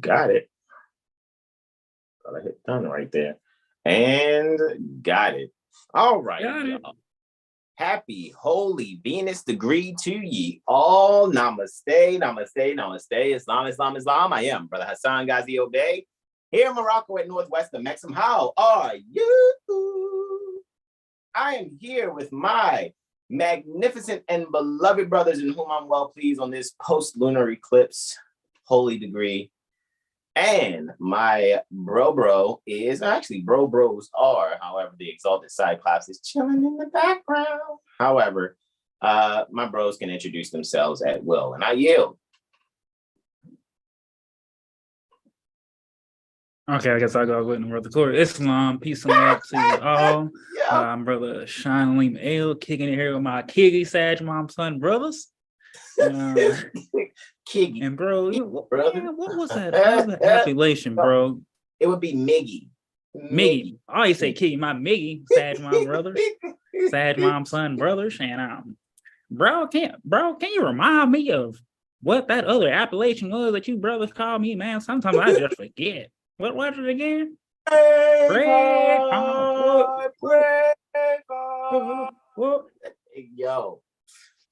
Got it. Thought I hit done right there. And got it. All right. Got it. Happy Holy Venus degree to ye all. Namaste, namaste, namaste. Islam, Islam, Islam. I am Brother Hasan Ghaziel Bey, here in Morocco at Northwest of Mexham. How are you? I am here with my magnificent and beloved brothers in whom I'm well pleased on this post-lunar eclipse holy degree. And my bro is actually bros are, however, the exalted Cyclops is chilling in the background. However, my bros can introduce themselves at will, and I yield. Okay, I guess I'll go with Brother Clerk. Islam, peace and love to you all. I'm Brother Shine L, kicking it here with my Kiggy, Sag, Mom, Son brothers. Kiggy. And bro, what was that? What was the appellation, bro? It would be Miggy. Miggy. I always say Kiggy, my Miggy, Sag Mom brothers, Sag Mom Son brothers, and bro, can you remind me of what that other appellation was that you brothers call me, man? Sometimes I just forget. What was it again? Yo.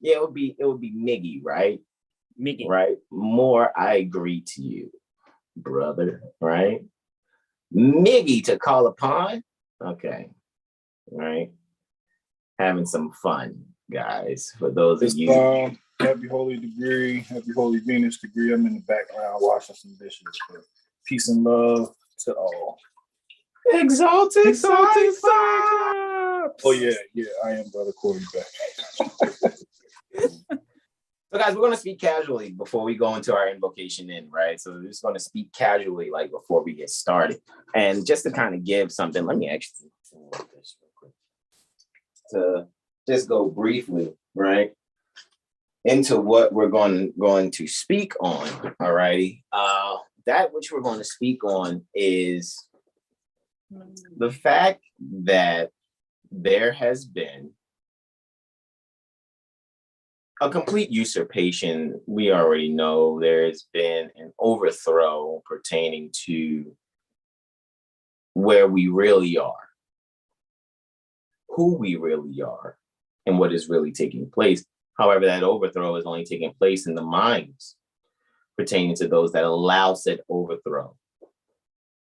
Yeah, it would be Miggy, right? Miggy. Right? More, I agree to you, brother, right? Miggy to call upon. Okay. Right. Having some fun, guys. For those of you. Happy Holy Degree, Happy Holy Venus degree. I'm in the background washing some dishes. But peace and love to all. Exalted Cyclops. Oh yeah, I am Brother Corey back. So guys, we're going to speak casually before we go into our invocation right? So we're just going to speak casually like before we get started. And just to kind of give something, let me actually work this real quick. To just go briefly, right, into what we're going to speak on, all righty? That which we're going to speak on is the fact that there has been a complete usurpation. We already know there's been an overthrow pertaining to where we really are, who we really are, and what is really taking place. However, that overthrow is only taking place in the minds pertaining to those that allow said overthrow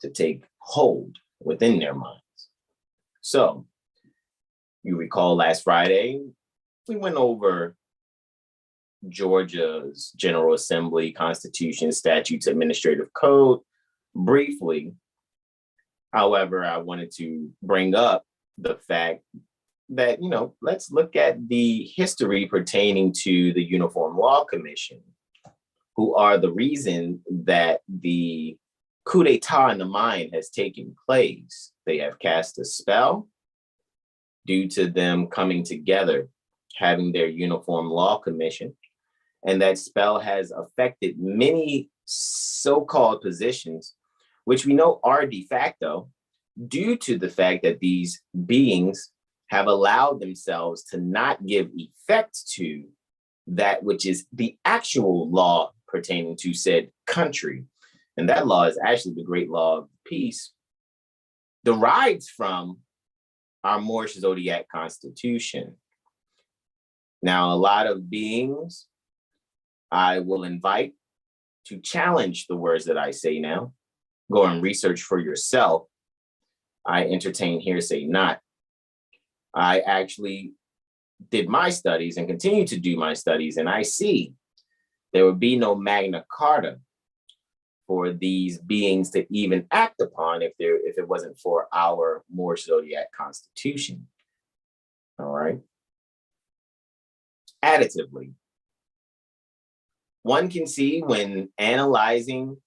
to take hold within their minds. So, you recall last Friday, we went over Georgia's General Assembly, Constitution, Statutes, Administrative Code briefly. However, I wanted to bring up the fact that, let's look at the history pertaining to the Uniform Law Commission, who are the reason that the coup d'etat in the mind has taken place. They have cast a spell due to them coming together, having their Uniform Law Commission. And that spell has affected many so-called positions, which we know are de facto, due to the fact that these beings have allowed themselves to not give effect to that which is the actual law pertaining to said country. And that law is actually the great law of peace, derives from our Moorish Zodiac Constitution. Now, a lot of beings I will invite to challenge the words that I say now. Go and research for yourself. I entertain hearsay not. I actually did my studies and continue to do my studies, and I see there would be no Magna Carta for these beings to even act upon if it wasn't for our Moorish Zodiac Constitution. All right. Additively, one can see when analyzing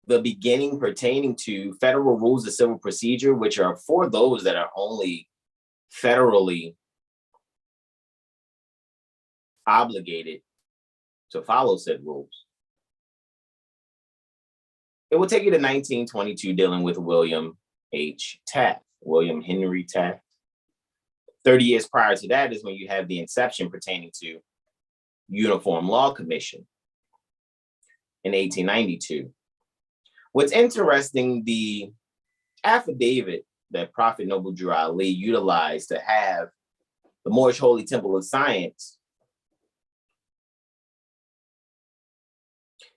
the beginning pertaining to federal rules of civil procedure, which are for those that are only federally obligated to follow said rules. It will take you to 1922, dealing with William H. Taft, William Henry Taft. 30 years prior to that is when you have the inception pertaining to Uniform Law Commission. in 1892. What's interesting, the affidavit that Prophet Noble Drew Ali utilized to have the Moorish Holy Temple of Science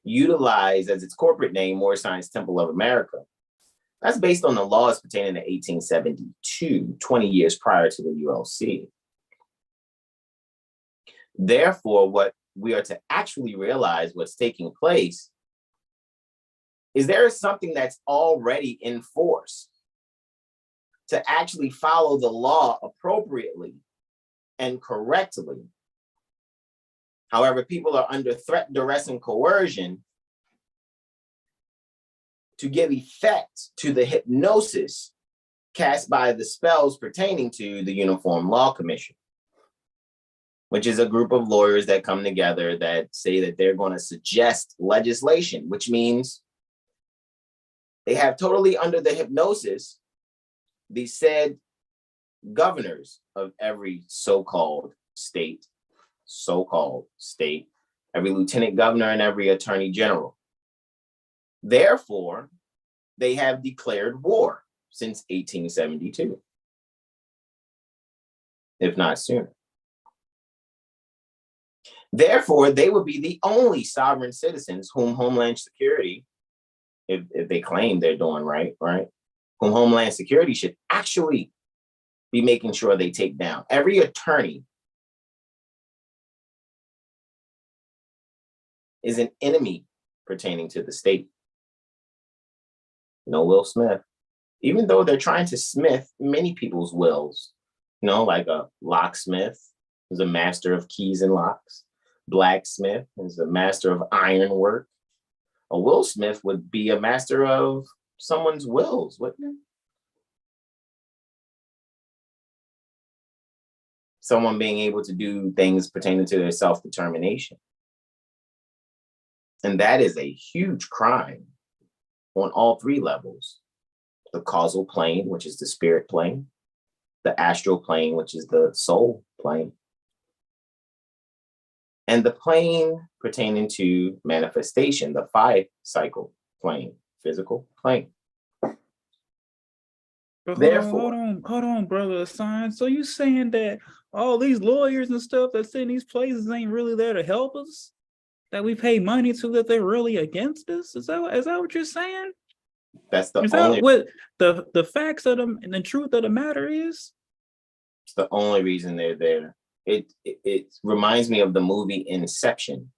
utilized as its corporate name, Moorish Science Temple of America. That's based on the laws pertaining to 1872, 20 years prior to the ULC. Therefore, what we are to actually realize what's taking place is there is something that's already in force to actually follow the law appropriately and correctly. However, people are under threat, duress, and coercion to give effect to the hypnosis cast by the spells pertaining to the Uniform Law Commission, which is a group of lawyers that come together that say that they're going to suggest legislation, which means they have totally under the hypnosis the said governors of every so-called state, every lieutenant governor and every attorney general. Therefore, they have declared war since 1872, if not sooner. Therefore, they would be the only sovereign citizens whom Homeland Security, if they claim they're doing right, whom Homeland Security should actually be making sure they take down. Every attorney is an enemy pertaining to the state. No Will Smith, even though they're trying to smith many people's wills, like a locksmith is a master of keys and locks. Blacksmith is a master of ironwork. A Will Smith would be a master of someone's wills, wouldn't it? Someone being able to do things pertaining to their self-determination. And that is a huge crime on all three levels. The causal plane, which is the spirit plane, the astral plane, which is the soul plane, and the plane pertaining to manifestation, the 5-cycle plane, physical plane. But Therefore, hold on, Brother Hasan. So you saying that all these lawyers and stuff that's in these places ain't really there to help us? That we pay money to, that they're really against us? Is that what you're saying? That's the is only. That what the facts of them and the truth of the matter is? It's the only reason they're there. It reminds me of the movie Inception,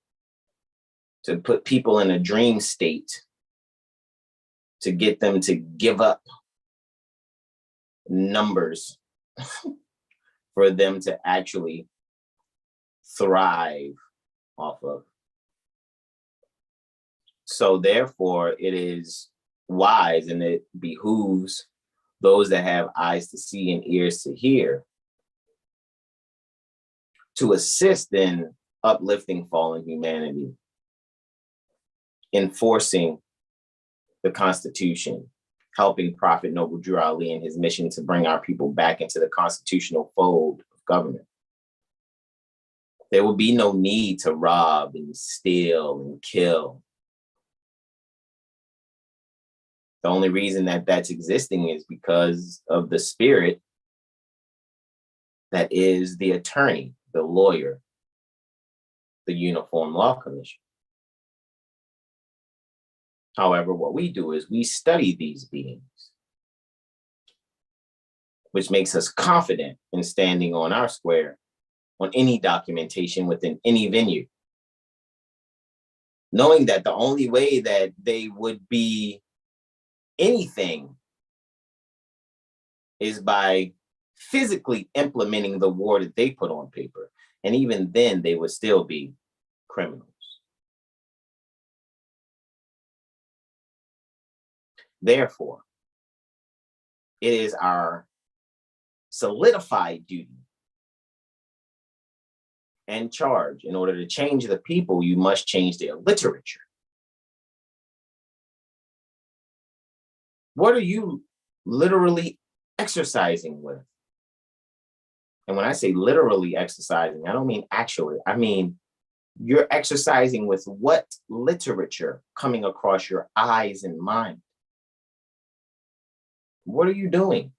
to put people in a dream state to get them to give up numbers for them to actually thrive off of. So therefore, it is wise and it behooves those that have eyes to see and ears to hear to assist in uplifting fallen humanity, enforcing the Constitution, helping Prophet Noble Drew Ali in his mission to bring our people back into the constitutional fold of government. There will be no need to rob and steal and kill. The only reason that that's existing is because of the spirit that is the attorney, the lawyer, the Uniform Law Commission. However, what we do is we study these beings, which makes us confident in standing on our square on any documentation within any venue, knowing that the only way that they would be anything is by physically implementing the war that they put on paper. And even then, they would still be criminals. Therefore, it is our solidified duty and charge. In order to change the people, you must change their literature. What are you literally exercising with? And when I say literally exercising, I don't mean actually. I mean You're exercising with what literature coming across your eyes and mind? What are you doing?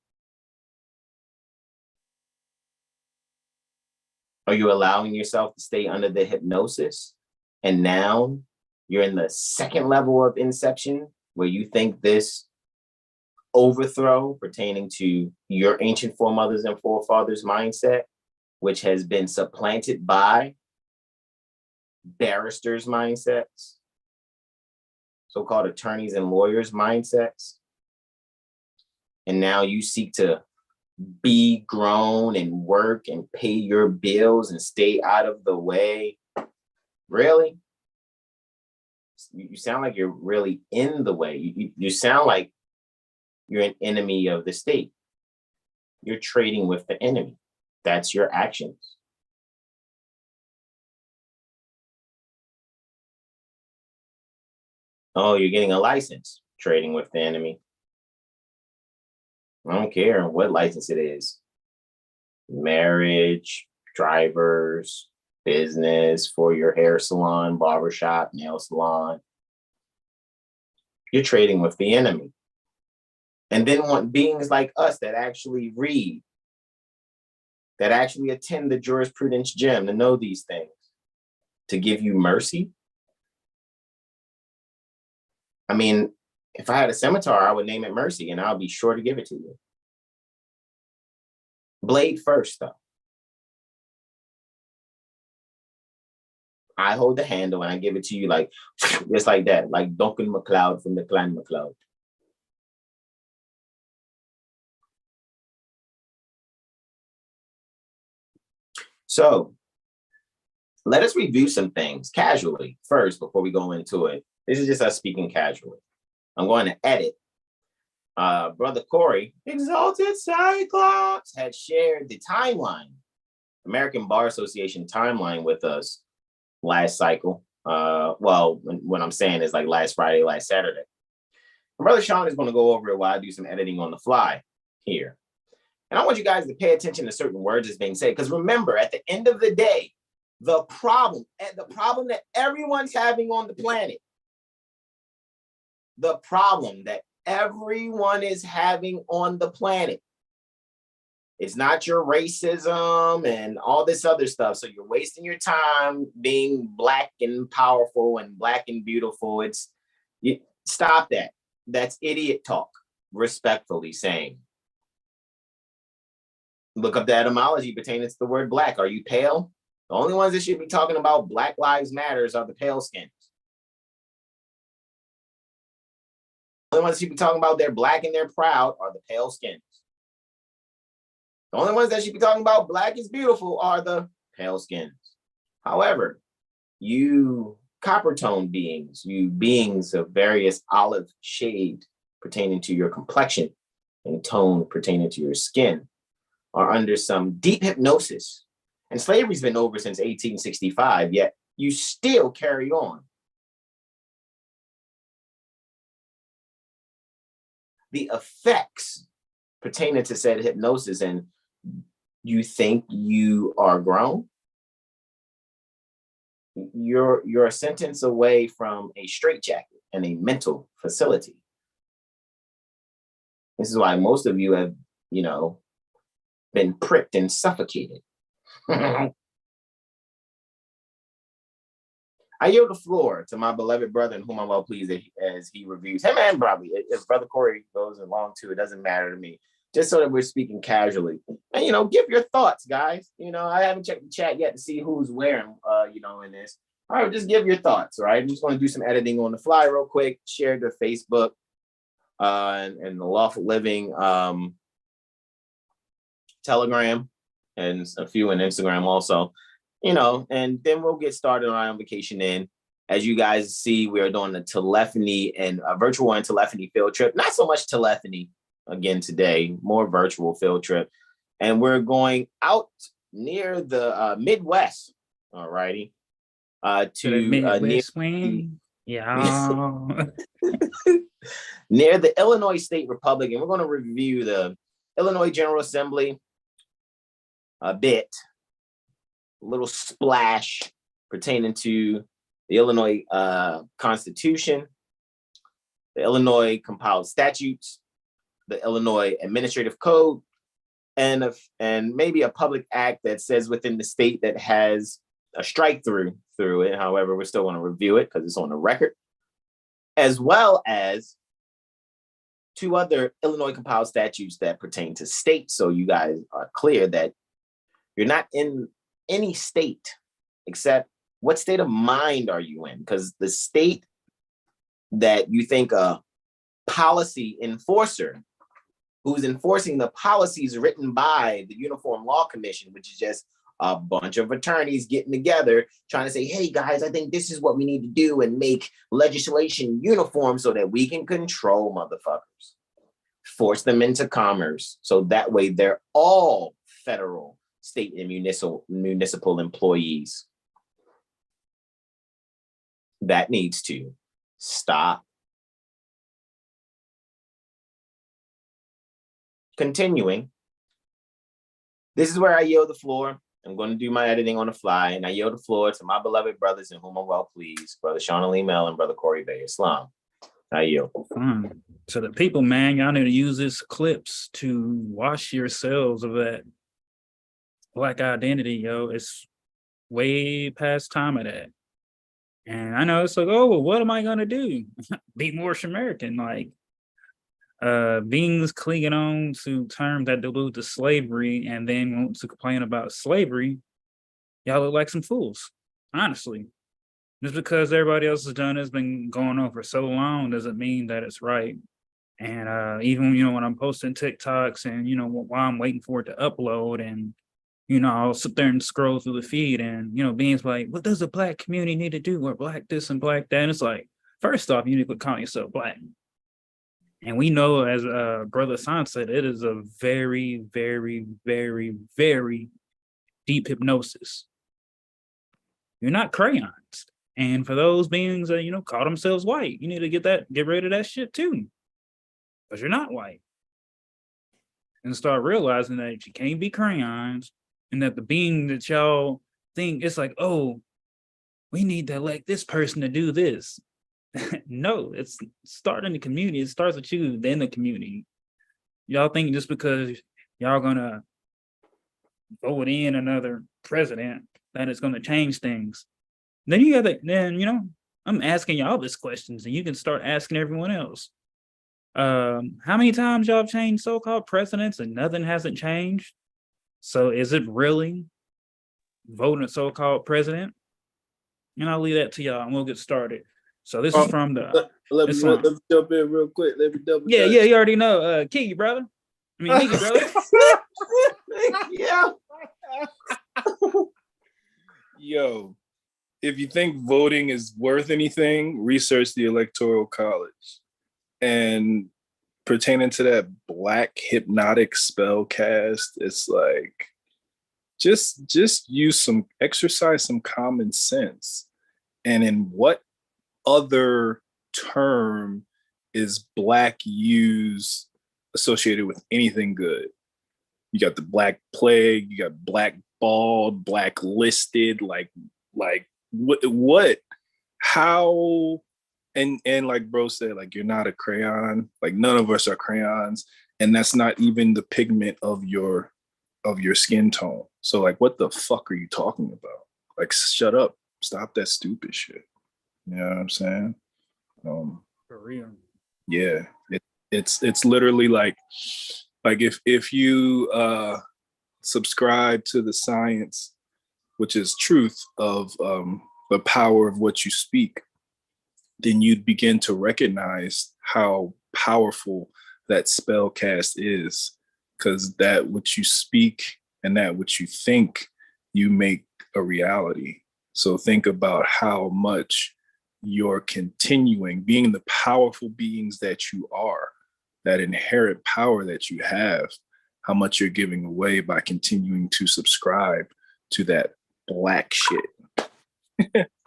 Are you allowing yourself to stay under the hypnosis? And now you're in the second level of inception where you think this overthrow pertaining to your ancient foremothers and forefathers mindset, which has been supplanted by barristers' mindsets, so-called attorneys and lawyers' mindsets. And now you seek to be grown and work and pay your bills and stay out of the way. Really? You sound like you're really in the way. You sound like you're an enemy of the state. You're trading with the enemy. That's your actions. Oh, you're getting a license, trading with the enemy. I don't care what license it is. Marriage, drivers, business, for your hair salon, barbershop, nail salon. You're trading with the enemy. And then want beings like us that actually read, that actually attend the jurisprudence gym to know these things, to give you mercy. I mean, if I had a scimitar, I would name it Mercy, and I'll be sure to give it to you. Blade first, though. I hold the handle and I give it to you like, just like that, like Duncan MacLeod from the Clan MacLeod. So let us review some things casually first before we go into it. This is just us speaking casually. I'm going to edit. Brother Corey, Exalted Cyclops, had shared the timeline, American Bar Association timeline with us last cycle. Well, what I'm saying is like last Friday, last Saturday. And Brother Sean is going to go over it while I do some editing on the fly here. And I want you guys to pay attention to certain words that's being said, because remember, at the end of the day, the problem that everyone's having on the planet, the problem that everyone is having on the planet, it's not your racism and all this other stuff. So you're wasting your time being Black and powerful and Black and beautiful. Stop that. That's idiot talk, respectfully saying. Look up the etymology pertaining to the word Black. Are you pale? The only ones that should be talking about Black Lives Matters are the pale skins. The only ones that should be talking about they're Black and they're proud are the pale skins. The only ones that should be talking about Black is beautiful are the pale skins. However, you copper tone beings, you beings of various olive shade pertaining to your complexion and tone pertaining to your skin, are under some deep hypnosis. And slavery's been over since 1865, yet you still carry on. The effects pertaining to said hypnosis, and you think you are grown, you're a sentence away from a straitjacket and a mental facility. This is why most of you have, been pricked and suffocated. I yield the floor to my beloved brother, in whom I'm well pleased as he reviews him, and probably if Brother Corey goes along too, it doesn't matter to me. Just so that we're speaking casually, and give your thoughts, guys. I haven't checked the chat yet to see who's where, in this. All right, just give your thoughts. All right, I'm just going to do some editing on the fly real quick. Share to Facebook and the Lawful Living Telegram, and a few in Instagram also. And then we'll get started on our vacation in. As you guys see, we are doing a telephony and a virtual and telephony field trip. Not so much telephony again today, more virtual field trip. And we're going out near the Midwest, all righty, to Midwest wing. Yeah. near the Illinois State Republic. And we're going to review the Illinois General Assembly a bit, a little splash pertaining to the Illinois Constitution, the Illinois compiled statutes, the Illinois Administrative Code, and maybe a public act that says within the state that has a strike through it. However, we still want to review it because it's on the record, as well as 2 other Illinois compiled statutes that pertain to states. So you guys are clear that you're not in any state except what state of mind are you in? Because the state that you think a policy enforcer who's enforcing the policies written by the Uniform Law Commission, which is just a bunch of attorneys getting together trying to say, hey guys, I think this is what we need to do and make legislation uniform so that we can control motherfuckers, force them into commerce. So that way they're all federal, state, and municipal employees. That needs to stop. Continuing, this is where I yield the floor. I'm going to do my editing on the fly, and I yield the floor to my beloved brothers in whom I'm well pleased, Brother Sean Ali Mel and Brother Corey Bay Islam. I yield. To the people, man, y'all need to use this clips to wash yourselves of that Black identity, yo. It's way past time of that. And I know it's like, oh, well, what am I going to do? Be more American, like, beings clinging on to terms that allude to slavery and then want to complain about slavery, y'all look like some fools, honestly. Just because everybody else has done it's been going on for so long doesn't mean that it's right. And even, when I'm posting TikToks and, while I'm waiting for it to upload and, I'll sit there and scroll through the feed and, beings like, what does the Black community need to do? Or Black this and Black that? And it's like, first off, you need to quit calling yourself Black. And we know, as Brother Hasan said, it is a very, very, very, very deep hypnosis. You're not crayons. And for those beings that, call themselves white, you need to get rid of that shit too. Because you're not white. And start realizing that you can't be crayons and that the being that y'all think, it's like, oh, we need to elect this person to do this. No, it's starting the community. It starts with you, then the community. Y'all think just because y'all gonna vote in another president that it's gonna change things. Then I'm asking y'all these questions and you can start asking everyone else. How many times y'all have changed so-called presidents and nothing hasn't changed? So is it really voting a so-called president? And I'll leave that to y'all and we'll get started. So this is from the. Let me jump in real quick. Let me double. Yeah, you already know. Key, brother. I mean, Nikki, brother. Yeah. Yo, if you think voting is worth anything, research the Electoral College. And pertaining to that Black hypnotic spell cast, it's like just exercise some common sense. And in what other term is Black used associated with anything good? You got the Black Plague, you got blackballed, blacklisted, like what how and like bro said, like, you're not a crayon, like none of us are crayons, and that's not even the pigment of your skin tone. So like, what the fuck are you talking about? Like, shut up, stop that stupid shit. You know what I'm saying? For real. Yeah, it's literally like if you subscribe to the science, which is truth of the power of what you speak, then you'd begin to recognize how powerful that spell cast is, because that which you speak and that which you think, you make a reality. So think about how much you're continuing being the powerful beings that you are, that inherent power that you have, how much you're giving away by continuing to subscribe to that Black shit.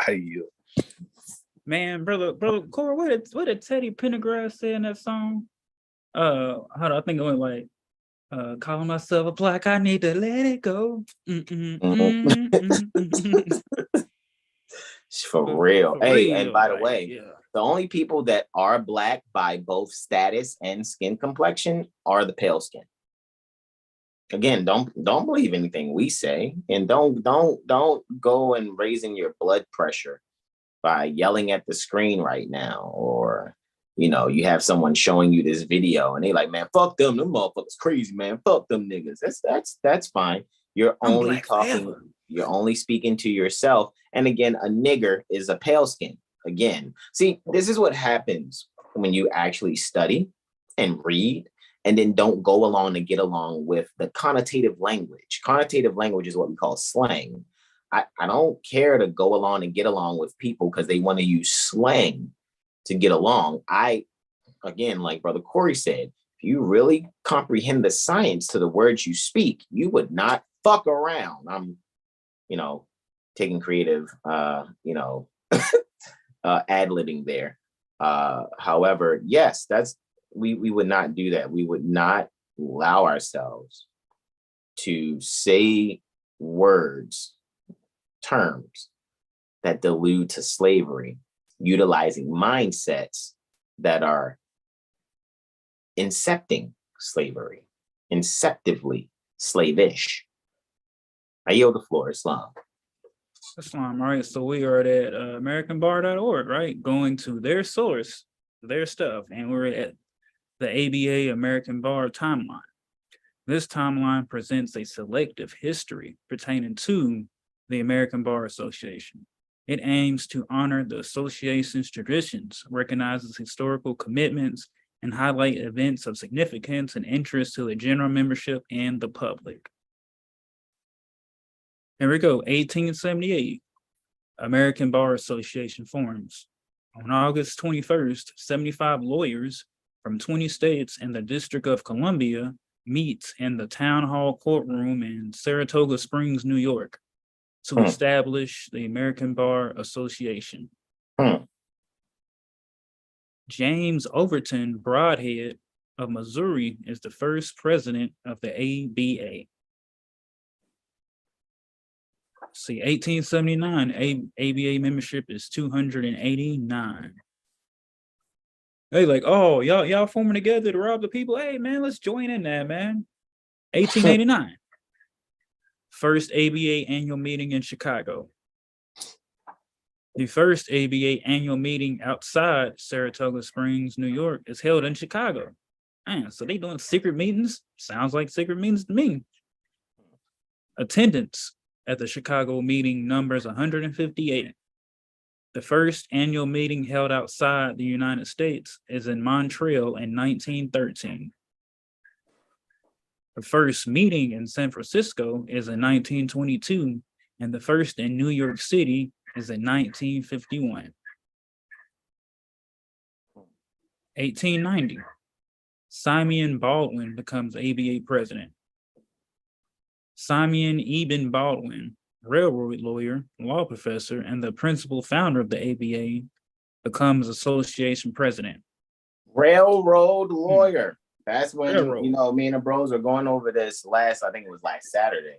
I yield. Man, brother Corey, what did Teddy Pendergrass say in that song? How do I think it went like, calling myself a Black, I need to let it go. For real. Hey, and by the like, way, yeah. the only people that are Black by both status and skin complexion are the pale skin. Again, don't believe anything we say, and don't go and raising your blood pressure by yelling at the screen right now, or you have someone showing you this video and they like, man, fuck them motherfuckers crazy, man, fuck them niggas. That's fine. You're only talking, you're only speaking to yourself. And again, a nigger is a pale skin. Again, see, this is what happens when you actually study and read and then don't go along to get along with the connotative language. Connotative language is what we call slang. I don't care to go along and get along with people because they want to use slang to get along. Again, like Brother Corey said, if you really comprehend the science to the words you speak, you would not fuck around. I'm, taking creative, ad-libbing there. However, yes, we would not do that. We would not allow ourselves to say words, terms that delude to slavery, utilizing mindsets that are incepting slavery, inceptively slavish. I yield the floor, Islam. Islam, right? So we are at AmericanBar.org, right? Going to their source, their stuff, and we're at the ABA American Bar timeline. This timeline presents a selective history pertaining to the American Bar Association. It aims to honor the association's traditions, recognizes historical commitments, and highlight events of significance and interest to the general membership and the public. Here we go, 1878, American Bar Association forms. On August 21st, 75 lawyers from 20 states and the District of Columbia meet in the Town Hall courtroom in Saratoga Springs, New York, to establish the American Bar Association. James Overton Broadhead of Missouri is the first president of the ABA. See, 1879, ABA membership is 289. They like, oh, y'all forming together to rob the people? Hey, man, let's join in that, man. 1889. First ABA annual meeting in Chicago. The first ABA annual meeting outside Saratoga Springs, New York, is held in Chicago. Man, so they doing secret meetings? Sounds like secret meetings to me. Attendance at the Chicago meeting numbers 158. The first annual meeting held outside the United States is in Montreal in 1913. The first meeting in San Francisco is in 1922, and the first in New York City is in 1951. 1890, Simeon Baldwin becomes ABA president. Simeon Eben Baldwin, railroad lawyer, law professor, and the principal founder of the ABA, becomes association president. Railroad lawyer. That's when, Railroad. me and the bros were going over this I think it was like Saturday.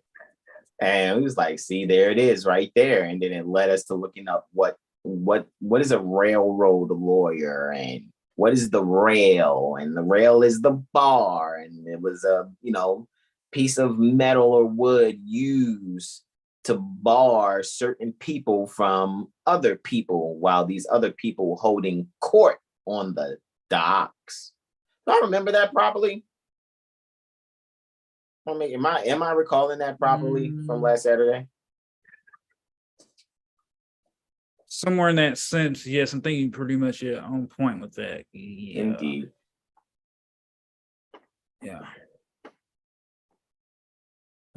And we was like, see, there it is right there. And then it led us to looking up what is a railroad lawyer and what is the rail? And the rail is the bar. And it was a, piece of metal or wood used to bar certain people from other people while these other people holding court on the docks. Do I remember that properly? I mean, am I recalling that properly from last Saturday? Somewhere in that sense, yes, I'm thinking pretty much on point with that. Yeah. Indeed. Yeah.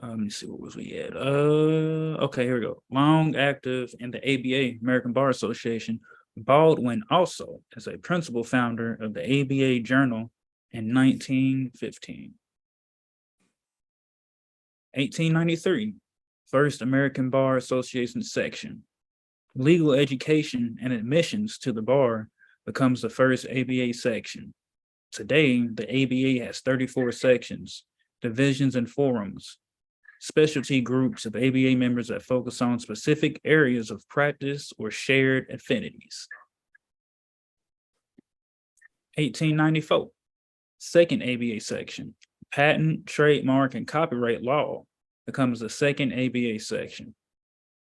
Let me see, what was we at? Okay, here we go. Long active in the ABA, American Bar Association, Baldwin also is a principal founder of the ABA Journal in 1915. 1893, first American Bar Association section. Legal education and admissions to the bar becomes the first ABA section. Today, the ABA has 34 sections, divisions, and forums. specialty groups of ABA members that focus on specific areas of practice or shared affinities. 1894, second ABA section, patent, trademark, and copyright law becomes the second ABA section.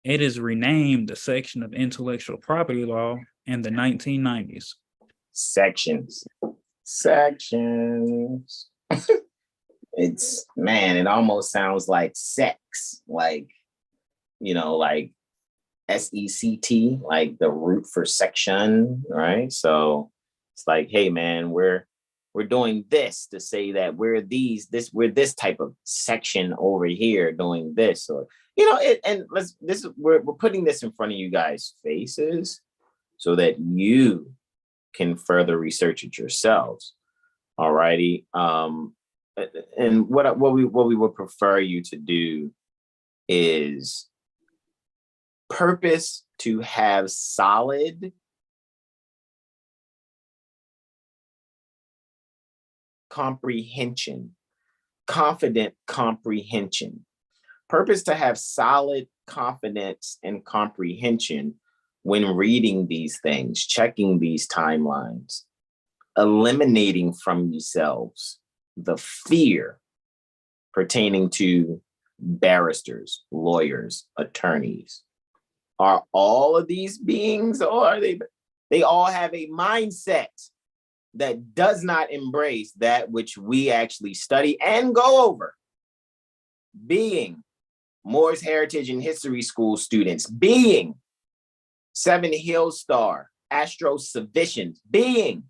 It is renamed the section of intellectual property law in the 1990s. Sections. It's, man, it almost sounds like sex, like, like SECT, like the root for section, right? So it's like, hey, man, we're doing this to say that we're this type of section over here doing this, or we're putting this in front of you guys' faces so that you can further research it yourselves. All righty. And what we would prefer you to do is purpose to have solid comprehension, confident comprehension. Purpose to have solid confidence and comprehension when reading these things, checking these timelines, eliminating from yourselves the fear pertaining to barristers, lawyers, attorneys. Are all of these beings, or are they all have a mindset that does not embrace that which we actually study and go over? Being Moores Heritage and History School students, being 7 Hill Star Astro-Savicians, being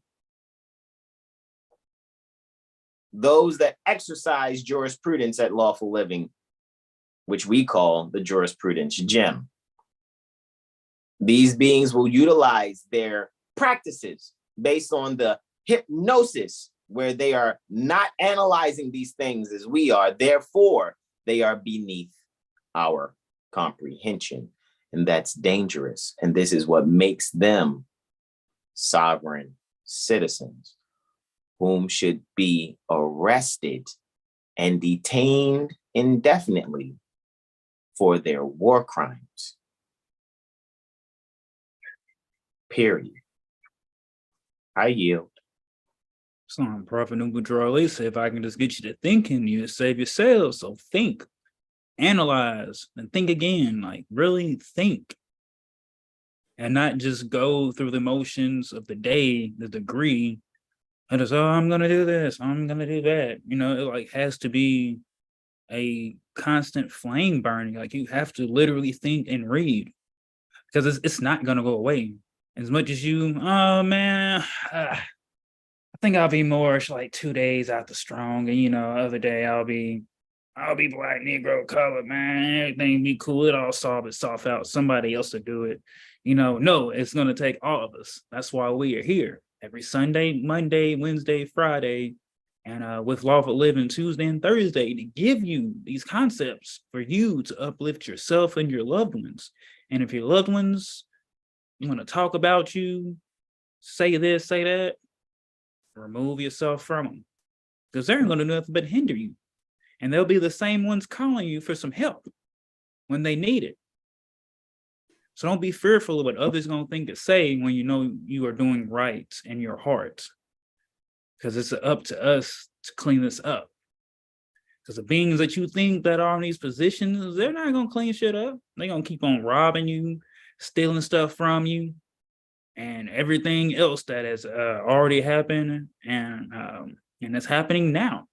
those that exercise jurisprudence at Lawful Living, which we call the jurisprudence gem. These beings will utilize their practices based on the hypnosis, where they are not analyzing these things as we are. Therefore, they are beneath our comprehension. And that's dangerous. And this is what makes them sovereign citizens, whom should be arrested and detained indefinitely for their war crimes. Period. I yield. So Prophet Nubu said, if I can just get you to thinking, you save yourselves. So think, analyze, and think again. Like, really think. And not just go through the motions of the day, the degree, and just, oh, I'm gonna do this, I'm gonna do that. It like has to be a constant flame burning. Like, you have to literally think and read, because it's not gonna go away. As much as you, oh man, I think I'll be Moorish like 2 days after strong, and other day I'll be black, Negro, colored, man. Everything be cool. It all solve itself out. Somebody else to do it. No, it's gonna take all of us. That's why we are here every Sunday, Monday, Wednesday, Friday, and with Lawful Living Tuesday and Thursday, to give you these concepts for you to uplift yourself and your loved ones. And if your loved ones want to talk about you, say this, say that, remove yourself from them, because they're going to do nothing but hinder you. And they'll be the same ones calling you for some help when they need it. So don't be fearful of what others going to think to say when you know you are doing right in your heart, because it's up to us to clean this up. Because the beings that you think that are in these positions, they're not going to clean shit up. They're going to keep on robbing you, stealing stuff from you, and everything else that has already happened, and it's happening now.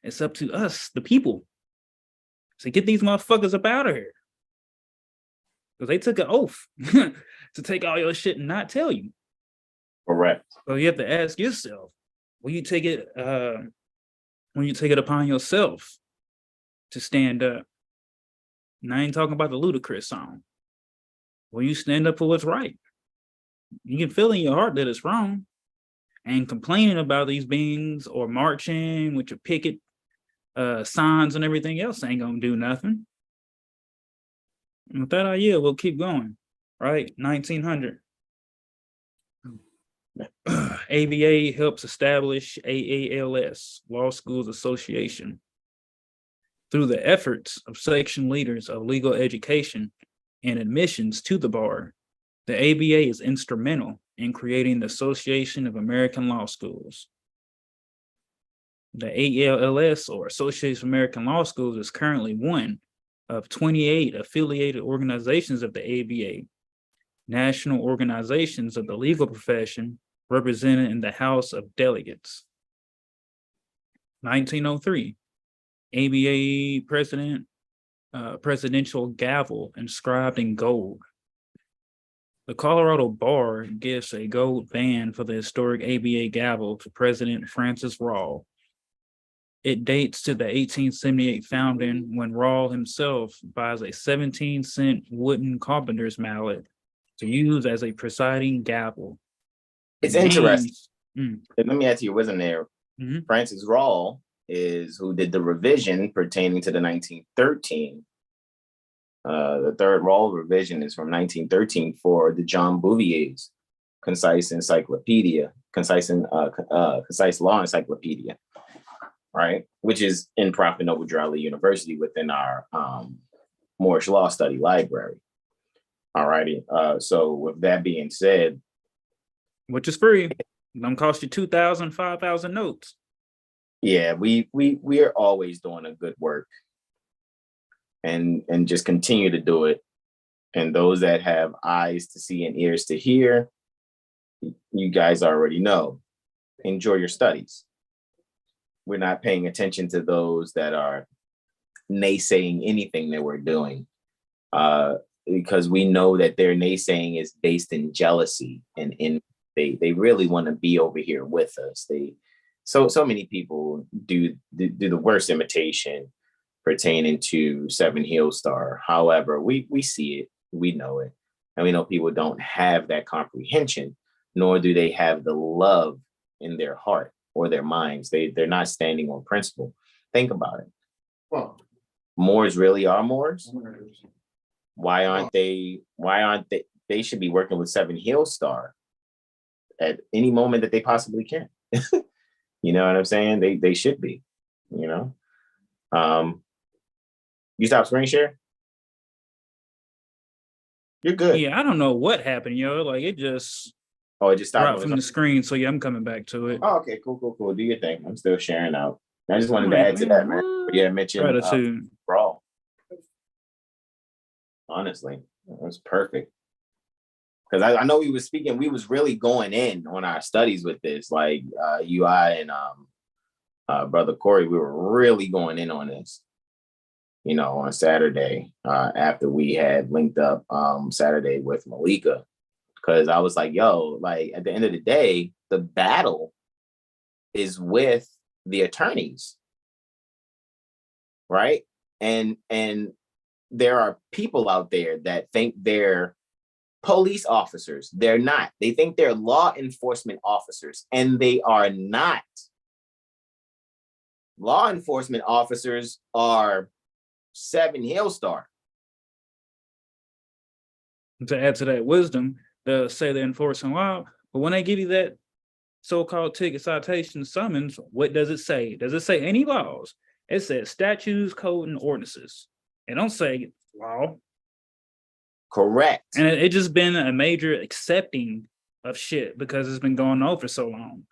It's up to us, the people, to get these motherfuckers up out of here. Because they took an oath to take all your shit and not tell you. Correct. So you have to ask yourself, will you take it upon yourself to stand up? And I ain't talking about the Ludacris song. Will you stand up for what's right? You can feel in your heart that it's wrong. And complaining about these beings or marching with your picket signs and everything else ain't gonna do nothing. And with that idea, we'll keep going. Right? 1900. ABA helps establish AALS, Law Schools Association. Through the efforts of section leaders of legal education and admissions to the bar, the ABA is instrumental in creating the Association of American Law Schools. The ALLS, or Association of American Law Schools, is currently one of 28 affiliated organizations of the ABA, national organizations of the legal profession represented in the House of Delegates. 1903, ABA presidential gavel inscribed in gold. The Colorado Bar gives a gold band for the historic ABA gavel to President Francis Rawle. It dates to the 1878 founding, when Rawle himself buys a 17-cent wooden carpenter's mallet to use as a presiding gavel. It's interesting. Mm. Let me ask you, wasn't there? Mhm. Francis Rawle is who did the revision pertaining to the 1913. The third Rawle revision is from 1913 for the John Bouvier's concise encyclopedia, concise law encyclopedia, right? Which is in Prophet Noble Drew University within our Moorish Law Study Library. All righty. So with that being said, which is free, don't cost you 2,000, 5,000 notes. Yeah, we are always doing a good work, and just continue to do it. And those that have eyes to see and ears to hear, you guys already know. Enjoy your studies. We're not paying attention to those that are naysaying anything that we're doing, because we know that their naysaying is based in jealousy, and they really want to be over here with us. So many people do the worst imitation pertaining to Seven Hill Star. However, we see it, we know it, and we know people don't have that comprehension, nor do they have the love in their heart or their minds. They're not standing on principle. Think about it. Well, Moors really are Moors. Why aren't they? They should be working with Seven Hill Star at any moment that they possibly can. You know what I'm saying? They should be, you know. You stop screen share? You're good. Yeah, I don't know what happened, yo. Like it just it just stopped from the screen. So yeah, I'm coming back to it. Oh, okay, cool. Do your thing. I'm still sharing out. I just wanted to add to that, man. Yeah, mention gratitude. Raw. Honestly, it was perfect. Because I know we was really going in on our studies with this, like UI and Brother Corey, we were really going in on this, you know, on Saturday, after we had linked up Saturday with Malika. Because I was like, yo, like at the end of the day, the battle is with the attorneys, right? And there are people out there that think they're police officers. They're not. They think they're law enforcement officers, and they are not. Law enforcement officers are Seven Hill Star. To add to that wisdom, they'll say they're enforcing law, but when they give you that so-called ticket citation summons, what does it say? Does it say any laws? It says statutes, code, and ordinances. It don't say law. Correct. And it just been a major accepting of shit because it's been going on for so long.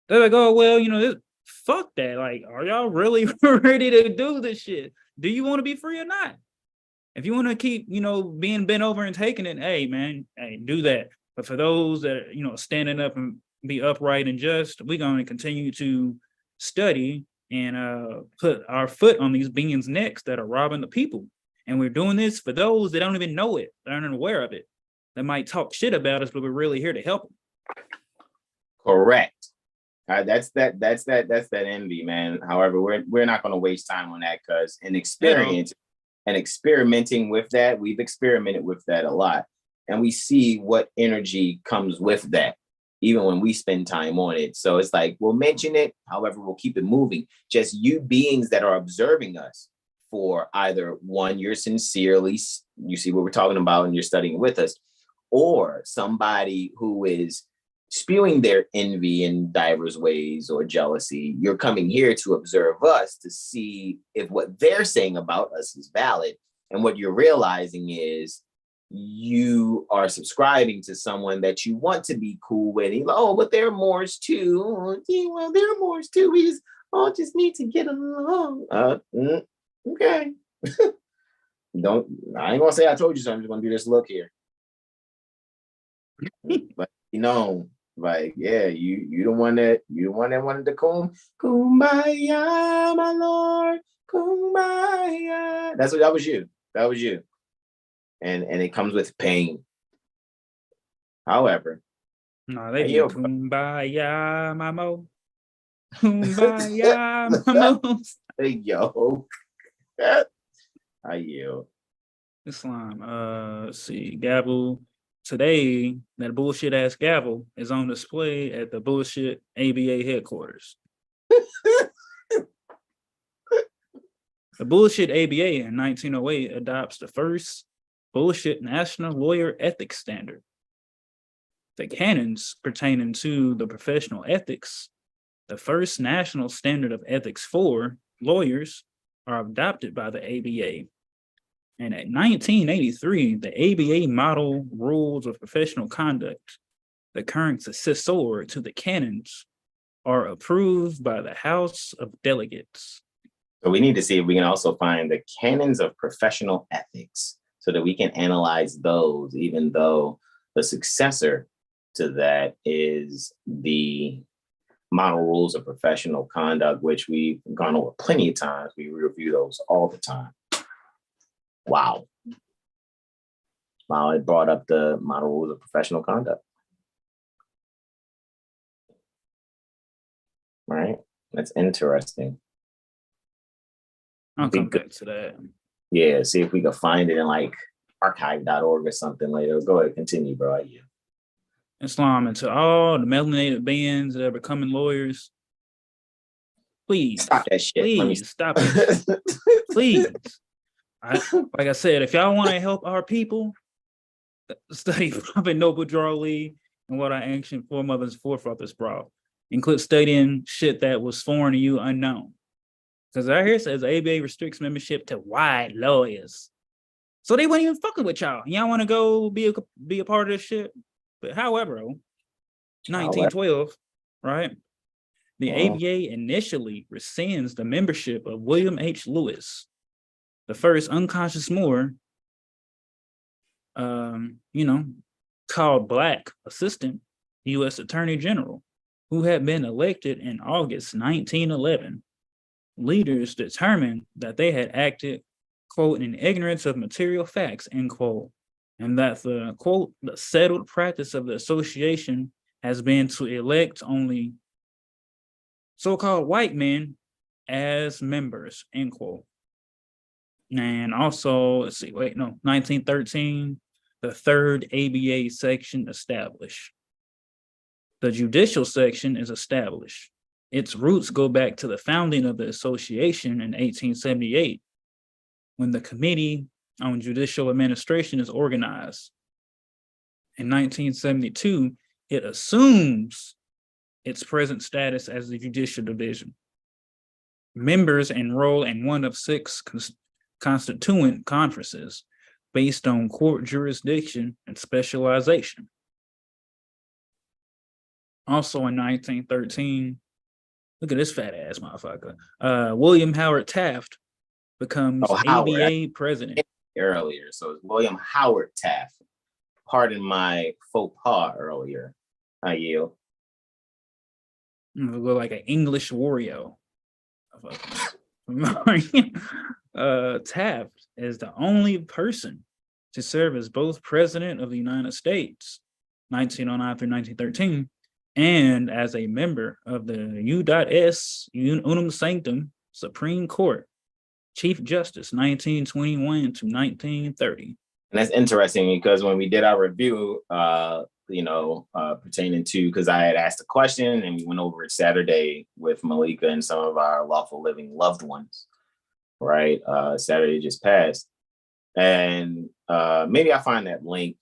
They're like, oh, well, you know, fuck that. Like, are y'all really ready to do this shit? Do you want to be free or not? If you want to keep, you know, being bent over and taking it, hey, man, hey, do that. But for those that, you know, standing up and be upright and just, we're going to continue to study and put our foot on these beings' necks that are robbing the people. And we're doing this for those that don't even know it, that aren't aware of it. They might talk shit about us, but we're really here to help them. Correct. That's that envy, man. However, we're not going to waste time on that because in experience and experimenting with that, we've experimented with that a lot, and we see what energy comes with that, even when we spend time on it. So it's like we'll mention it, however, we'll keep it moving. Just you beings that are observing us. For either one, you're sincerely, you see what we're talking about and you're studying with us, or somebody who is spewing their envy in diverse ways or jealousy. You're coming here to observe us to see if what they're saying about us is valid. And what you're realizing is you are subscribing to someone that you want to be cool with. And oh, but they're Moors too. Oh, yeah, well, they're Moors too. We just all just need to get along. Okay. I ain't gonna say I told you so. I'm just gonna do this look here. But like, yeah, you the one that wanted to kumbaya, my lord, kumbaya. That was you. That was you. And it comes with pain. However, no, they do kumbaya, my mo. Kumbaya, my mo. Hey, yo. I yield. Islam. Let's see. Gavel. Today, that bullshit ass gavel is on display at the bullshit ABA headquarters. The bullshit ABA in 1908 adopts the first bullshit national lawyer ethics standard. The canons pertaining to the professional ethics, the first national standard of ethics for lawyers, are adopted by the ABA. And in 1983, the ABA Model Rules of Professional Conduct, the current successor to the canons, are approved by the House of Delegates. So we need to see if we can also find the canons of professional ethics so that we can analyze those, even though the successor to that is the Model Rules of Professional Conduct, which we've gone over plenty of times. We review those all the time. Wow, it brought up the Model Rules of Professional Conduct. Right? That's interesting. I'll come back to that. Yeah, see if we can find it in like archive.org or something later. Go ahead, continue, bro. Yeah. Islam, and to all the melanated beings that are becoming lawyers, please stop that shit. Please stop it. Please. Like I said, if y'all want to help our people study Prophet Noble Draw Lee and what our ancient foremothers and forefathers brought, include studying shit that was foreign to you, unknown. Because right here it says ABA restricts membership to white lawyers. So they weren't even fucking with y'all. Y'all want to go be a part of this shit? But however, 1912, right? The ABA initially rescinds the membership of William H. Lewis, the first unconscious Moor, called Black Assistant U.S. Attorney General, who had been elected in August 1911. Leaders determined that they had acted, quote, in ignorance of material facts, end quote, and that the, quote, the settled practice of the association has been to elect only so-called white men as members, end quote. And also, 1913, the third ABA section established. The judicial section is established. Its roots go back to the founding of the association in 1878, when the Committee on Judicial Administration is organized. In 1972, it assumes its present status as the Judicial Division. Members enroll in one of 6 constituent conferences based on court jurisdiction and specialization. Also in 1913, look at this fat ass motherfucker, William Howard Taft becomes ABA president. Earlier, so it's William Howard Taft. Pardon my faux pas earlier. I yield. Look like an English warrior. Taft is the only person to serve as both President of the United States, 1909 through 1913, and as a member of the U.S. Unum Sanctum Supreme Court, Chief Justice, 1921 to 1930. And that's interesting because when we did our review, pertaining to, because I had asked a question and we went over it Saturday with Malika and some of our lawful living loved ones, right? Saturday just passed. And maybe I'll find that link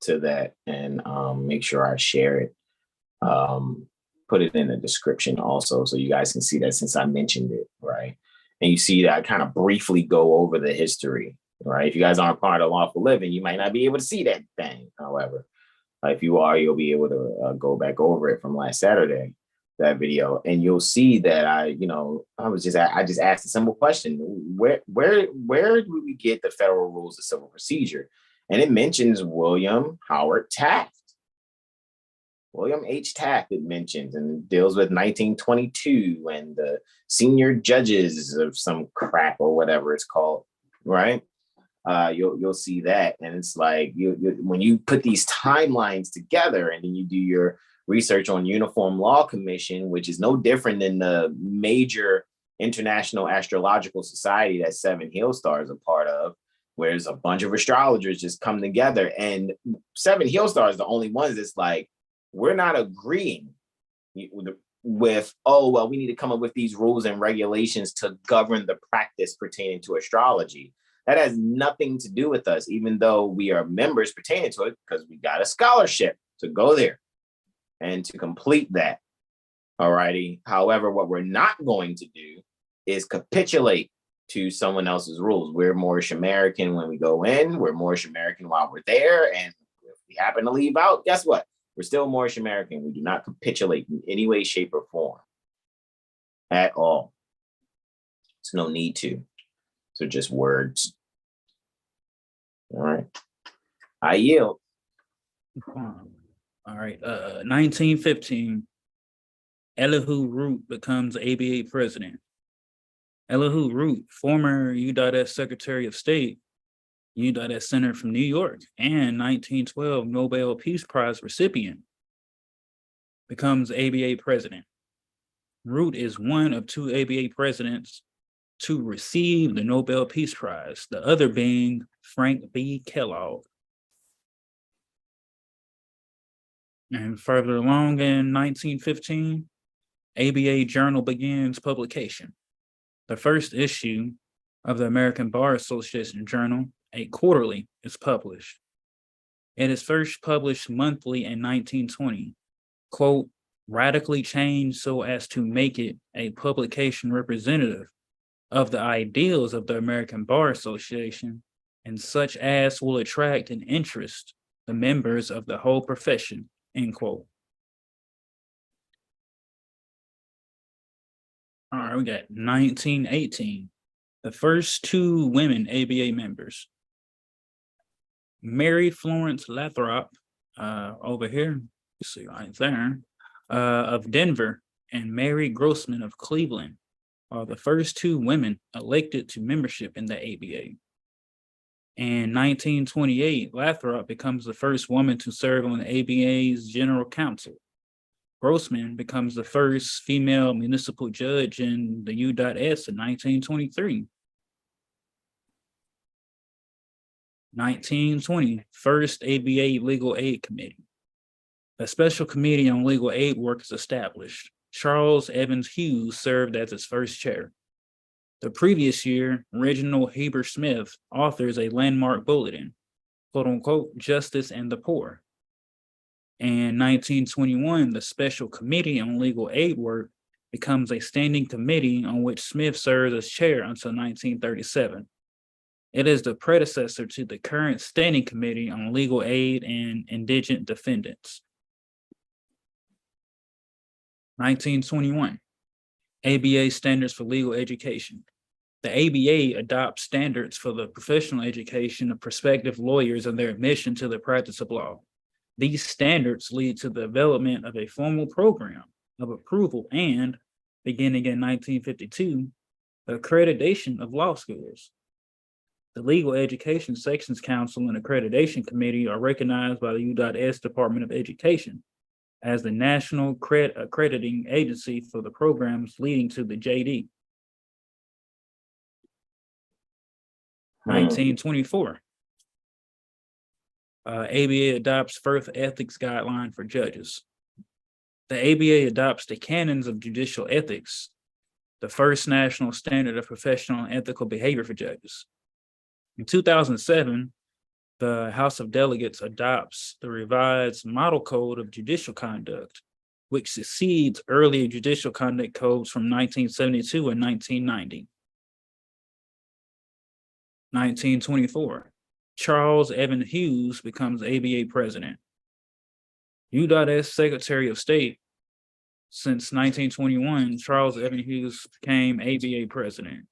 to that and make sure I share it. Put it in the description also so you guys can see that since I mentioned it, right? And you see that I kind of briefly go over the history, right? If you guys aren't part of Lawful Living, you might not be able to see that thing. However, if you are, you'll be able to go back over it from last Saturday, that video, and you'll see that I just asked a simple question: where do we get the federal rules of civil procedure? And it mentions William Howard Taft. William H. Taft, it mentions, and it deals with 1922 and the senior judges of some crap or whatever it's called, right? You'll see that, and it's like when you put these timelines together, and then you do your research on Uniform Law Commission, which is no different than the major international astrological society that Seven Hill Star is a part of, where there's a bunch of astrologers just come together, and Seven Hill Star is the only ones that's like, we're not agreeing with, oh, well, we need to come up with these rules and regulations to govern the practice pertaining to astrology. That has nothing to do with us, even though we are members pertaining to it, because we got a scholarship to go there and to complete that. All righty. However, what we're not going to do is capitulate to someone else's rules. We're Moorish American when we go in, we're Moorish American while we're there. And if we happen to leave out, guess what? We're still Moorish American. We do not capitulate in any way, shape, or form at all. There's no need to. So just words. All right. I yield. All right. 1915, Elihu Root becomes ABA president. Elihu Root, former UWS Secretary of State, UWS Senator from New York, and 1912 Nobel Peace Prize recipient, becomes ABA president. Root is one of two ABA presidents to receive the Nobel Peace Prize, the other being Frank B. Kellogg. And further along in 1915, ABA Journal begins publication. The first issue of the American Bar Association Journal, a quarterly, is published. It is first published monthly in 1920, quote, radically changed so as to make it a publication representative of the ideals of the American Bar Association and such as will attract and interest the members of the whole profession, end quote. All right, we got 1918, the first two women ABA members. Mary Florence Lathrop, over here, you see right there, of Denver, and Mary Grossman of Cleveland are the first two women elected to membership in the ABA. In 1928, Lathrop becomes the first woman to serve on the ABA's General Council. Grossman becomes the first female municipal judge in the UWS in 1923. 1920, first ABA Legal Aid Committee. A special committee on legal aid work is established. Charles Evans Hughes served as its first chair. The previous year, Reginald Heber Smith authors a landmark bulletin, quote unquote, Justice and the Poor. In 1921, the Special Committee on Legal Aid Work becomes a standing committee on which Smith serves as chair until 1937. It is the predecessor to the current Standing Committee on Legal Aid and Indigent Defendants. 1921, ABA Standards for Legal Education. The ABA adopts standards for the professional education of prospective lawyers and their admission to the practice of law. These standards lead to the development of a formal program of approval and, beginning in 1952, the accreditation of law schools. The Legal Education Sections Council and Accreditation Committee are recognized by the UWS Department of Education as the national accrediting agency for the programs leading to the JD. 1924. ABA adopts first ethics guideline for judges. The ABA adopts the canons of judicial ethics, the first national standard of professional and ethical behavior for judges. In 2007, the House of Delegates adopts the revised Model Code of Judicial Conduct, which succeeds earlier judicial conduct codes from 1972 and 1990. 1924, Charles Evan Hughes becomes ABA president. UDOT's Secretary of State. Since 1921, Charles Evan Hughes became ABA president.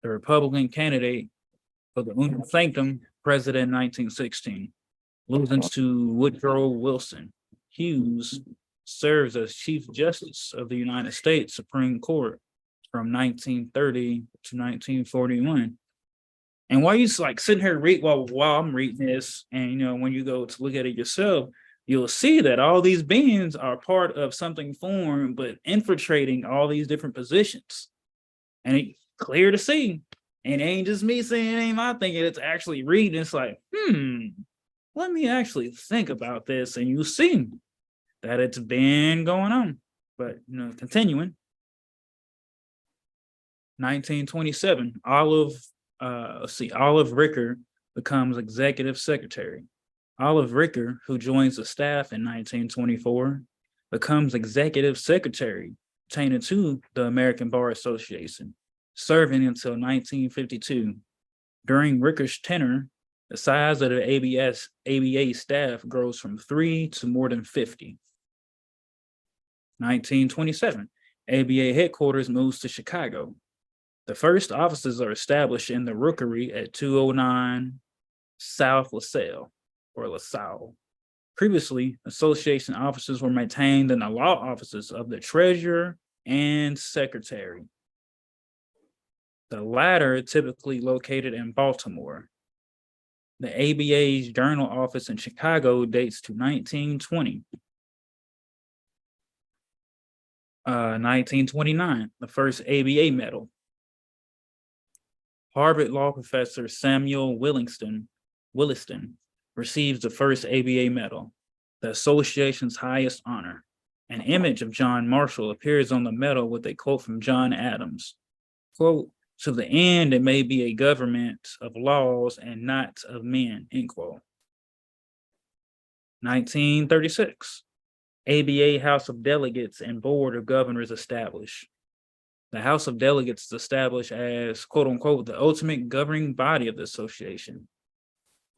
The Republican candidate for the Unum Sanctum president in 1916, losing to Woodrow Wilson. Hughes serves as Chief Justice of the United States Supreme Court from 1930 to 1941. And while you like sitting here while I'm reading this, and when you go to look at it yourself, you'll see that all these beings are part of something formed, but infiltrating all these different positions. And it's clear to see. And it ain't just me saying it ain't my thinking, it's actually reading. It's like, let me actually think about this. And you see that it's been going on. But continuing. 1927, Olive Ricker becomes executive secretary. Olive Ricker, who joins the staff in 1924, becomes executive secretary pertaining to the American Bar Association, serving until 1952. During Ricker's tenure, the size of the ABA staff grows from 3 to more than 50. 1927, ABA headquarters moves to Chicago. The first offices are established in the Rookery at 209 South LaSalle. Previously, association offices were maintained in the law offices of the treasurer and secretary. The latter typically located in Baltimore. The ABA's journal office in Chicago dates to 1920. 1929, the first ABA medal. Harvard law professor Samuel Williston receives the first ABA medal, the association's highest honor. An image of John Marshall appears on the medal with a quote from John Adams. Quote, "To the end, it may be a government of laws and not of men," end quote. 1936, ABA House of Delegates and Board of Governors established. The House of Delegates is established as, quote unquote, the ultimate governing body of the association.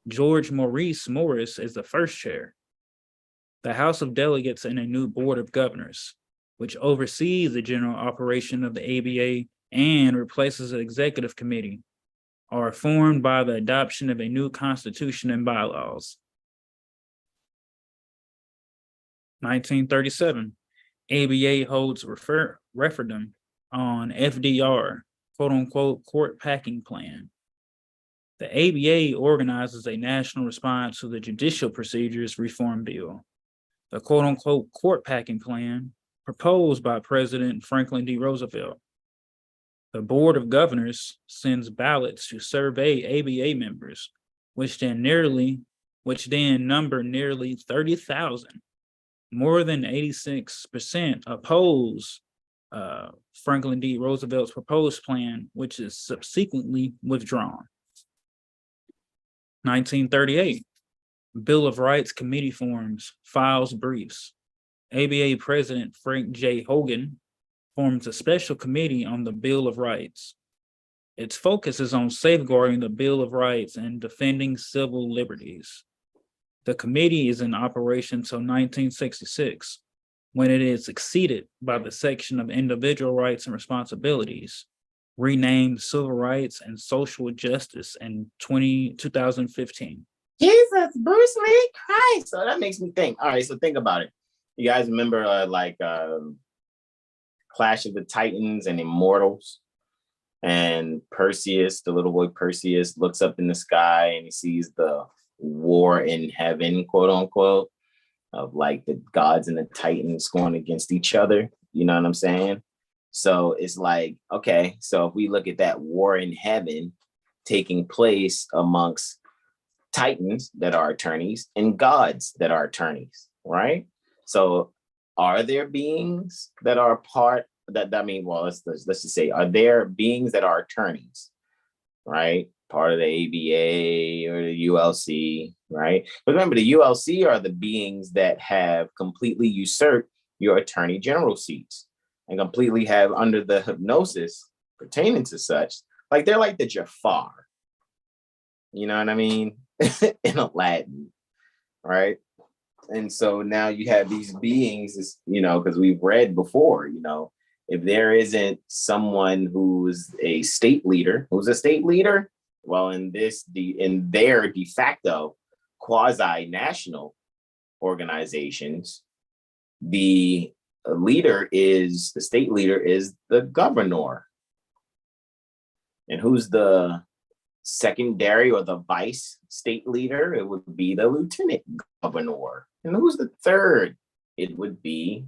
George Maurice Morris is the first chair. The House of Delegates and a new Board of Governors, which oversees the general operation of the ABA and replaces the executive committee, are formed by the adoption of a new constitution and bylaws. 1937, ABA holds referendum on FDR, quote unquote, court packing plan. The ABA organizes a national response to the Judicial Procedures Reform Bill. The quote unquote court packing plan proposed by President Franklin D. Roosevelt. The Board of Governors sends ballots to survey ABA members, which then number nearly 30,000. More than 86% oppose Franklin D. Roosevelt's proposed plan, which is subsequently withdrawn. 1938, Bill of Rights Committee forms, files briefs. ABA President Frank J. Hogan forms a special committee on the Bill of Rights. Its focus is on safeguarding the Bill of Rights and defending civil liberties. The committee is in operation until 1966, when it is succeeded by the Section of Individual Rights and Responsibilities, renamed Civil Rights and Social Justice in 2015. Jesus, Bruce Lee, Christ. So that makes me think. All right, so think about it. You guys remember Clash of the Titans and Immortals? And Perseus, the little boy Perseus, looks up in the sky and he sees the war in heaven, quote unquote, of like the gods and the Titans going against each other. You know what I'm saying? So it's like, okay, so if we look at that war in heaven taking place amongst Titans that are attorneys and gods that are attorneys, right? So are there beings that are part that I mean, well, let's just say, are there beings that are attorneys, right? part of the ABA or the ULC, right? But remember, the ULC are the beings that have completely usurped your attorney general seats and completely have under the hypnosis pertaining to such, like they're like the Jafar, you know what I mean? In Aladdin, right? And so now you have these beings, you know, because we've read before, you know, if there isn't someone who's a state leader, well, in their de facto quasi-national organizations, the state leader is the governor. And who's the secondary or the vice state leader? It would be the lieutenant governor. And who's the third? It would be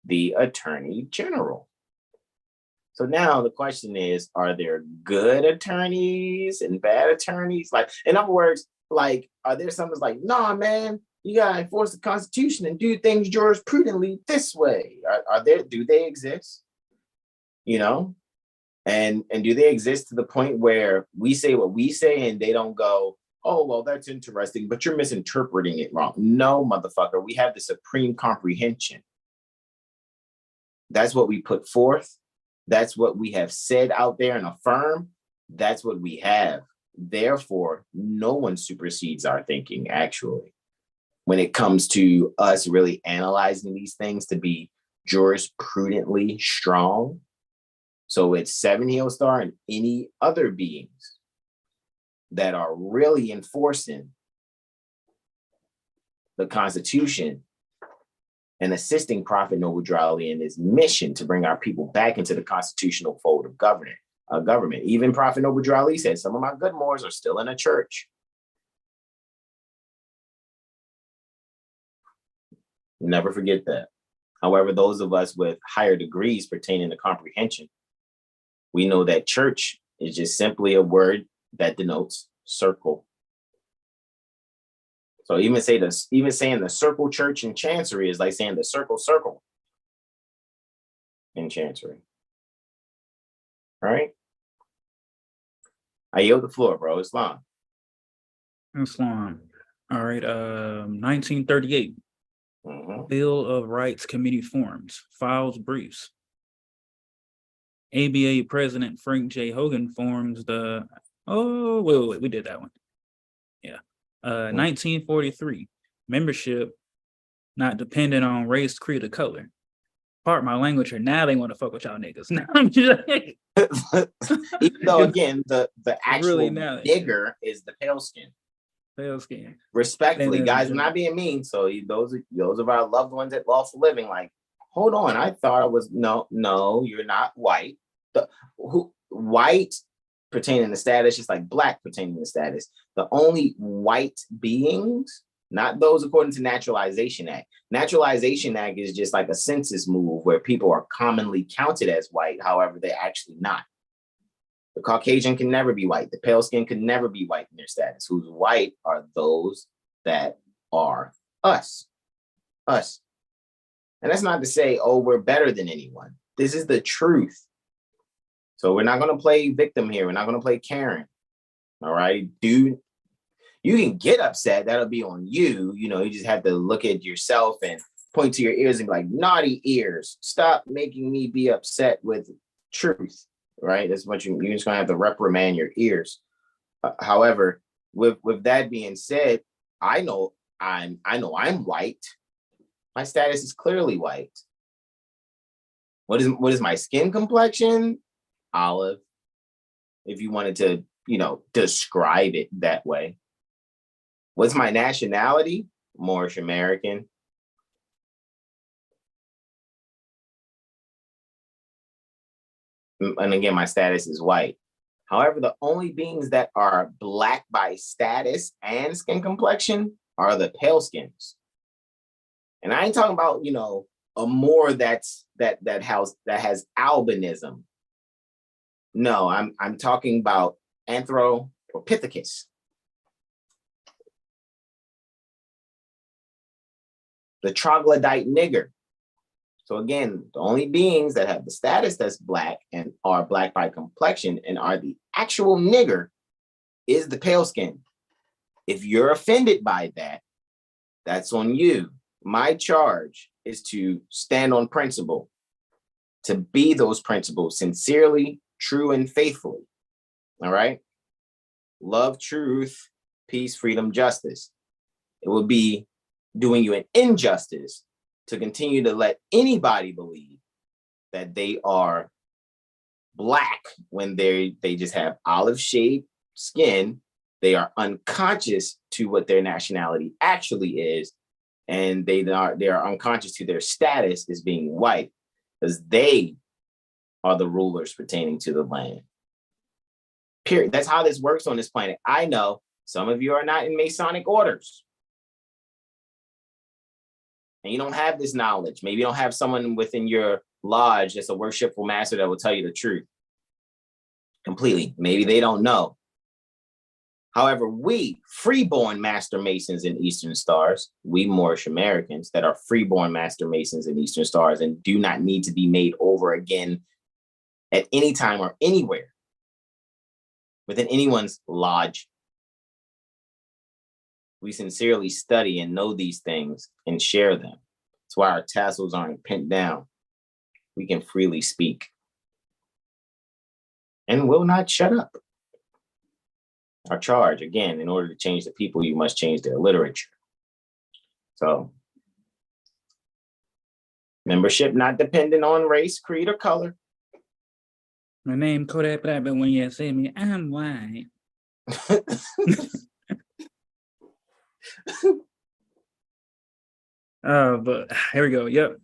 the attorney general. So now the question is, are there good attorneys and bad attorneys? Like, in other words, like, are there some that's like, nah, man, you gotta enforce the Constitution and do things jurisprudently this way? Do they exist? You know? And do they exist to the point where we say what we say and they don't go, oh, well, that's interesting, but you're misinterpreting it wrong. No, motherfucker, we have the supreme comprehension. That's what we put forth. That's what we have said out there and affirm. That's what we have. Therefore, no one supersedes our thinking, actually, when it comes to us really analyzing these things to be jurisprudently strong. So it's Seven Heel Star and any other beings that are really enforcing the Constitution and assisting Prophet Noble Drew in his mission to bring our people back into the constitutional fold of government. Even Prophet Noble Drew said, some of my good Moors are still in a church. Never forget that. However, those of us with higher degrees pertaining to comprehension, we know that church is just simply a word that denotes circle. So even saying the circle church in Chancery is like saying the circle in Chancery. All right. I yield the floor, bro. Islam. All right. 1938. Bill of Rights Committee forms, files briefs. ABA President Frank J. Hogan forms the, wait, we did that one. Yeah. 1943, membership not dependent on race, creed, or color. Part my language here. Now they want to fuck with y'all niggas. Now I'm just even though again the actual really nigger is the pale skin. Pale skin. Respectfully, guys, we're not being mean. So those of our loved ones at Lawful Living, like, hold on, I thought I was no, you're not white. White pertaining to status, just like black pertaining to status. The only white beings, not those according to Naturalization Act. Naturalization Act is just like a census move where people are commonly counted as white, however, they're actually not. The Caucasian can never be white. The pale skin can never be white in their status. Who's white are those that are us. Us. And that's not to say, oh, we're better than anyone. This is the truth. So we're not going to play victim here. We're not going to play Karen. All right, dude. You can get upset. That'll be on you. You know, you just have to look at yourself and point to your ears and be like, naughty ears. Stop making me be upset with truth. Right? That's what you're just going to have to reprimand your ears. However, with that being said, I know I'm white. My status is clearly white. What is my skin complexion? Olive, if you wanted to, describe it that way. What's my nationality? Moorish American. And again, my status is white. However, the only beings that are black by status and skin complexion are the pale skins. And I ain't talking about, a Moor that has albinism. No, I'm talking about Anthropithecus. The troglodyte nigger. So again, the only beings that have the status that's black and are black by complexion and are the actual nigger is the pale skin. If you're offended by that, that's on you. My charge is to stand on principle, to be those principles sincerely, true, and faithfully. All right? Love, truth, peace, freedom, justice. It would be doing you an injustice to continue to let anybody believe that they are Black when they just have olive shade skin. They are unconscious to what their nationality actually is, and they are unconscious to their status as being white, because they are the rulers pertaining to the land. Period. That's how this works on this planet. I know some of you are not in Masonic orders, and you don't have this knowledge. Maybe you don't have someone within your lodge that's a worshipful master that will tell you the truth completely. Maybe they don't know. However, we freeborn Master Masons in Eastern Stars, we Moorish Americans that are freeborn Master Masons in Eastern Stars and do not need to be made over again at any time or anywhere within anyone's lodge. We sincerely study and know these things and share them. That's why our tassels aren't pinned down. We can freely speak and will not shut up. Our charge, again, in order to change the people, you must change their literature. So, membership not dependent on race, creed, or color. My name Kodak Black, but when you say me, I'm white. But here we go. Yep.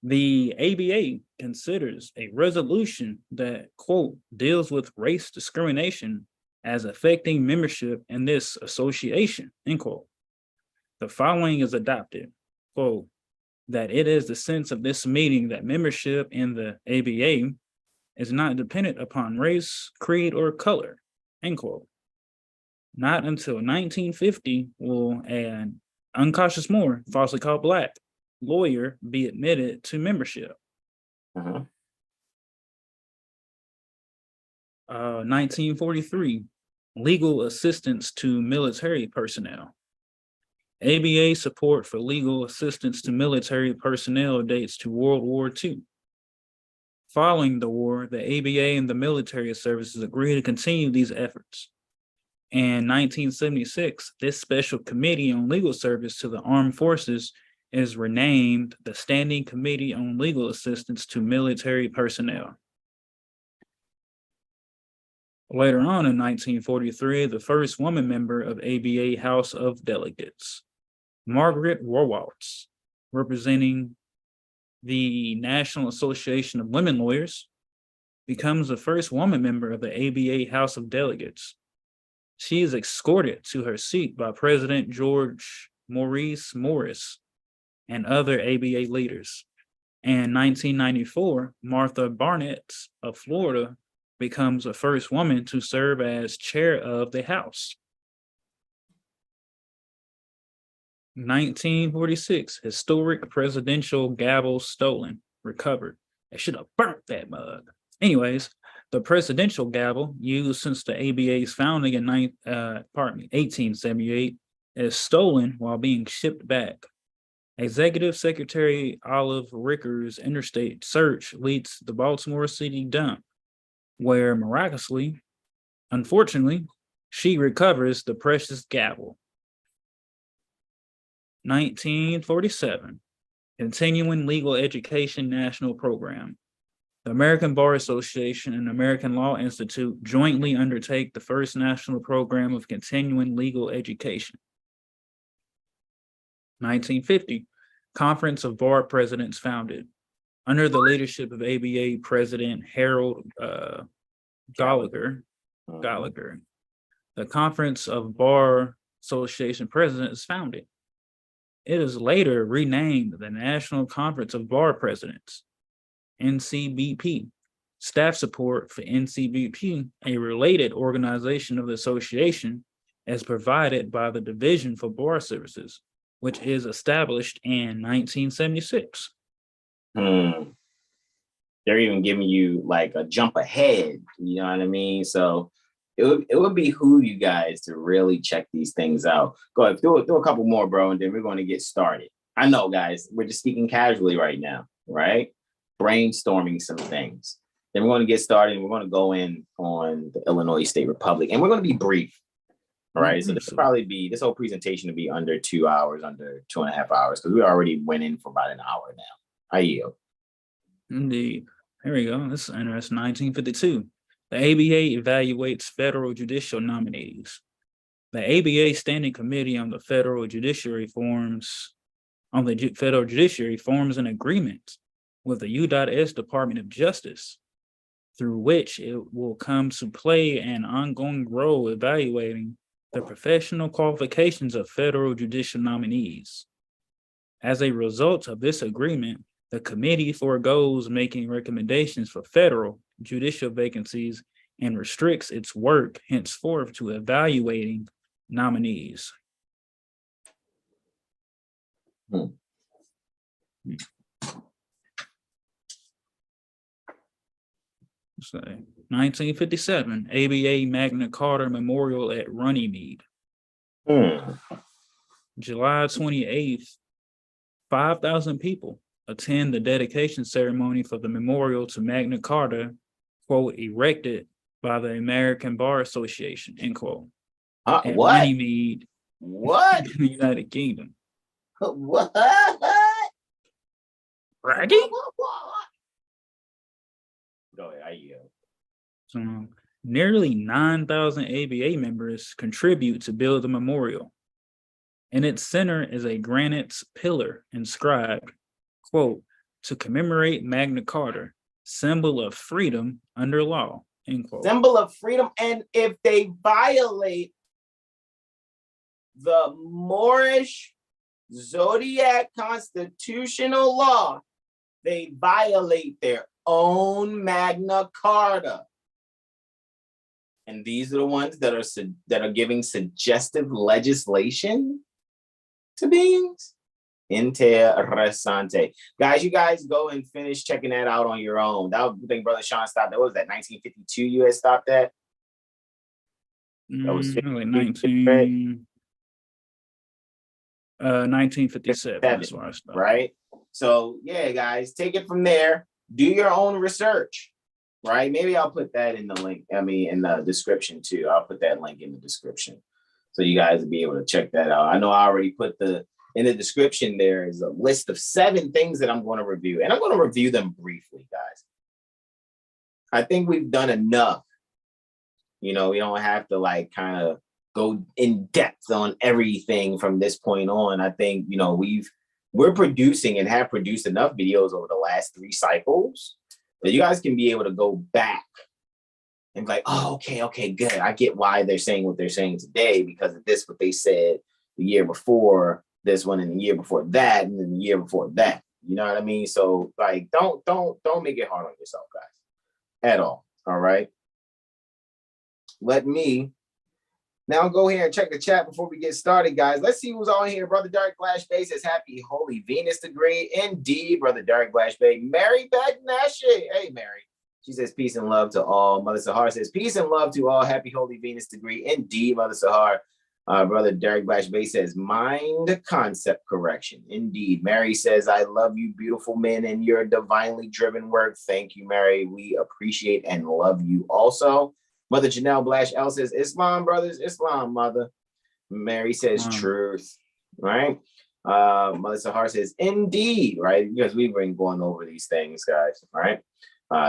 The ABA considers a resolution that, quote, deals with race discrimination as affecting membership in this association, end quote. The following is adopted, quote, that it is the sense of this meeting that membership in the ABA is not dependent upon race, creed, or color, end quote. Not until 1950 will an unconscious Moor, falsely called Black, lawyer be admitted to membership. 1943, legal assistance to military personnel. ABA support for legal assistance to military personnel dates to World War II. Following the war, the ABA and the military services agreed to continue these efforts. In 1976, this special committee on legal service to the armed forces is renamed the Standing Committee on Legal Assistance to Military Personnel. Later on in 1943, the first woman member of ABA House of Delegates, Margaret Warwaltz, representing the National Association of Women Lawyers, becomes the first woman member of the ABA House of Delegates. She is escorted to her seat by President George Maurice Morris and other ABA leaders. In 1994, Martha Barnett of Florida becomes the first woman to serve as chair of the House. 1946, historic presidential gavel stolen, recovered. They should have burnt that mug. Anyways, the presidential gavel, used since the ABA's founding in 1878, is stolen while being shipped back. Executive Secretary Olive Ricker's interstate search leads to the Baltimore City dump, where miraculously, unfortunately, she recovers the precious gavel. 1947, Continuing Legal Education National Program. The American Bar Association and American Law Institute jointly undertake the first national program of continuing legal education. 1950, Conference of Bar Presidents founded. Under the leadership of ABA President Harold Gallagher, the Conference of Bar Association Presidents is founded. It is later renamed the National Conference of Bar Presidents, NCBP. Staff support for NCBP, a related organization of the association, is provided by the Division for Bar Services, which is established in 1976. They're even giving you like a jump ahead, you know what I mean? So it would behoove you guys to really check these things out. Go ahead, do a couple more, bro, and then we're going to get started. I know, guys, we're just speaking casually right now, right? Brainstorming some things. Then we're going to get started, and we're going to go in on the Illinois State Republic, and we're going to be brief. All right, so this will probably be, this whole presentation will be under 2 hours, under 2.5 hours, because we already went in for about an hour now. I yield. Indeed. Here we go. This is interesting. 1952. The ABA evaluates federal judicial nominees. The ABA Standing Committee on the Federal Judiciary forms an agreement with the U.S. Department of Justice, through which it will come to play an ongoing role evaluating the professional qualifications of federal judicial nominees. As a result of this agreement, the committee forgoes making recommendations for federal judicial vacancies and restricts its work henceforth to evaluating nominees. So, 1957, ABA Magna Carta Memorial at Runnymede. July 28th, 5,000 people attend the dedication ceremony for the memorial to Magna Carta, quote, erected by the American Bar Association, end quote. At What? Runnymede, What? in the United Kingdom. What? Raggy? Go ahead, I yield. So, nearly 9,000 ABA members contribute to build the memorial. In its center is a granite pillar inscribed, quote, to commemorate Magna Carta, symbol of freedom under law, end quote. Symbol of freedom. And if they violate the Moorish Zodiac constitutional law, they violate their own Magna Carta. And these are the ones that are giving suggestive legislation to beings. Interessante. Guys, you guys go and finish checking that out on your own. That was, I think Brother Sean stopped. That was that 1952 you had stopped at? That was like 1957. That's where I stopped. Right? So, yeah, guys, take it from there. Do your own research, right? Maybe I'll put that in the link. In the description too. I'll put that link in the description so you guys will be able to check that out. I know I already put in the description, there is a list of 7 things that I'm going to review, and I'm going to review them briefly, guys. I think we've done enough. We don't have to kind of go in depth on everything from this point on. I think, we're producing and have produced enough videos over the last 3 cycles that you guys can be able to go back and be like, oh, okay, good. I get why they're saying what they're saying today because of this, what they said the year before this one, and the year before that, and then the year before that. You know what I mean? So don't make it hard on yourself, guys, at all. All right. Let me now go here and check the chat before we get started, guys. Let's see who's on here. Brother Derek Glash Bay says, happy Holy Venus degree. Indeed, Brother Derek Glash Bay. Mary Bagnashi. Hey, Mary. She says, peace and love to all. Mother Sahar says, peace and love to all. Happy Holy Venus degree. Indeed, Mother Sahar. Brother Derek Glash Bay says, mind concept correction. Indeed. Mary says, I love you, beautiful men, and your divinely driven work. Thank you, Mary. We appreciate and love you also. Mother Janelle Blash L says, Islam, brothers, Islam, mother. Mary says, truth, right? Mother Sahar says, indeed, right? Because we've been going over these things, guys, right?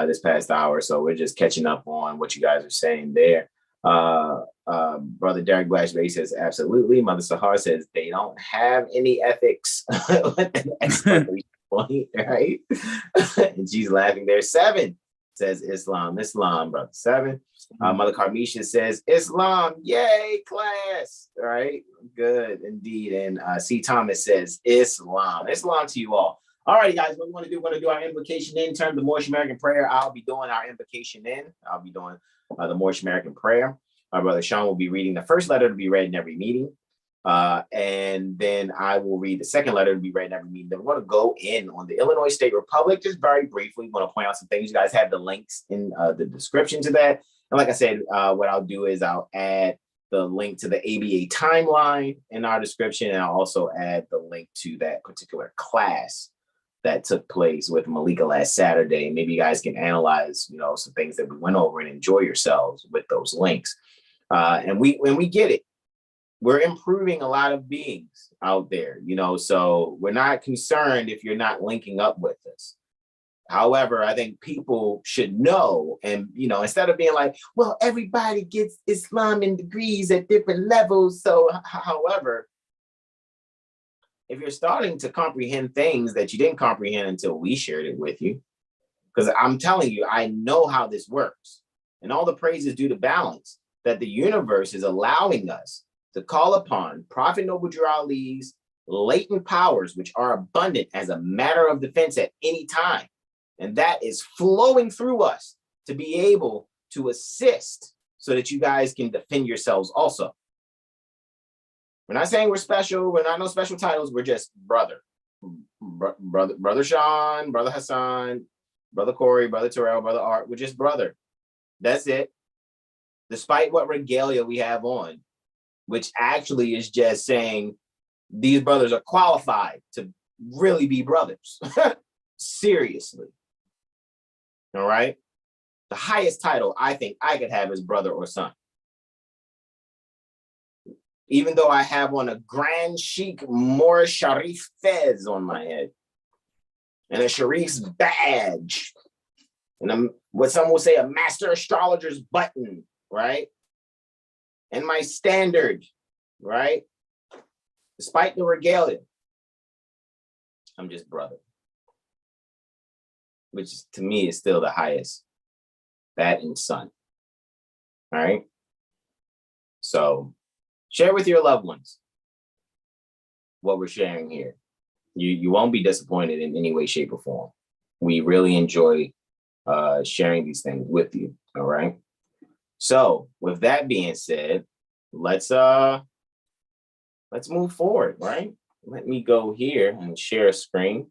This past hour. So we're just catching up on what you guys are saying there. Brother Derek Blash Bay says, absolutely. Mother Sahar says, they don't have any ethics. Point, right? And she's laughing there. 7 says Islam, brother. 7. Mother Carmisha says, Islam, yay, class. All right, good, indeed. And C. Thomas says, Islam to you all. All right, guys, what we want to do, we're going to do our invocation in terms of the Moorish American prayer. I'll be doing our invocation in. I'll be doing the Moorish American prayer. My brother Sean will be reading the first letter to be read in every meeting. And then I will read the second letter to be read in every meeting. Then we're going to go in on the Illinois State Republic, just very briefly. I'm going to point out some things. You guys have the links in the description to that. And like I said, what I'll do is I'll add the link to the ABA timeline in our description, and I'll also add the link to that particular class that took place with Malika last Saturday. Maybe you guys can analyze, some things that we went over and enjoy yourselves with those links. And when we get it, we're improving a lot of beings out there, so we're not concerned if you're not linking up with us. However, I think people should know, and, instead of being like, well, everybody gets Islam in degrees at different levels. So, however, if you're starting to comprehend things that you didn't comprehend until we shared it with you, because I'm telling you, I know how this works, and all the praise is due to balance, that the universe is allowing us to call upon Prophet Noble Drew Ali's latent powers, which are abundant as a matter of defense at any time. And that is flowing through us to be able to assist so that you guys can defend yourselves also. We're not saying we're special. We're not no special titles. We're just brother. Brother Sean, Brother Hassan, Brother Corey, Brother Terrell, Brother Art. We're just brother. That's it. Despite what regalia we have on, which actually is just saying these brothers are qualified to really be brothers. Seriously. All right. The highest title I think I could have is brother or son. Even though I have on a Grand Sheikh Moorish Sharif fez on my head and a Sharif's badge and what some will say a master astrologer's button, right? And my standard, right? Despite the regalia, I'm just brother, which to me is still the highest, that and son. All right. So share with your loved ones what we're sharing here. You won't be disappointed in any way, shape, or form. We really enjoy sharing these things with you. All right. So with that being said, let's move forward, right? Let me go here and share a screen.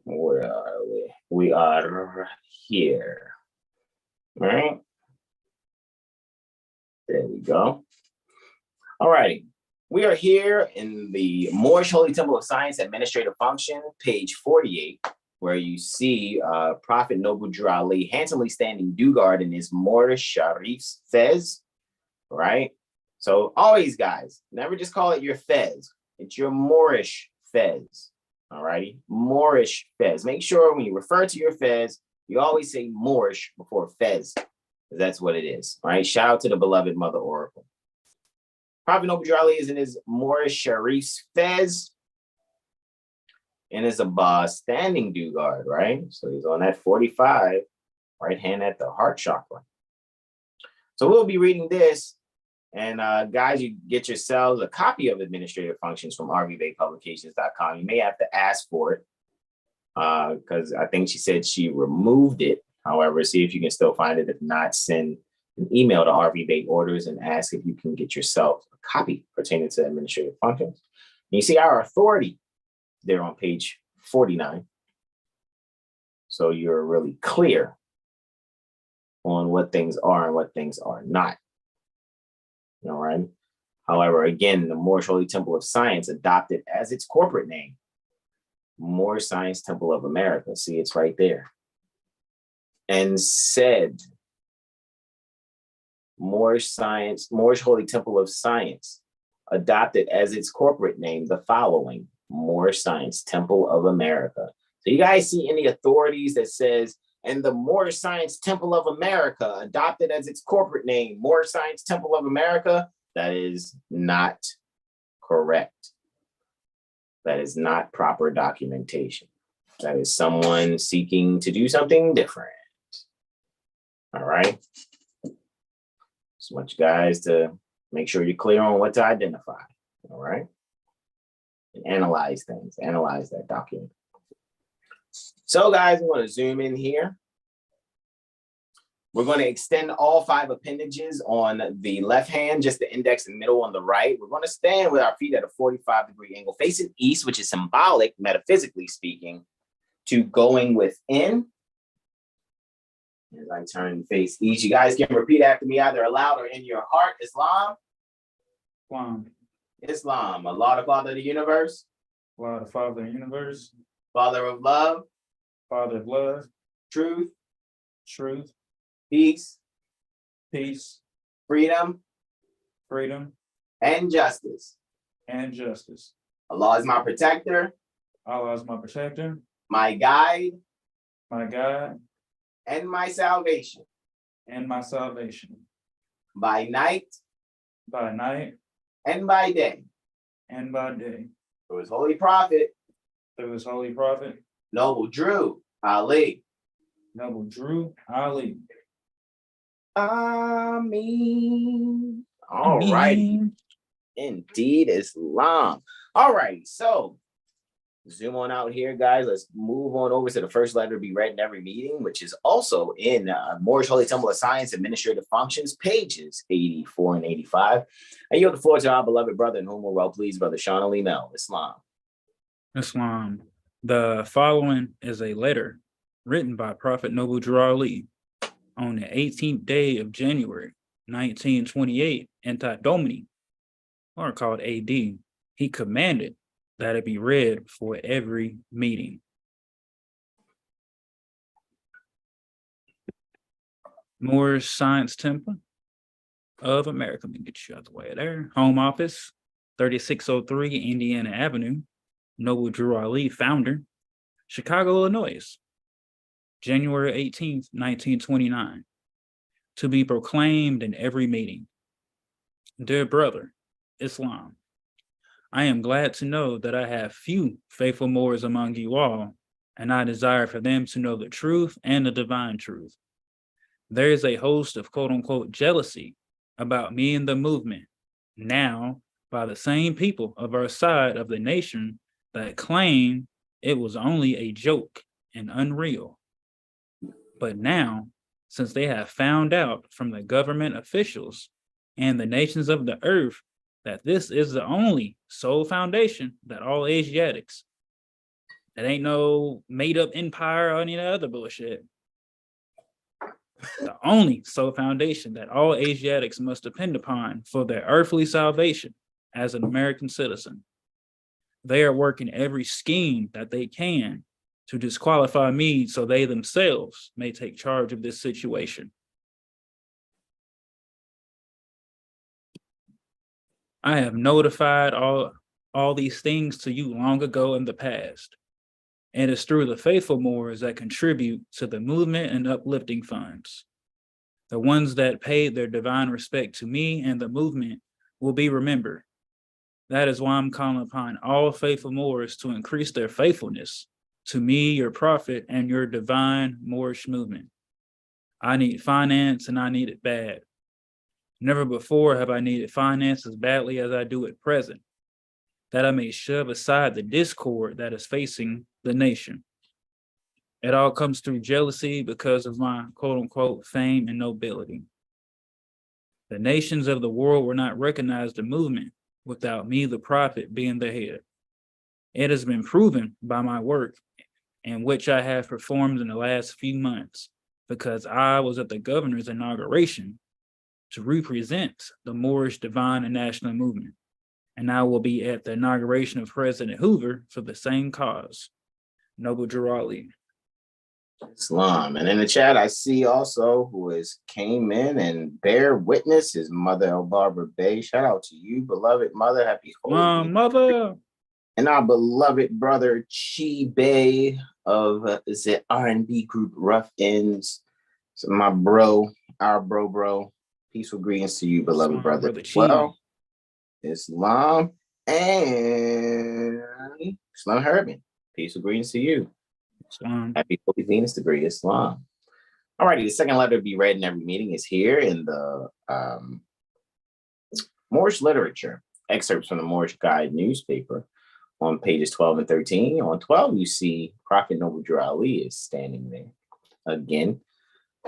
Where are we? We are here. All right. There we go. All righty. We are here in the Moorish Holy Temple of Science Administrative Function, page 48, where you see Prophet Noble Drew Ali handsomely standing due guard in his Moorish Sharif's fez, right? So always, guys, never just call it your fez. It's your Moorish fez. All righty, Moorish fez. Make sure when you refer to your fez, you always say Moorish before fez, because that's what it is. All right, shout out to the beloved Mother Oracle. Prophet Noble Drew Ali is in his Moorish Sharif's fez and is a standing due guard, right? So he's on that 45, right hand at the heart chakra. So we'll be reading this. And guys, you get yourselves a copy of Administrative Functions from rvbaypublications.com. You may have to ask for it because I think she said she removed it. However, see if you can still find it. If not, send an email to RVBay Orders and ask if you can get yourself a copy pertaining to Administrative Functions. And you see our authority there on page 49. So you're really clear on what things are and what things are not. All right. However, again, the Moorish Holy Temple of Science adopted as its corporate name, Moorish Science Temple of America. See, it's right there. And said, Moorish Holy Temple of Science adopted as its corporate name the following, Moorish Science Temple of America. So you guys see any authorities that says, and the Moorish Science Temple of America adopted as its corporate name, Moorish Science Temple of America? That is not correct. That is not proper documentation. That is someone seeking to do something different. All right. Just want you guys to make sure you're clear on what to identify. All right. And analyze things, analyze that document. So guys, I'm going to zoom in here. We're going to extend all 5 appendages on the left hand, just the index and middle on the right. We're going to stand with our feet at a 45-degree angle facing east, which is symbolic, metaphysically speaking, to going within. As I turn and face east, you guys can repeat after me either aloud or in your heart. Islam. Islam. Islam. Allah, the Father of the universe. Allah, the Father of the universe. Father of love. Father of love. Truth. Truth. Peace. Peace. Freedom. Freedom. And justice. And justice. Allah is my protector. Allah is my protector. My guide. My guide. And my salvation. And my salvation. By night. By night. And by day. And by day. Through his holy prophet. Through his holy prophet. Noble Drew Ali. Noble Drew Ali. Ameen. All right. Indeed, Islam. All right. So zoom on out here, guys. Let's move on over to the first letter to be read in every meeting, which is also in Moorish Holy Temple of Science Administrative Functions, pages 84 and 85. I yield the floor to our beloved brother, in whom we're well pleased, Brother Sean Ali Mel. Islam. Islam. The following is a letter written by Prophet Noble Drew Ali on the 18th day of January, 1928, Anti Domini, or called AD. He commanded that it be read before every meeting. Moorish Science Temple of America. Let me get you out the way there. Home office, 3603 Indiana Avenue. Noble Drew Ali, founder, Chicago, Illinois, January 18th, 1929. To be proclaimed in every meeting. Dear brother, Islam, I am glad to know that I have few faithful Moors among you all, and I desire for them to know the truth and the divine truth. There is a host of quote-unquote jealousy about me and the movement, now by the same people of our side of the nation that claim it was only a joke and unreal. But now, since they have found out from the government officials and the nations of the earth that this is the only sole foundation that all Asiatics, it ain't no made-up empire or any other bullshit. The only sole foundation that all Asiatics must depend upon for their earthly salvation as an American citizen. They are working every scheme that they can to disqualify me so they themselves may take charge of this situation. I have notified all these things to you long ago in the past. And it's through the faithful Moors that contribute to the movement and uplifting funds. The ones that paid their divine respect to me and the movement will be remembered. That is why I'm calling upon all faithful Moors to increase their faithfulness to me, your prophet, and your divine Moorish movement. I need finance and I need it bad. Never before have I needed finance as badly as I do at present, that I may shove aside the discord that is facing the nation. It all comes through jealousy because of my quote-unquote fame and nobility. The nations of the world will not recognize the movement without me, the prophet, being the head. It has been proven by my work in which I have performed in the last few months, because I was at the governor's inauguration to represent the Moorish divine and national movement. And I will be at the inauguration of President Hoover for the same cause. Noble Drew Ali. Islam. And in the chat, I see also who has came in and bear witness his mother, Barbara Bey. Shout out to you, beloved mother. Happy Holy Mother. And our beloved brother, Chi Bey of is it R&B group Rough Ends. So my bro, our bro. Peaceful greetings to you, beloved brother. Well, Islam and Islam Herman. Peaceful greetings to you. Islam. Happy Holy Venus degree, Islam. All righty, the second letter to be read in every meeting is here in the Moorish literature. Excerpts from the Moorish Guide newspaper on pages 12 and 13. On 12, you see Prophet Noble Drew Ali is standing there. Again,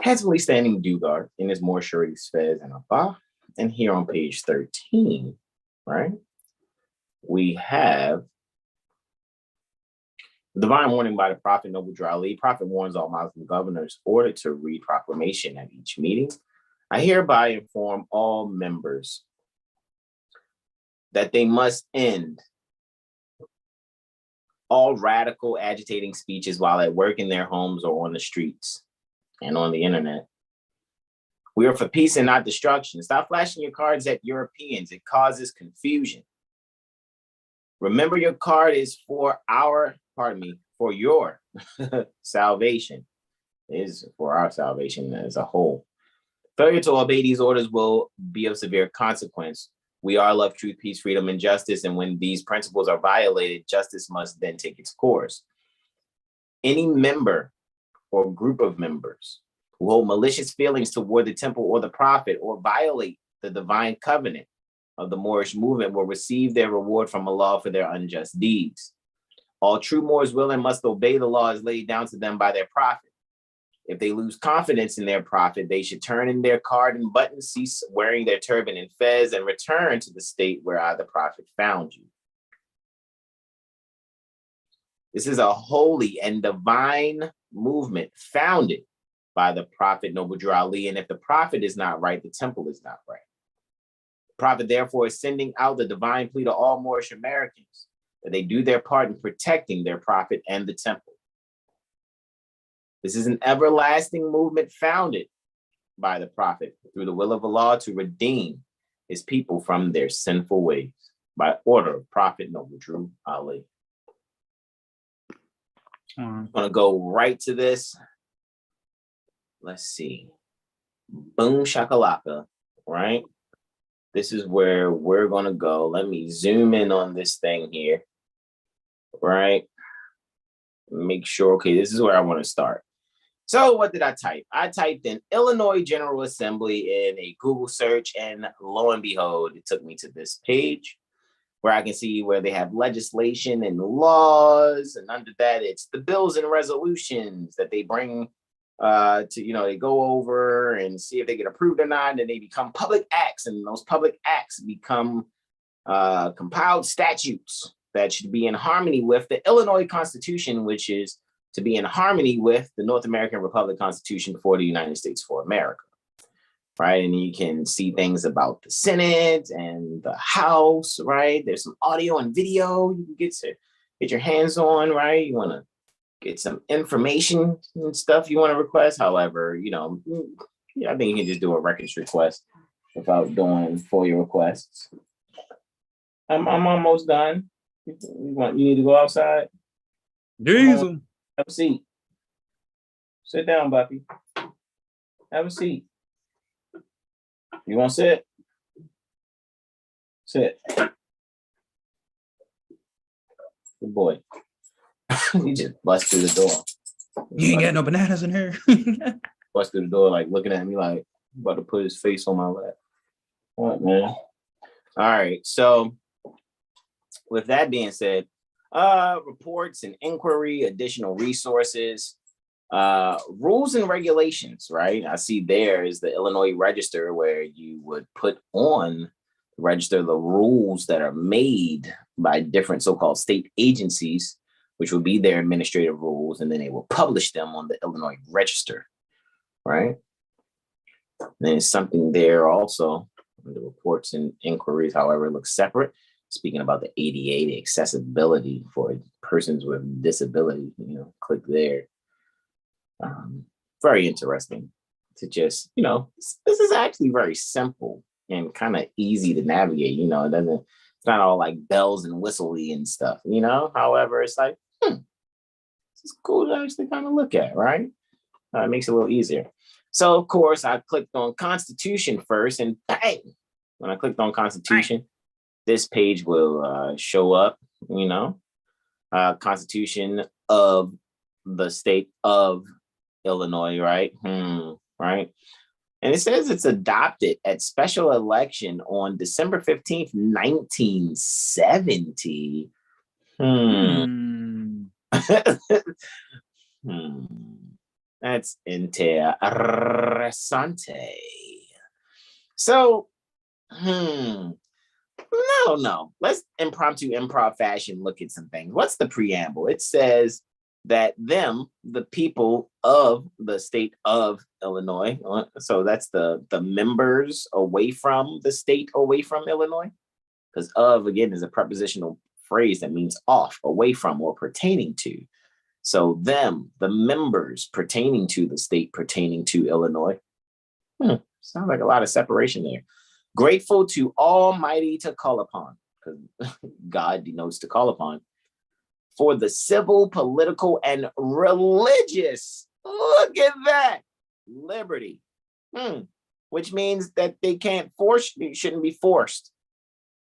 Heavily standing Dugar in his more Sharif Fez and Abba. And here on page 13, right, we have divine warning by the Prophet Noble Drali. Prophet warns all Muslim governors ordered to read proclamation at each meeting. I hereby inform all members that they must end all radical agitating speeches while at work in their homes or on the streets and on the internet. We are for peace and not destruction. Stop flashing your cards at Europeans. It causes confusion. Remember, your card is for for your salvation. It is for our salvation as a whole. Failure to obey these orders will be of severe consequence. We are love, truth, peace, freedom, and justice. And when these principles are violated, justice must then take its course. Any member or group of members who hold malicious feelings toward the temple or the prophet or violate the divine covenant of the Moorish movement will receive their reward from Allah for their unjust deeds. All true Moors will and must obey the laws laid down to them by their prophet. If they lose confidence in their prophet, they should turn in their card and button, cease wearing their turban and fez, and return to the state where the prophet found you. This is a holy and divine movement founded by the Prophet Noble Ali. And if the prophet is not right, the temple is not right. The prophet, therefore, is sending out the divine plea to all Moorish Americans that they do their part in protecting their prophet and the temple. This is an everlasting movement founded by the prophet through the will of Allah to redeem his people from their sinful ways by order of Prophet Noble Drew Ali. I'm going to go right to this. Let's see. Boom shakalaka, right? This is where we're going to go. Let me zoom in on this thing here, right? Make sure, okay, this is where I want to start. So what did I type? I typed in Illinois General Assembly in a Google search, and lo and behold, it took me to this page where I can see where they have legislation and laws, and under that, it's the bills and resolutions that they bring they go over and see if they get approved or not, and they become public acts, and those public acts become compiled statutes that should be in harmony with the Illinois Constitution, which is to be in harmony with the North American Republic Constitution for the United States for America, right? And you can see things about the Senate and the House, right? There's some audio and video you can get your hands on, right? You want to get some information and stuff you want to request. However, I think you can just do a records request without doing FOIA requests. I'm almost done. You need to go outside? Diesel. Have a seat. Sit down, Buffy. Have a seat. You want to sit? Sit. Good boy. He just bust through the door. You ain't got no bananas in here. Bust through the door, like looking at me like about to put his face on my lap. What, man? All right. So with that being said, reports and inquiry, additional resources, rules and regulations, right? I see there is the Illinois Register where you would put on register the rules that are made by different so-called state agencies, which will be their administrative rules, and then they will publish them on the Illinois Register, right? And there's something there also, the reports and inquiries, however, it looks separate. Speaking about the ADA, the accessibility for persons with disability, click there. Very interesting to just, this is actually very simple and kind of easy to navigate. It's not all like bells and whistly and stuff, However, it's like, this is cool to actually kind of look at, right? It makes it a little easier. So, of course, I clicked on Constitution first, and bang, when I clicked on Constitution, this page will show up, Constitution of the state of Illinois, right? Right. And it says it's adopted at special election on December 15th, 1970. That's interessante. So, no. Let's impromptu improv fashion look at some things. What's the preamble? It says that the people of the state of Illinois, so that's the members away from the state away from Illinois, because of, again, is a prepositional phrase that means off, away from, or pertaining to. So the members pertaining to the state pertaining to Illinois. Sounds like a lot of separation there. Grateful to Almighty to call upon, because God denotes to call upon, for the civil, political, and religious, look at that, liberty, which means that they shouldn't be forced.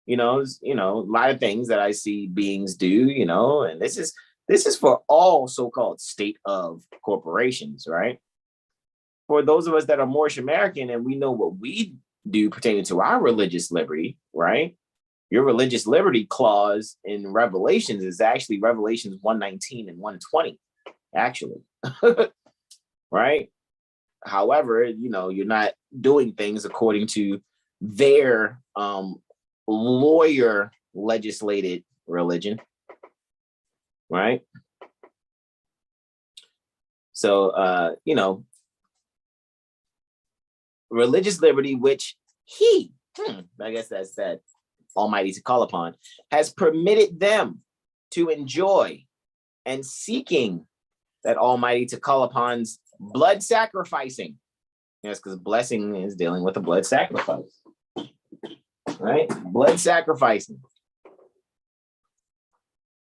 A lot of things that I see beings do, and this is for all so-called state of corporations, right? For those of us that are Moorish American and we know what we do pertaining to our religious liberty, right? Your religious liberty clause in Revelations is actually Revelations 119 and 120, actually, right? However, you're not doing things according to their lawyer legislated religion, right? So, religious liberty, which I guess that's that Almighty to call upon, has permitted them to enjoy, and seeking that Almighty to call upon's blood sacrificing. Yes, because blessing is dealing with a blood sacrifice, right? Blood sacrificing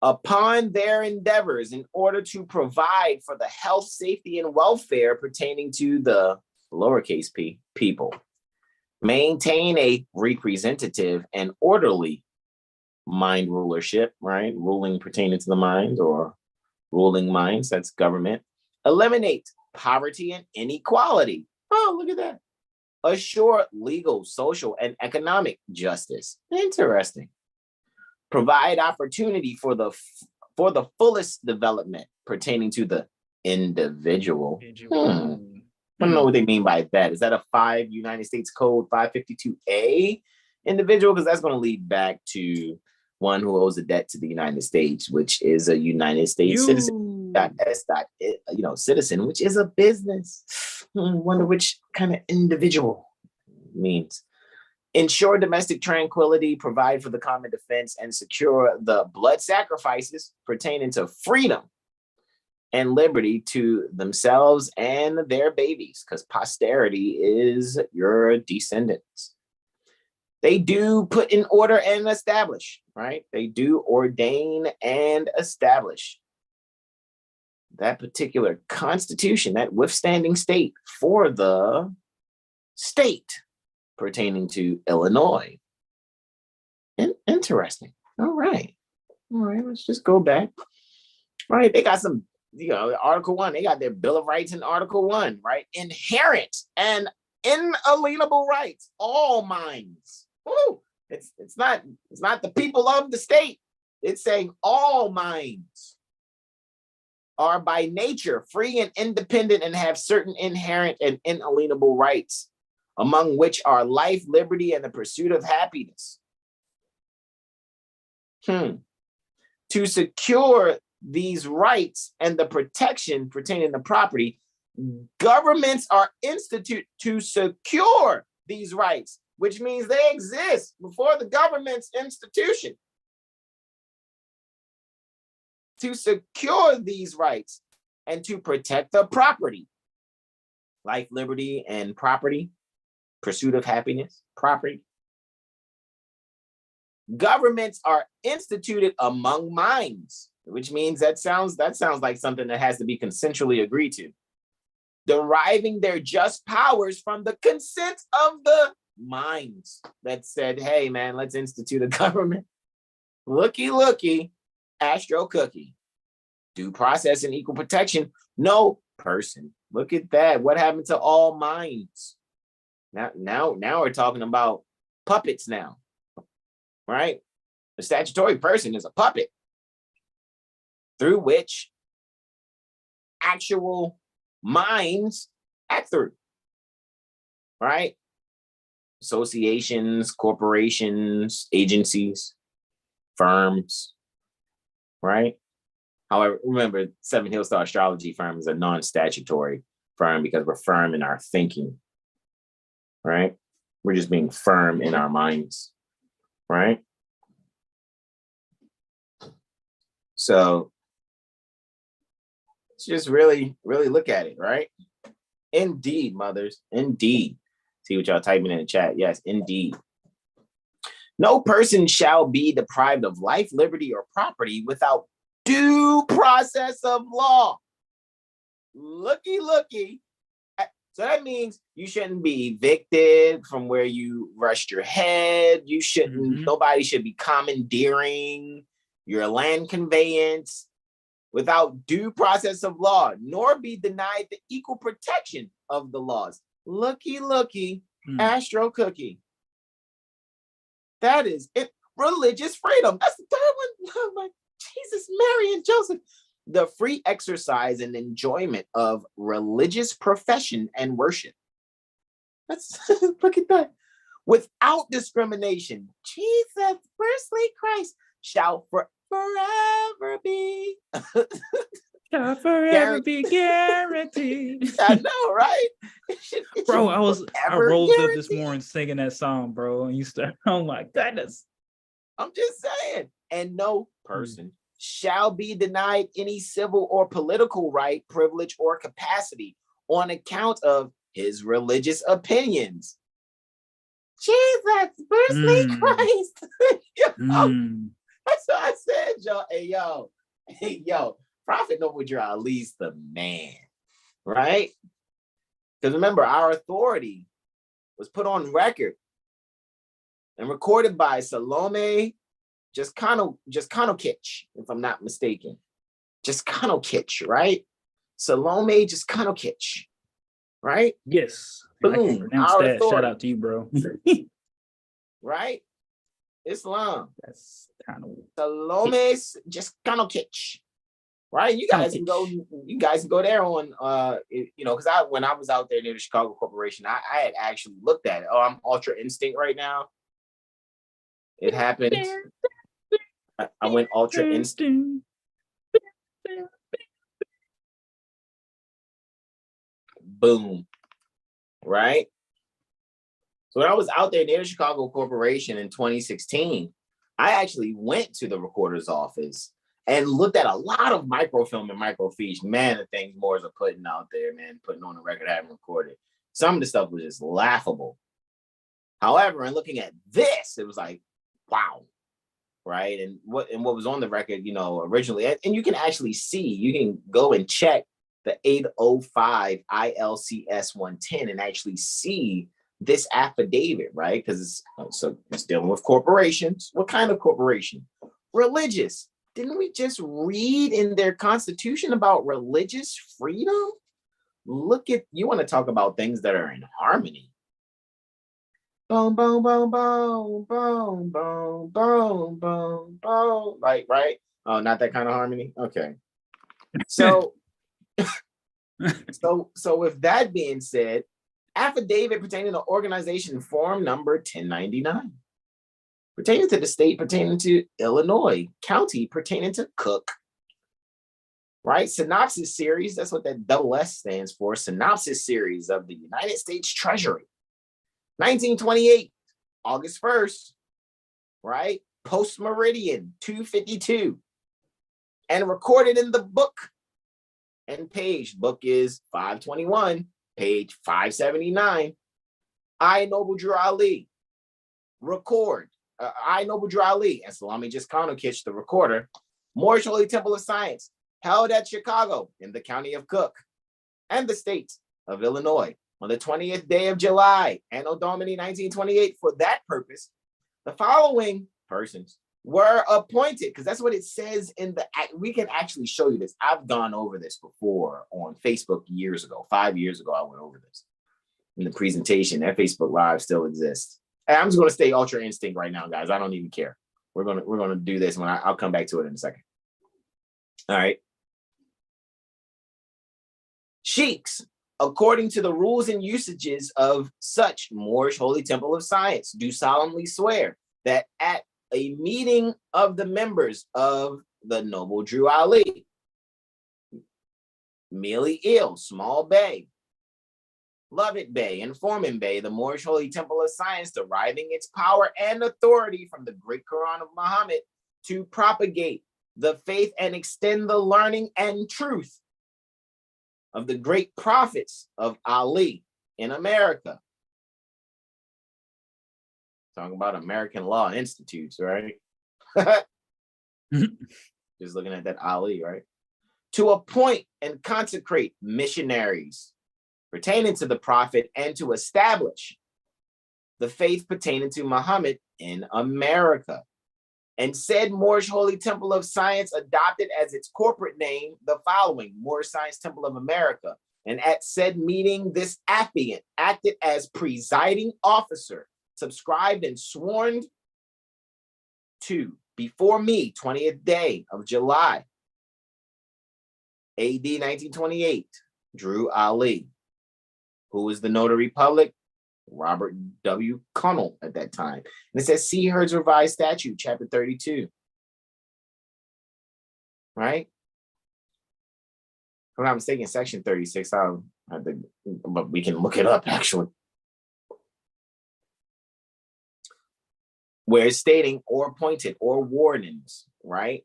upon their endeavors in order to provide for the health, safety, and welfare pertaining to the lowercase p people, maintain a representative and orderly mind rulership, right? Ruling pertaining to the mind or ruling minds, that's government. Eliminate poverty and inequality. Oh, look at that. Assure legal, social, and economic justice. Interesting. Provide opportunity for the fullest development pertaining to the individual. I don't know what they mean by that. Is that a United States Code 552A individual? Because that's going to lead back to one who owes a debt to the United States, which is a United States citizen. Citizen, which is a business. Wonder which kind of individual means. Ensure domestic tranquility, provide for the common defense, and secure the blood sacrifices pertaining to freedom and liberty to themselves and their babies, because posterity is your descendants. They do put in order and establish, right? They do ordain and establish that particular constitution, that withstanding state for the state pertaining to Illinois. Interesting. All right, let's just go back. All right, they got some, Article 1, they got their Bill of Rights in Article 1, right? Inherent and inalienable rights, all minds. Woo! It's not the people of the state. It's saying all minds are by nature free and independent and have certain inherent and inalienable rights, among which are life, liberty, and the pursuit of happiness. To secure these rights and the protection pertaining to property, governments are instituted to secure these rights, which means they exist before the government's institution. To secure these rights and to protect the property, life, liberty, and property, pursuit of happiness, property. Governments are instituted among minds, which means that sounds like something that has to be consensually agreed to. Deriving their just powers from the consent of the minds that said, hey man, let's institute a government. Looky, Astro Cookie. Due process and equal protection, no person. Look at that. What happened to all minds? Now we're talking about puppets now, right? The statutory person is a puppet through which actual minds act through, right? Associations, corporations, agencies, firms, right? However, remember, Seven Hill Star Astrology firm is a non-statutory firm because we're firm in our thinking, right? We're just being firm in our minds, right? So let's just really look at it, right? Indeed, mothers, indeed. See what y'all typing in the chat. Yes, indeed. No person shall be deprived of life, liberty, or property without due process of law. Looky. So that means you shouldn't be evicted from where you rushed your head. You shouldn't, nobody should be commandeering your land conveyance without due process of law, nor be denied the equal protection of the laws. Looky, Astro Cookie. That is it. Religious freedom. That's the third one. Oh my Jesus, Mary and Joseph. The free exercise and enjoyment of religious profession and worship. Let's look at that. Without discrimination, Jesus, firstly Christ, shall forever be. Shall forever be guaranteed. I know, right? Bro, I rolled up this morning singing that song, bro. And you start, oh my goodness. I'm just saying. And no person shall be denied any civil or political right, privilege, or capacity on account of his religious opinions. Jesus, firstly Christ. That's what I said, y'all. Hey, yo, Prophet Noble Ali's the man, right? Because remember, our authority was put on record and recorded by Salome Kitch, if I'm not mistaken. Kitch, right? Salome Kitch, right? Yes. Boom. I can pronounce Our that. authority. Shout out to you, bro. Right? Islam. That's kind of Salome Kitch. Right? You guys can go there on because when I was out there near the Chicago Corporation, I had actually looked at it. Oh, I'm Ultra Instinct right now. It happened. I went Ultra Instinct. Boom. Right? So when I was out there near the Chicago Corporation in 2016, I actually went to the recorder's office and looked at a lot of microfilm and microfiche. Man, the things Moors are putting out there, man, putting on the record, having recorded. Some of the stuff was just laughable. However, in looking at this, it was like, wow. Right. And what was on the record, originally, and you can actually see, you can go and check the 805 ILCS 110 and actually see this affidavit, right? Because it's dealing with corporations. What kind of corporation? Religious. Didn't we just read in their constitution about religious freedom? You want to talk about things that are in harmony. Boom, boom, boom, boom, boom, boom, boom, boom, boom. Like, right? Oh, not that kind of harmony? Okay. So, so with that being said, affidavit pertaining to organization form number 1099. Pertaining to the state, pertaining to Illinois, county, pertaining to Cook. Right? Synopsis series, that's what that double S stands for. Synopsis series of the United States Treasury. 1928, August 1st, right? Post Meridian, 252. And recorded in the book and page. Book is 521, page 579. I, Noble Drew Ali, record. I, Noble Drew Ali, and Salami Kitch, the recorder, Moorish Holy Temple of Science, held at Chicago in the county of Cook and the state of Illinois on the 20th day of July, Anno Domini 1928. For that purpose, the following persons were appointed, because that's what it says in the act. We can actually show you this. I've gone over this before on Facebook years ago. 5 years ago, I went over this in the presentation. That Facebook Live still exists. And I'm just going to stay Ultra Instinct right now, guys. I don't even care. We're gonna do this when I'll come back to it in a second. All right. Sheiks, according to the rules and usages of such Moorish Holy Temple of Science, do solemnly swear that at a meeting of the members of the Noble Drew Ali, Mealy Eel, Small Bay, Lovett Bay, and Foreman Bay, the Moorish Holy Temple of Science, deriving its power and authority from the great Quran of Muhammad to propagate the faith and extend the learning and truth of the great prophets of Ali in America. Talking about American Law Institutes, right? Just looking at that Ali, right? To appoint and consecrate missionaries pertaining to the prophet and to establish the faith pertaining to Muhammad in America. And said Moorish Holy Temple of Science adopted as its corporate name the following: Moorish Science Temple of America. And at said meeting, this affiant acted as presiding officer, subscribed and sworn to before me, 20th day of July, AD 1928, Drew Ali, who was the notary public, Robert W. Connell at that time. And it says, see Heard's Revised Statute, chapter 32. Right? If I'm not mistaken, section 36. I'll have to, but we can look it up actually. Where it's stating or appointed or wardens, right?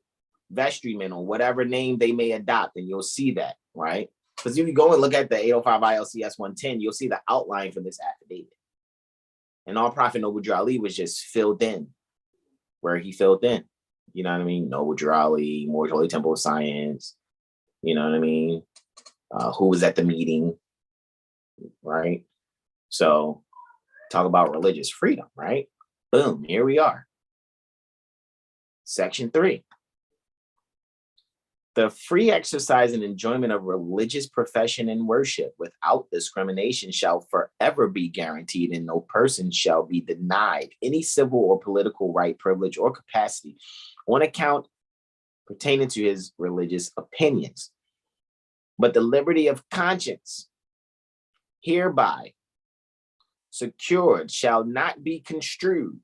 Vestrymen or whatever name they may adopt, and you'll see that, right? Because if you go and look at the 805 ILCS 110, you'll see the outline for this affidavit. And all Prophet Noble Drew Ali was just filled in where he filled in. You know what I mean? Noble Drew Ali, Moorish Holy Temple of Science. You know what I mean? Who was at the meeting, right? So talk about religious freedom, right? Boom, here we are. Section 3. The free exercise and enjoyment of religious profession and worship without discrimination shall forever be guaranteed, and no person shall be denied any civil or political right, privilege, or capacity on account pertaining to his religious opinions. But the liberty of conscience hereby secured shall not be construed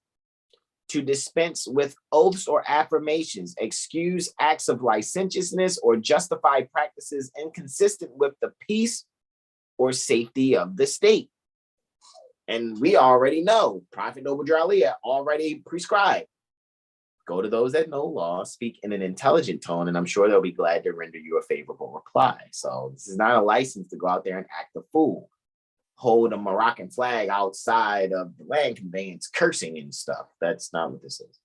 to dispense with oaths or affirmations, excuse acts of licentiousness, or justify practices inconsistent with the peace or safety of the state. And we already know, Prophet Noble Drew Ali already prescribed. Go to those that know law, speak in an intelligent tone, and I'm sure they'll be glad to render you a favorable reply. So this is not a license to go out there and act a fool. Hold a Moroccan flag outside of the land conveyance, cursing and stuff. That's not what this is.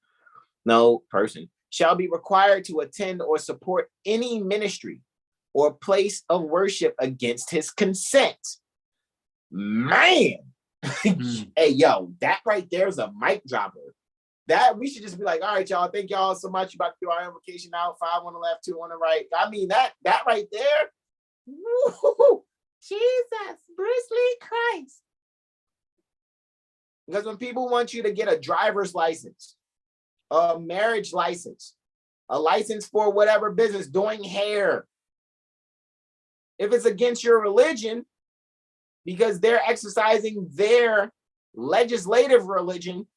No person shall be required to attend or support any ministry or place of worship against his consent. Man, hey, yo, that right there is a mic dropper. That we should just be like, all right, y'all, thank y'all so much. About to do our invocation now. 5 on the left, 2 on the right. I mean, that right there. Woo-hoo. Jesus, Bruce Lee Christ. Because when people want you to get a driver's license, a marriage license, a license for whatever business, doing hair, if it's against your religion, because they're exercising their legislative religion,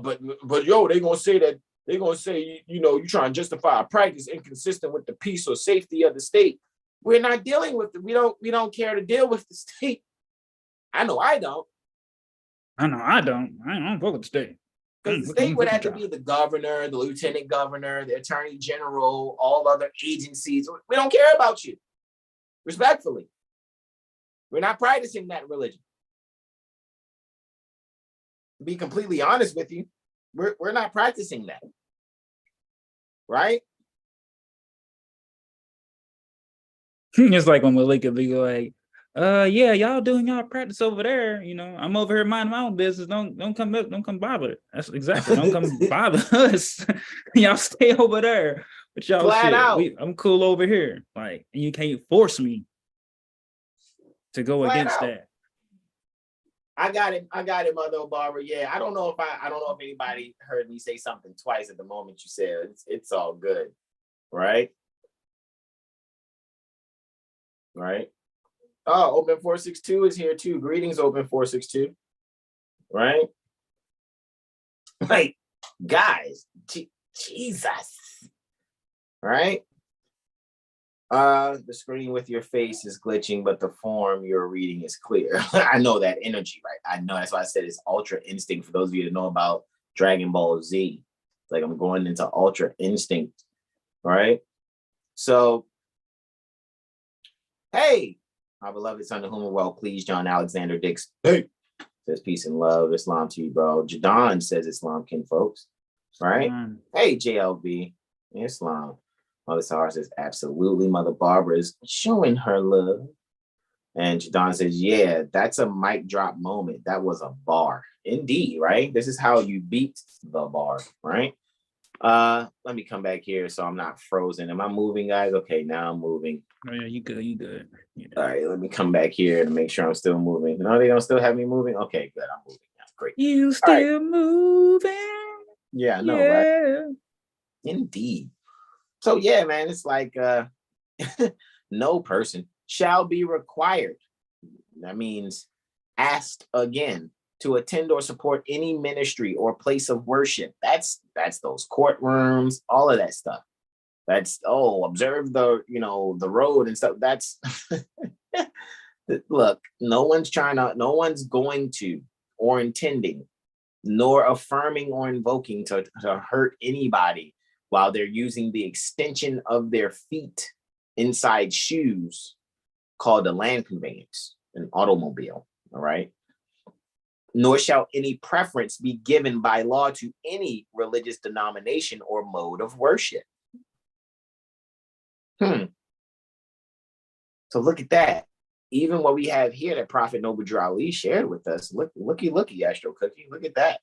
but yo, they're gonna say that, they're gonna say, you know, you're trying to justify a practice inconsistent with the peace or safety of the state. We're not dealing with it. We don't care to deal with the state. I know I don't. I don't fuck with the state. Because the state would have to be the governor, the lieutenant governor, the attorney general, all other agencies. We don't care about you. Respectfully. We're not practicing that religion. To be completely honest with you, we're not practicing that. Right? It's like when Malika be like, yeah, y'all doing y'all practice over there. You know, I'm over here minding my own business. Don't come bother. That's exactly. Don't come bother us. Y'all stay over there. But y'all Flat out. I'm cool over here. Like, and you can't force me to go Flat against out. that. I got it, Mother Barbara. Yeah, I don't know if anybody heard me say something twice at the moment you said it's all good, right? right? Oh, Open 462 is here too. Greetings, Open 462, right? Like, guys, Jesus, right? The screen with your face is glitching, but the form you're reading is clear. I know that energy, right? I know, that's why I said it's Ultra Instinct. For those of you that know about Dragon Ball Z, like I'm going into Ultra Instinct, right? So, hey, my beloved son of whom are well pleased, John Alexander Dix. Hey, says peace and love, Islam to you, bro. Jadon says Islam, kin folks, right? Hey, JLB, Islam. Mother Sahar says, absolutely. Mother Barbara is showing her love. And Jadon says, yeah, that's a mic drop moment. That was a bar. Indeed, right? This is how you beat the bar, right? Let me come back here so I'm not frozen. Am I moving, guys? Okay, now I'm moving. Oh, yeah, you good, you good. All right, let me come back here to make sure I'm still moving. No, they don't still have me moving? Okay, good, I'm moving now. Great. You still moving? Yeah, I know, right? Indeed. So yeah, man, it's like no person shall be required. That means asked again to attend or support any ministry or place of worship. That's those courtrooms, all of that stuff. That's observe the the road and stuff. That's look, no one's going to or intending nor affirming or invoking to hurt anybody while they're using the extension of their feet inside shoes called a land conveyance, an automobile, all right? Nor shall any preference be given by law to any religious denomination or mode of worship. So look at that. Even what we have here that Prophet Noble Drew Ali shared with us, looky, Astro Cookie, look at that.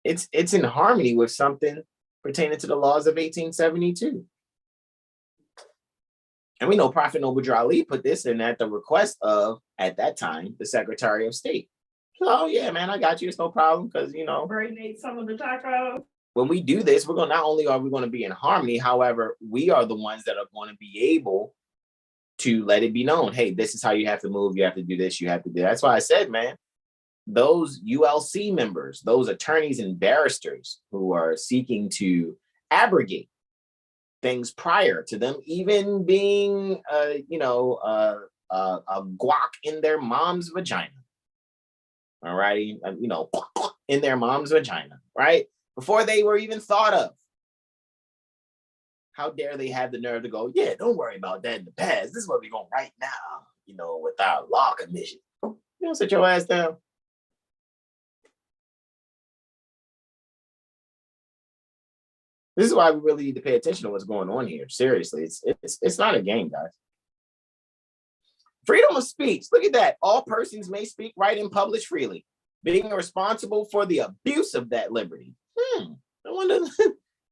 It's in harmony with something pertaining to the laws of 1872. And we know Prophet Noble Drew Ali put this in at the request of, at that time, the Secretary of State. Oh yeah, man, I got you. It's no problem because marinate some of the tacos. When we do this, we're going not only are we going to be in harmony, however, we are the ones that are going to be able to let it be known. Hey, this is how you have to move. You have to do this. You have to do that. That's why I said, man, those ULC members, those attorneys and barristers who are seeking to abrogate things prior to them even being, a guac in their mom's vagina. All righty, in their mom's vagina, right? Before they were even thought of. How dare they have the nerve to go, yeah, don't worry about that in the past. This is what we're going right now, with our law commission. You don't sit your ass down. This is why we really need to pay attention to what's going on here. Seriously, it's not a game, guys. Freedom of speech. Look at that. All persons may speak, write, and publish freely, being responsible for the abuse of that liberty. I wonder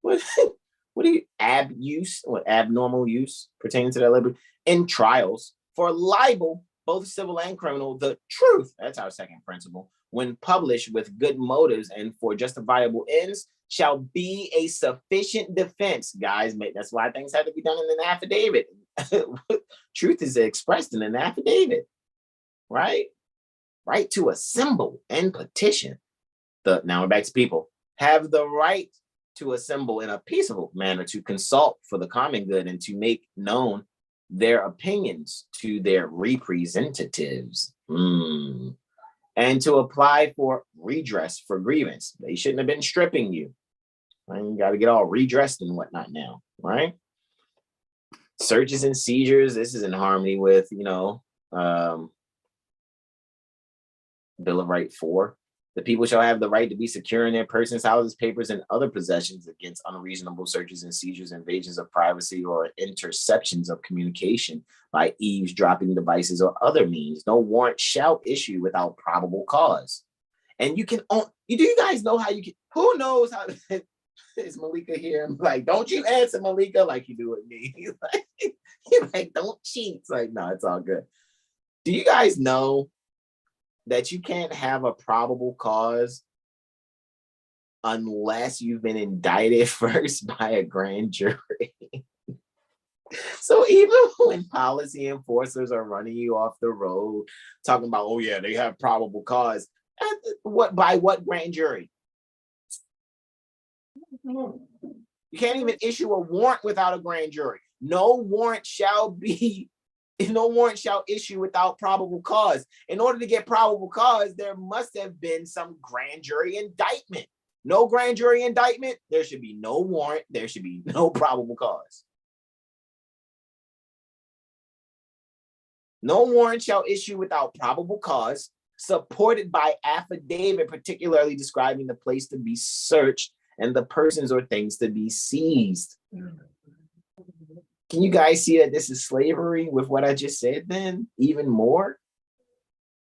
what do you abnormal use pertaining to that liberty in trials for libel, both civil and criminal, the truth. That's our second principle. When published with good motives and for justifiable ends, shall be a sufficient defense, guys. That's why things have to be done in an affidavit. Truth is expressed in an affidavit, right? Right to assemble and petition. Now we're back to people. Have the right to assemble in a peaceable manner, to consult for the common good, and to make known their opinions to their representatives. And to apply for redress for grievance. They shouldn't have been stripping you. Right? You got to get all redressed and whatnot now, right? Searches and seizures. This is in harmony with, Bill of Right 4. The people shall have the right to be secure in their persons, houses, papers, and other possessions against unreasonable searches and seizures, invasions of privacy, or interceptions of communication by eavesdropping devices or other means. No warrant shall issue without probable cause. And you can, do you guys know how you can, who knows how, is Malika here? I'm like, don't you answer, Malika, like you do with me. You're like, don't cheat. It's like, no, it's all good. Do you guys know that you can't have a probable cause unless you've been indicted first by a grand jury? So even when policy enforcers are running you off the road, talking about, oh yeah, they have probable cause, by what grand jury? You can't even issue a warrant without a grand jury. No warrant shall issue without probable cause. In order to get probable cause, there must have been some grand jury indictment. No grand jury indictment, there should be no warrant, there should be no probable cause. No warrant shall issue without probable cause, supported by affidavit, particularly describing the place to be searched and the persons or things to be seized. Can you guys see that this is slavery with what I just said then? Even more?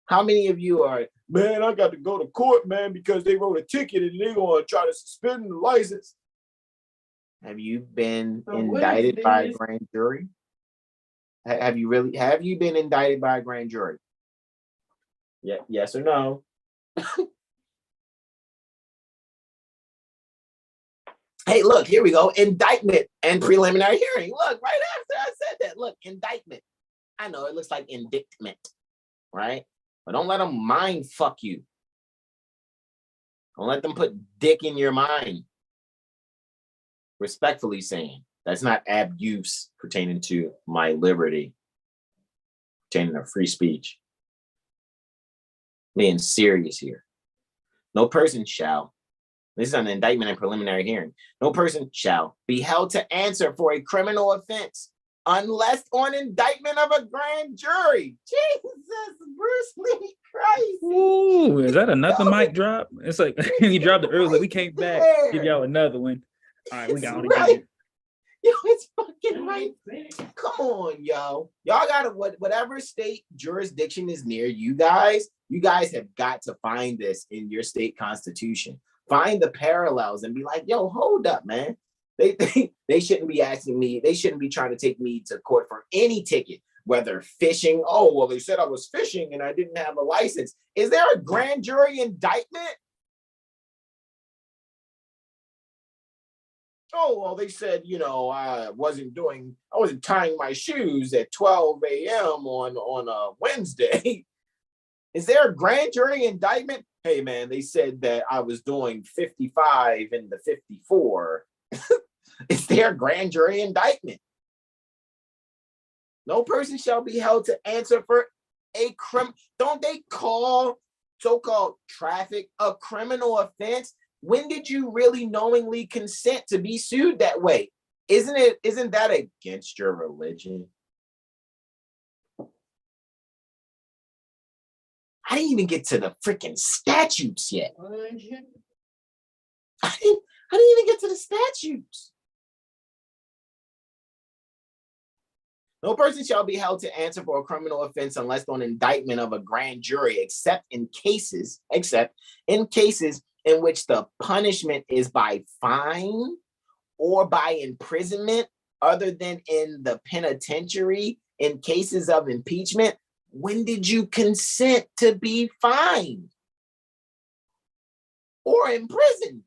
How many of you are, man, I got to go to court, man, because they wrote a ticket and they're going to try to suspend the license? Have you been indicted by a grand jury? Have you been indicted by a grand jury? Yeah, yes or no? Hey, look, here we go. Indictment and preliminary hearing. Look, right after I said that, look, indictment. I know it looks like indictment, right? But don't let them mind fuck you. Don't let them put dick in your mind. Respectfully saying, that's not abuse pertaining to my liberty, pertaining to free speech. Being serious here. No person shall, this is an indictment and preliminary hearing, no person shall be held to answer for a criminal offense unless on indictment of a grand jury. Jesus, Bruce Lee Christ. Ooh, is that another mic drop? It's like you dropped it early. We came back, give y'all another one. All right, we got it again. Yo, it's fucking right. Come on, yo. Y'all gotta, whatever state jurisdiction is near you guys have got to find this in your state constitution. Find the parallels and be like, yo, hold up, man. They shouldn't be asking me, they shouldn't be trying to take me to court for any ticket, whether fishing. Oh, well, they said I was fishing and I didn't have a license. Is there a grand jury indictment? Oh, well, they said, I wasn't tying my shoes at 12 a.m. on a Wednesday. Is there a grand jury indictment? Hey, man, they said that I was doing 55 in the 54. Is there a grand jury indictment? No person shall be held to answer for a crime. Don't they call so-called traffic a criminal offense? When did you really knowingly consent to be sued that way? Isn't that against your religion? I didn't even get to the freaking statutes yet. I didn't even get to the statutes. No person shall be held to answer for a criminal offense unless on indictment of a grand jury, except in cases in which the punishment is by fine or by imprisonment, other than in the penitentiary. In cases of impeachment, when did you consent to be fined or imprisoned?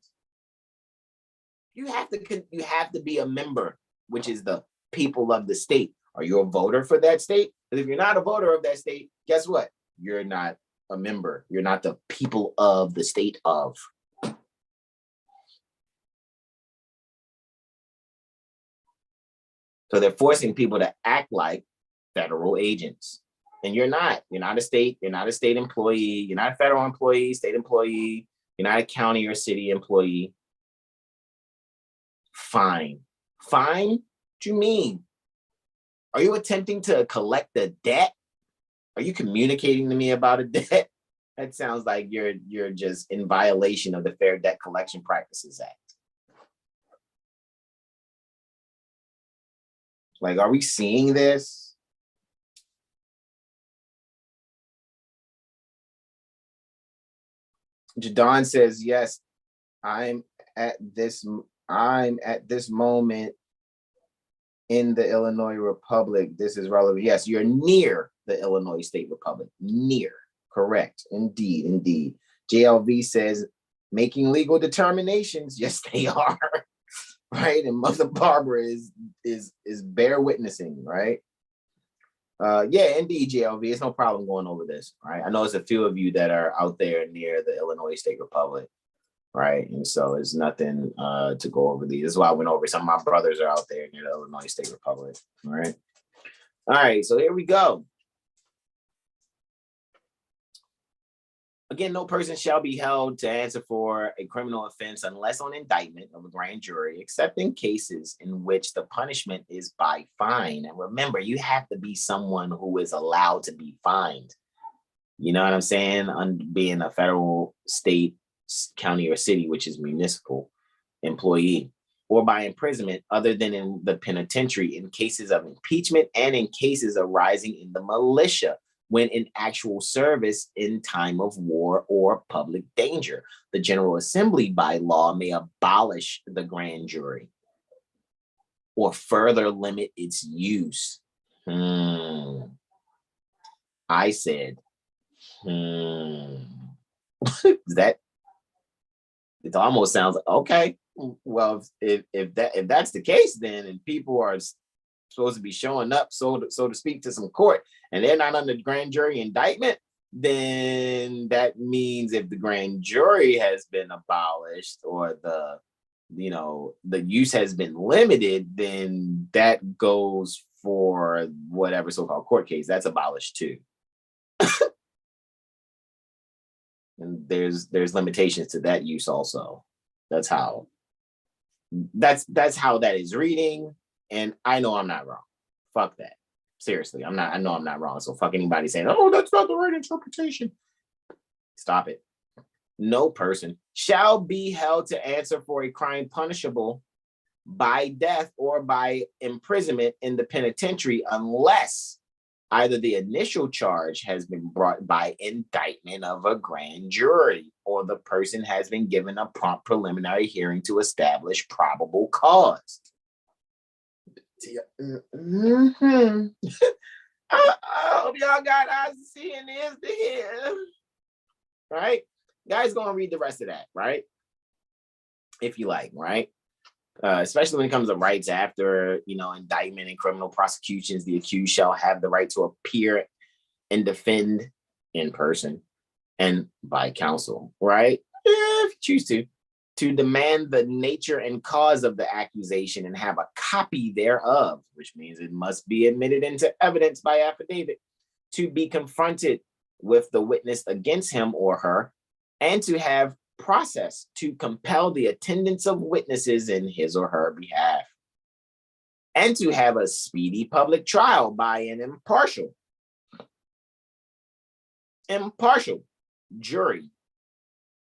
You have to be a member, which is the people of the state. Are you a voter for that state? Because if you're not a voter of that state, guess what? You're not a member. You're not the people of the state of. So they're forcing people to act like federal agents. And you're not. You're not a state employee. You're not a federal employee, state employee. You're not a county or city employee. Fine. Fine? What do you mean? Are you attempting to collect the debt? Are you communicating to me about a debt? That sounds like you're just in violation of the Fair Debt Collection Practices Act. Like, are we seeing this? Jadon says, yes, I'm at this moment in the Illinois Republic. This is relevant. Yes, you're near the Illinois State Republic. Near. Correct. Indeed. JLV says, making legal determinations. Yes, they are. right? And Mother Barbara is bear witnessing, right? Yeah, indeed, JLV. It's no problem going over this, right? I know there's a few of you that are out there near the Illinois State Republic, right? And so it's nothing to go over these. This is why I went over. Some of my brothers are out there near the Illinois State Republic, all right? All right, so here we go. Again, no person shall be held to answer for a criminal offense unless on indictment of a grand jury, except in cases in which the punishment is by fine. And remember, you have to be someone who is allowed to be fined. You know what I'm saying? Being a federal, state, county, or city, which is municipal employee, or by imprisonment other than in the penitentiary in cases of impeachment and in cases arising in the militia when in actual service in time of war or public danger. The General Assembly by law may abolish the grand jury or further limit its use. I said, that it almost sounds like, okay, well, if that's the case, then, and people are supposed to be showing up, so to speak, to some court, and they're not under grand jury indictment, then that means if the grand jury has been abolished or the use has been limited, then that goes for whatever so-called court case that's abolished too. And there's limitations to that use also. That's how that is reading. And I know I'm not wrong. Fuck that. Seriously, I know I'm not wrong. So fuck anybody saying, oh, that's not the right interpretation. Stop it. No person shall be held to answer for a crime punishable by death or by imprisonment in the penitentiary unless either the initial charge has been brought by indictment of a grand jury or the person has been given a prompt preliminary hearing to establish probable cause. I hope y'all got eyes to see and ears to hear. Right? Guys, gonna read the rest of that, right? If you like, right? Especially when it comes to rights after, indictment and criminal prosecutions, the accused shall have the right to appear and defend in person and by counsel, right? If you choose to demand the nature and cause of the accusation and have a copy thereof, which means it must be admitted into evidence by affidavit, to be confronted with the witness against him or her, and to have process to compel the attendance of witnesses in his or her behalf, and to have a speedy public trial by an impartial jury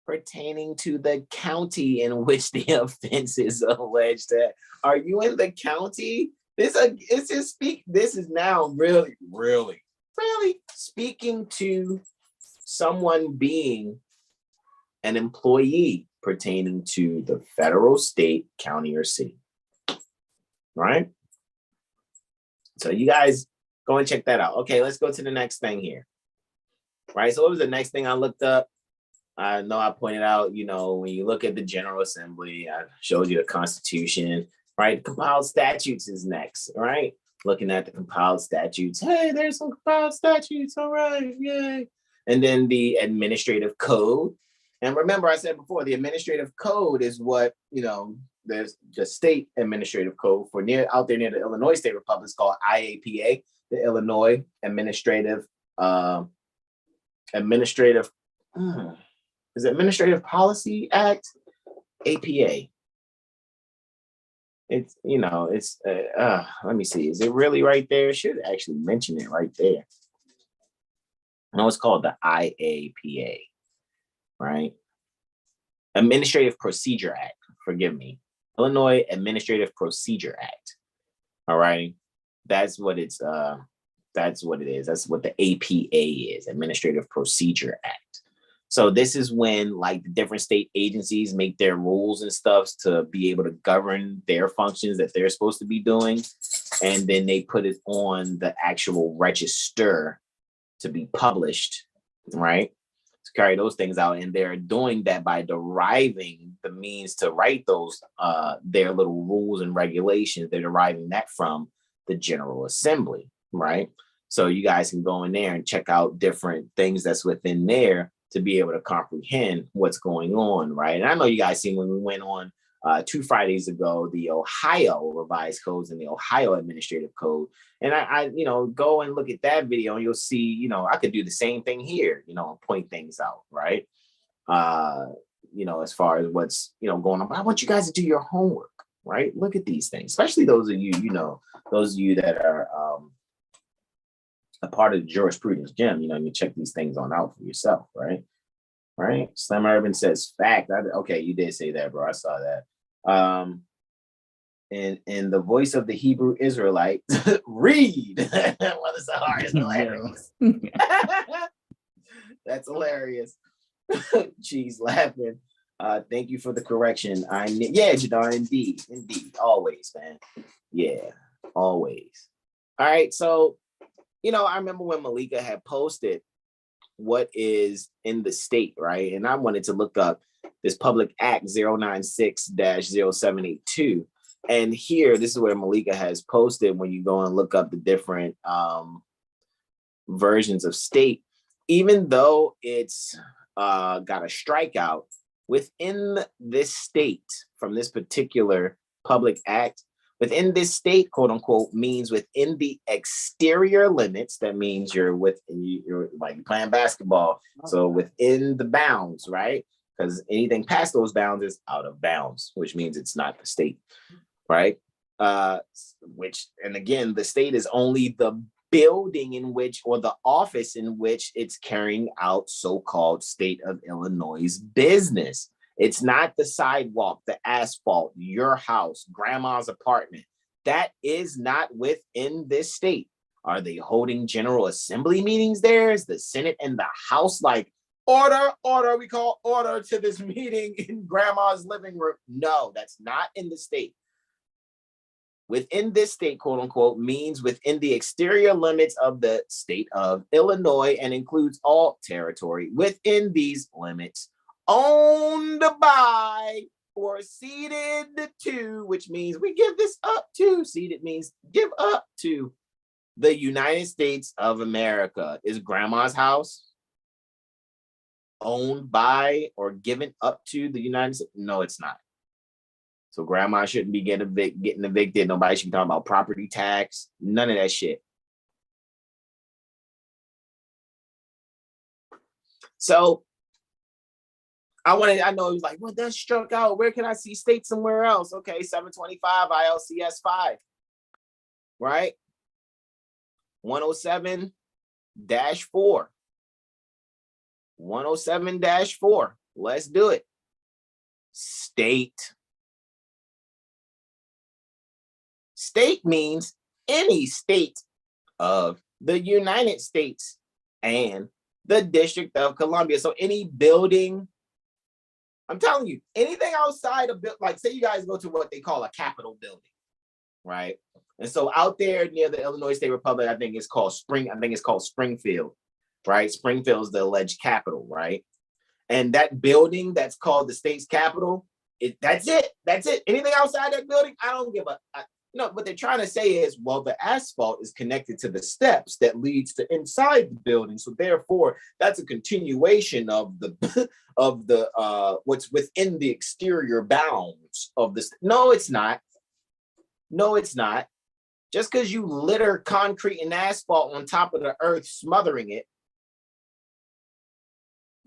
pertaining to the county in which the offense is alleged at. Are you in the county? This is now really speaking to someone being an employee pertaining to the federal, state, county, or city. Right? So you guys go and check that out. Okay, let's go to the next thing here. Right? So what was the next thing I looked up? I know I pointed out, when you look at the General Assembly, I showed you the Constitution, right? The compiled statutes is next, right? Looking at the compiled statutes. Hey, there's some compiled statutes. All right, yay. And then the administrative code. And remember, I said before, the administrative code is what, there's the state administrative code for out there near the Illinois State Republic. It's called IAPA, the Illinois Administrative is it Administrative Policy Act? APA. It's, let me see. Is it really right there? It should actually mention it right there. No, it's called the IAPA, right? Administrative Procedure Act, forgive me. Illinois Administrative Procedure Act. All right. That's what it is. That's what the APA is, Administrative Procedure Act. So this is when the different state agencies make their rules and stuff to be able to govern their functions that they're supposed to be doing. And then they put it on the actual register to be published, right? To carry those things out. And they're doing that by deriving the means to write those their little rules and regulations. They're deriving that from the General Assembly, right? So you guys can go in there and check out different things that's within there to be able to comprehend what's going on, right? And I know you guys seen when we went on 2 Fridays ago, the Ohio revised codes and the Ohio administrative code. And I go and look at that video and you'll see, I could do the same thing here, and point things out, right? As far as what's, going on. But I want you guys to do your homework, right? Look at these things, especially those of you, those of you that are a part of the jurisprudence gym, you check these things on out for yourself, right? Right. Slim Urban says fact. Okay, you did say that, bro. I saw that. In the voice of the Hebrew Israelite, read. What is the hard? It's hilarious. That's hilarious. She's laughing. Thank you for the correction. Jadar, indeed, always, man. Yeah, always. All right, so I remember when Malika had posted what is in the state, right? And I wanted to look up this Public Act 096-0782. And here, this is where Malika has posted when you go and look up the different versions of state, even though it's got a strikeout within this state from this particular Public Act. Within this state, quote unquote, means within the exterior limits. That means you're like playing basketball. So within the bounds, right? Because anything past those bounds is out of bounds, which means it's not the state, right? And again, the state is only the building in which, or the office in which it's carrying out so-called state of Illinois' business. It's not the sidewalk, the asphalt, your house, grandma's apartment. That is not within this state. Are they holding General Assembly meetings there? Is the Senate and the House like, order, we call order to this meeting in grandma's living room? No, that's not in the state. Within this state, quote unquote, means within the exterior limits of the state of Illinois and includes all territory within these limits owned by or ceded to, which means we give this up to. Ceded means give up to the United States of America. Is grandma's house owned by or given up to the United States? No, it's not. So grandma shouldn't be getting evicted. Nobody should be talking about property tax. None of that shit. So I know he was like, well, that struck out. Where can I see state somewhere else? Okay, 725 ILCS 5, right? 107-4. 107-4. Let's do it. State. State means any state of the United States and the District of Columbia. So any building, I'm telling you, anything outside of, like, say you guys go to what they call a Capitol building, right? And so out there near the Illinois State Republic, I think it's called Springfield, right? Springfield is the alleged capital, right? And that building that's called the state's capital, that's it. Anything outside that building, I don't give a. No, what they're trying to say is, well, the asphalt is connected to the steps that leads to inside the building. So therefore, that's a continuation of the what's within the exterior bounds of this. No, it's not. Just because you litter concrete and asphalt on top of the earth, smothering it,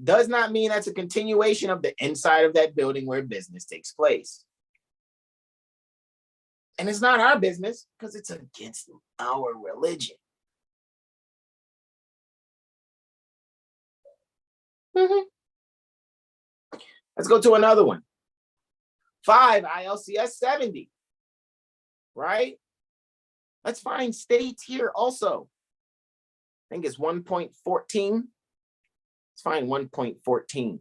does not mean that's a continuation of the inside of that building where business takes place. And it's not our business because it's against our religion. Let's go to another one. 5 ILCS 70, right? Let's find states here also. I think it's 1.14. Let's find 1.14.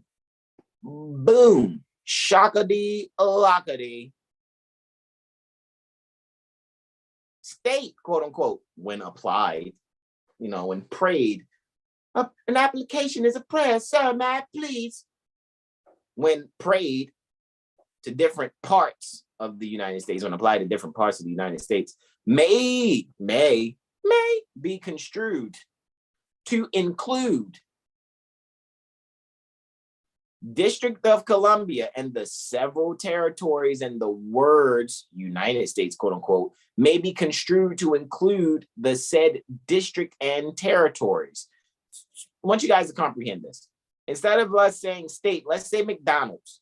Boom. Shockady lockady. State, quote unquote, when applied, when prayed. An application is a prayer, sir, may I please? When prayed, to different parts of the United States, when applied to different parts of the United States, may be construed to include District of Columbia and the several territories, and the words United States, quote unquote, may be construed to include the said district and territories. I want you guys to comprehend this. Instead of us saying state, let's say McDonald's,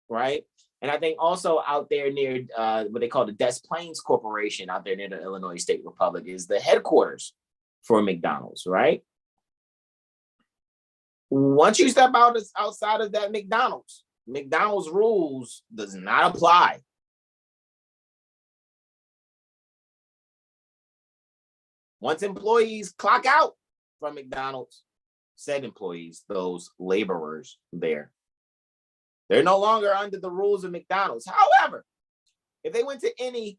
right? And I think also out there near what they call the Des Plaines Corporation out there near the Illinois State Republic is the headquarters for McDonald's, right? Once you step outside of that McDonald's rules does not apply. Once employees clock out from McDonald's, said employees, those laborers there, they're no longer under the rules of McDonald's. However, if they went to any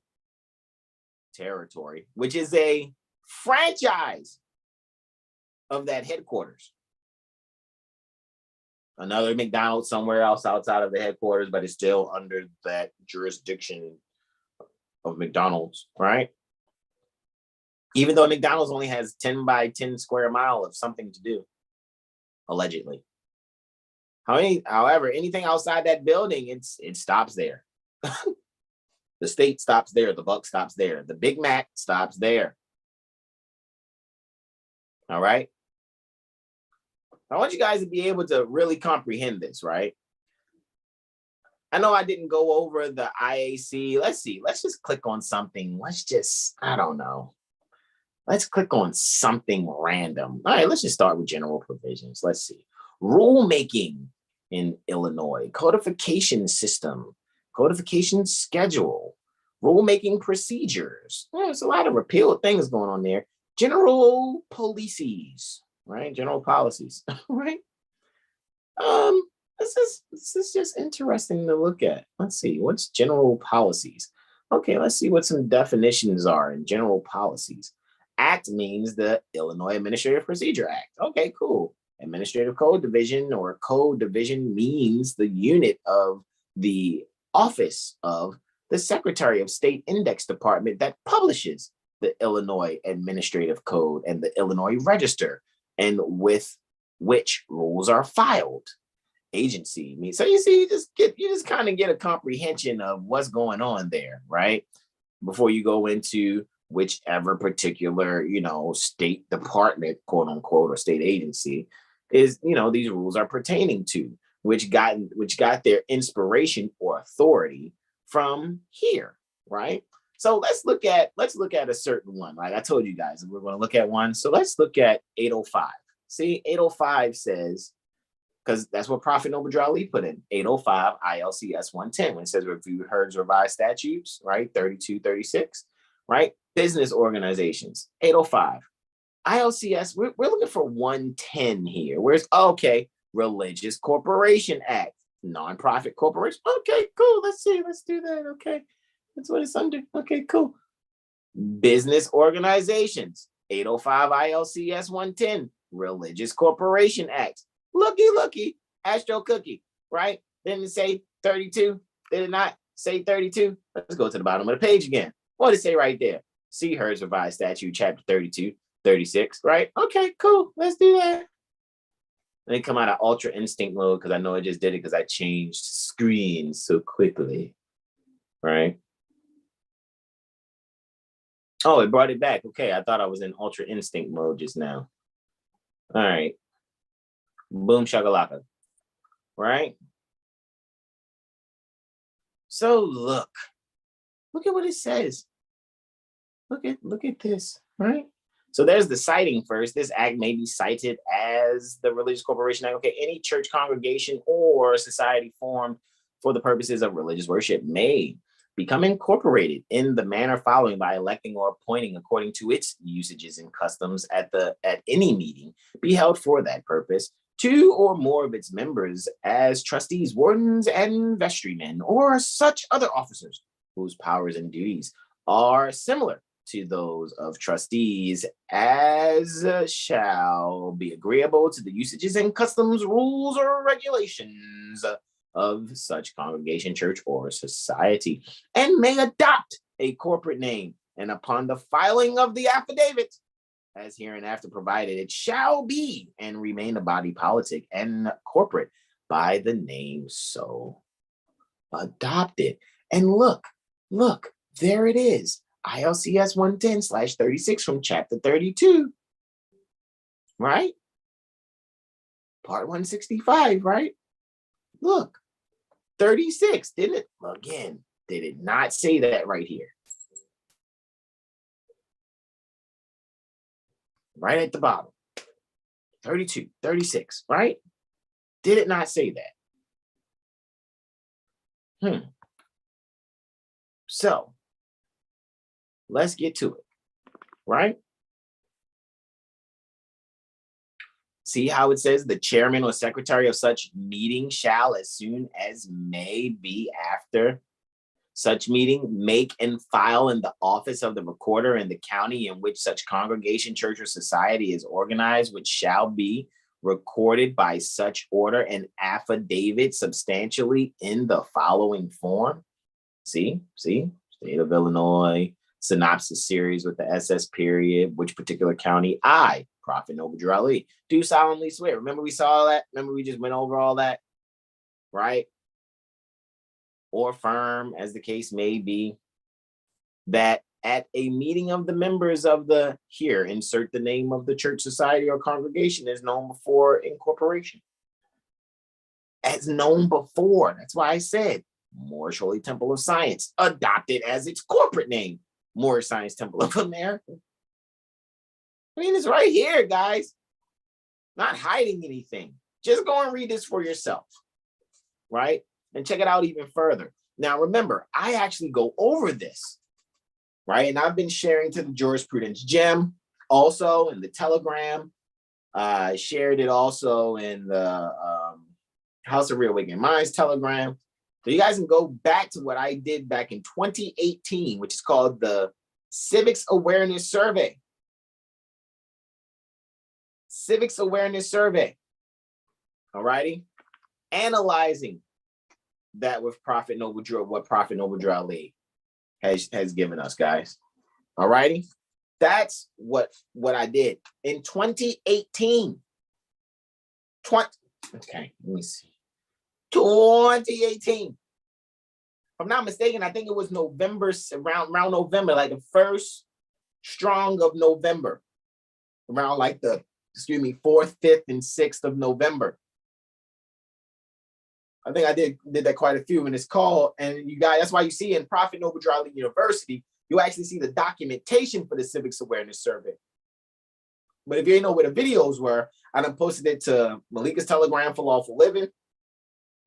territory, which is a franchise of that headquarters, another McDonald's somewhere else outside of the headquarters, but it's still under that jurisdiction of McDonald's, right? Even though McDonald's only has 10 by 10 square mile of something to do, allegedly. However, anything outside that building, it stops there. The state stops there. The buck stops there. The Big Mac stops there. All right. I want you guys to be able to really comprehend this, right? I know I didn't go over the IAC. Let's see. Let's just click on something. I don't know. Let's click on something random. All right, let's just start with general provisions. Let's see. Rulemaking in Illinois, codification system, codification schedule, rulemaking procedures. There's a lot of repealed things going on there. General policies, right? General policies, right? This is just interesting to look at. Let's see, what's general policies? Okay, let's see what some definitions are in general policies. Act means the Illinois Administrative Procedure Act. Okay, cool. Administrative Code Division or Code Division means the unit of the office of the Secretary of State Index Department that publishes the Illinois Administrative Code and the Illinois Register, and with which rules are filed. Agency means, so you see, you just kind of get a comprehension of what's going on there, right? Before you go into whichever particular, state department, quote unquote, or state agency is, these rules are pertaining to, which got their inspiration or authority from here, right? So let's look at a certain one. Like I told you guys, we're going to look at one. So let's look at 805. See, 805 says, because that's what Prophet Noble Drew Ali put in, 805 ILCS 110, when it says review herds revised statutes, right? 3236, right? Business organizations, 805. ILCS, we're looking for 110 here. Where's, okay, Religious Corporation Act, nonprofit corporation. Okay, cool. Let's see. Let's do that. Okay. That's what it's under. Okay, cool. Business organizations, 805 ILCS 110, Religious Corporation Act. Looky, Astro Cookie, right? Didn't it say 32? Did it not say 32? Let's go to the bottom of the page again. What did it say right there? See Herds Revised Statute, chapter 32, 36, right? Okay, cool. Let's do that. Let me come out of Ultra Instinct mode because I know I just did it because I changed screens so quickly, right? Oh, it brought it back. Okay, I thought I was in Ultra Instinct mode just now. All right. Boom shakalaka, right? So look at what it says. Look at this, right? So there's the citing first. This act may be cited as the Religious Corporation Act. Okay, any church congregation or society formed for the purposes of religious worship may become incorporated in the manner following by electing or appointing according to its usages and customs at any meeting be held for that purpose, 2 or more of its members as trustees, wardens, and vestrymen, or such other officers whose powers and duties are similar to those of trustees, as shall be agreeable to the usages and customs, rules, or regulations of such congregation, church, or society, and may adopt a corporate name. And upon the filing of the affidavit, as hereinafter provided, it shall be and remain a body politic and corporate by the name so adopted. And look, there it is. ILCS 110/36 from chapter 32, right? Part 165, right? Look, 36, didn't it? Again, did it not say that right here? Right at the bottom. 32, 36, right? Did it not say that? So, let's get to it, right? See how it says the chairman or secretary of such meeting shall, as soon as may be after such meeting, make and file in the office of the recorder in the county in which such congregation, church, or society is organized, which shall be recorded by such order an affidavit substantially in the following form. See, State of Illinois, synopsis series with the SS period, which particular county I, Prophet Noble Drew Ali, do solemnly swear. Remember we saw that? Remember we just went over all that, right? Or firm, as the case may be, that at a meeting of the members of the, here, insert the name of the church, society, or congregation as known before incorporation. As known before. That's why I said Moorish Holy Temple of Science, adopted as its corporate name, Moorish Science Temple of America. I mean, it's right here, guys. Not hiding anything. Just go and read this for yourself, right? And check it out even further. Now, remember, I actually go over this, right? And I've been sharing to the Jurisprudence Gem, also in the Telegram. I shared it also in the House of Reawakening Minds Telegram. So you guys can go back to what I did back in 2018, which is called the Civics Awareness Survey. Civics Awareness Survey. All righty. Analyzing that with Prophet Noble Drew, what Prophet Noble Drew Ali has given us, guys. All righty. That's what I did in 2018. Okay, let me see. 2018. If I'm not mistaken, I think it was November, around November, like the first strong of November, around like the, 4th, 5th, and 6th of November. I think I did that quite a few, and it's called, and you guys, that's why you see in Prophet Noble Drew Ali University, you actually see the documentation for the Civics Awareness Survey. But if you didn't know where the videos were, I done posted it to Malika's Telegram for Lawful Living,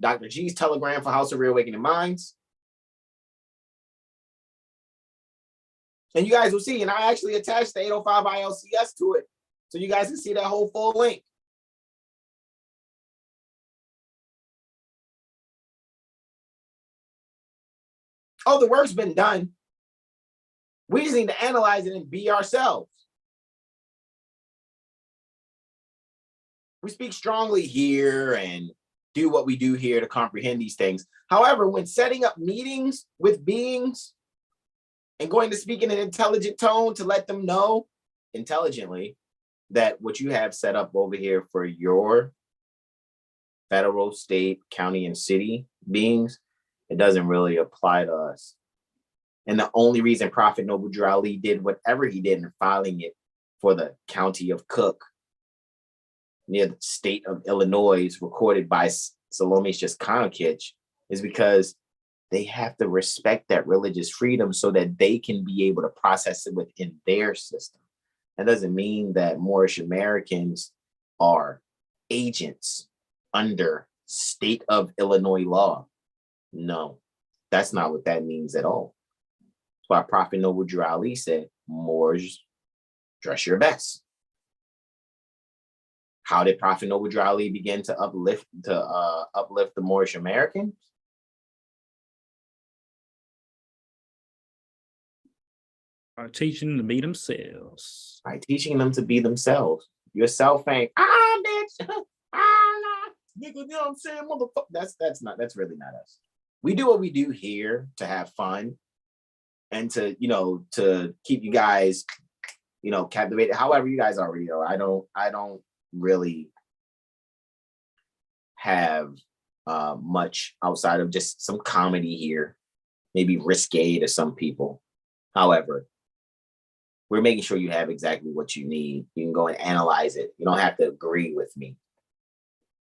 Dr. G's Telegram for House of Reawakening Minds. And you guys will see, and I actually attached the 805 ILCS to it, so you guys can see that whole full link. Oh, the work's been done. We just need to analyze it and be ourselves. We speak strongly here and do what we do here to comprehend these things. However, when setting up meetings with beings and going to speak in an intelligent tone to let them know intelligently that what you have set up over here for your federal, state, county, and city beings, it doesn't really apply to us. And the only reason Prophet Noble Drew Ali did whatever he did in filing it for the county of Cook, near the state of Illinois, recorded by Salome's Kanakich, is because they have to respect that religious freedom so that they can be able to process it within their system. That doesn't mean that Moorish Americans are agents under state of Illinois law. No, that's not what that means at all. That's why Prophet Noble Drew Ali said, Moors, dress your best. How did Prophet Noble Drew Ali begin to uplift the Moorish Americans? By teaching them to be themselves. By teaching them to be themselves. Yourself ain't, bitch. nigga, you know what I'm saying, motherfucker. That's really not us. We do what we do here to have fun and to, to keep you guys, captivated. However, you guys already know, I don't really have much outside of just some comedy here, maybe risque to some people. However, we're making sure you have exactly what you need. You can go and analyze it. You don't have to agree with me.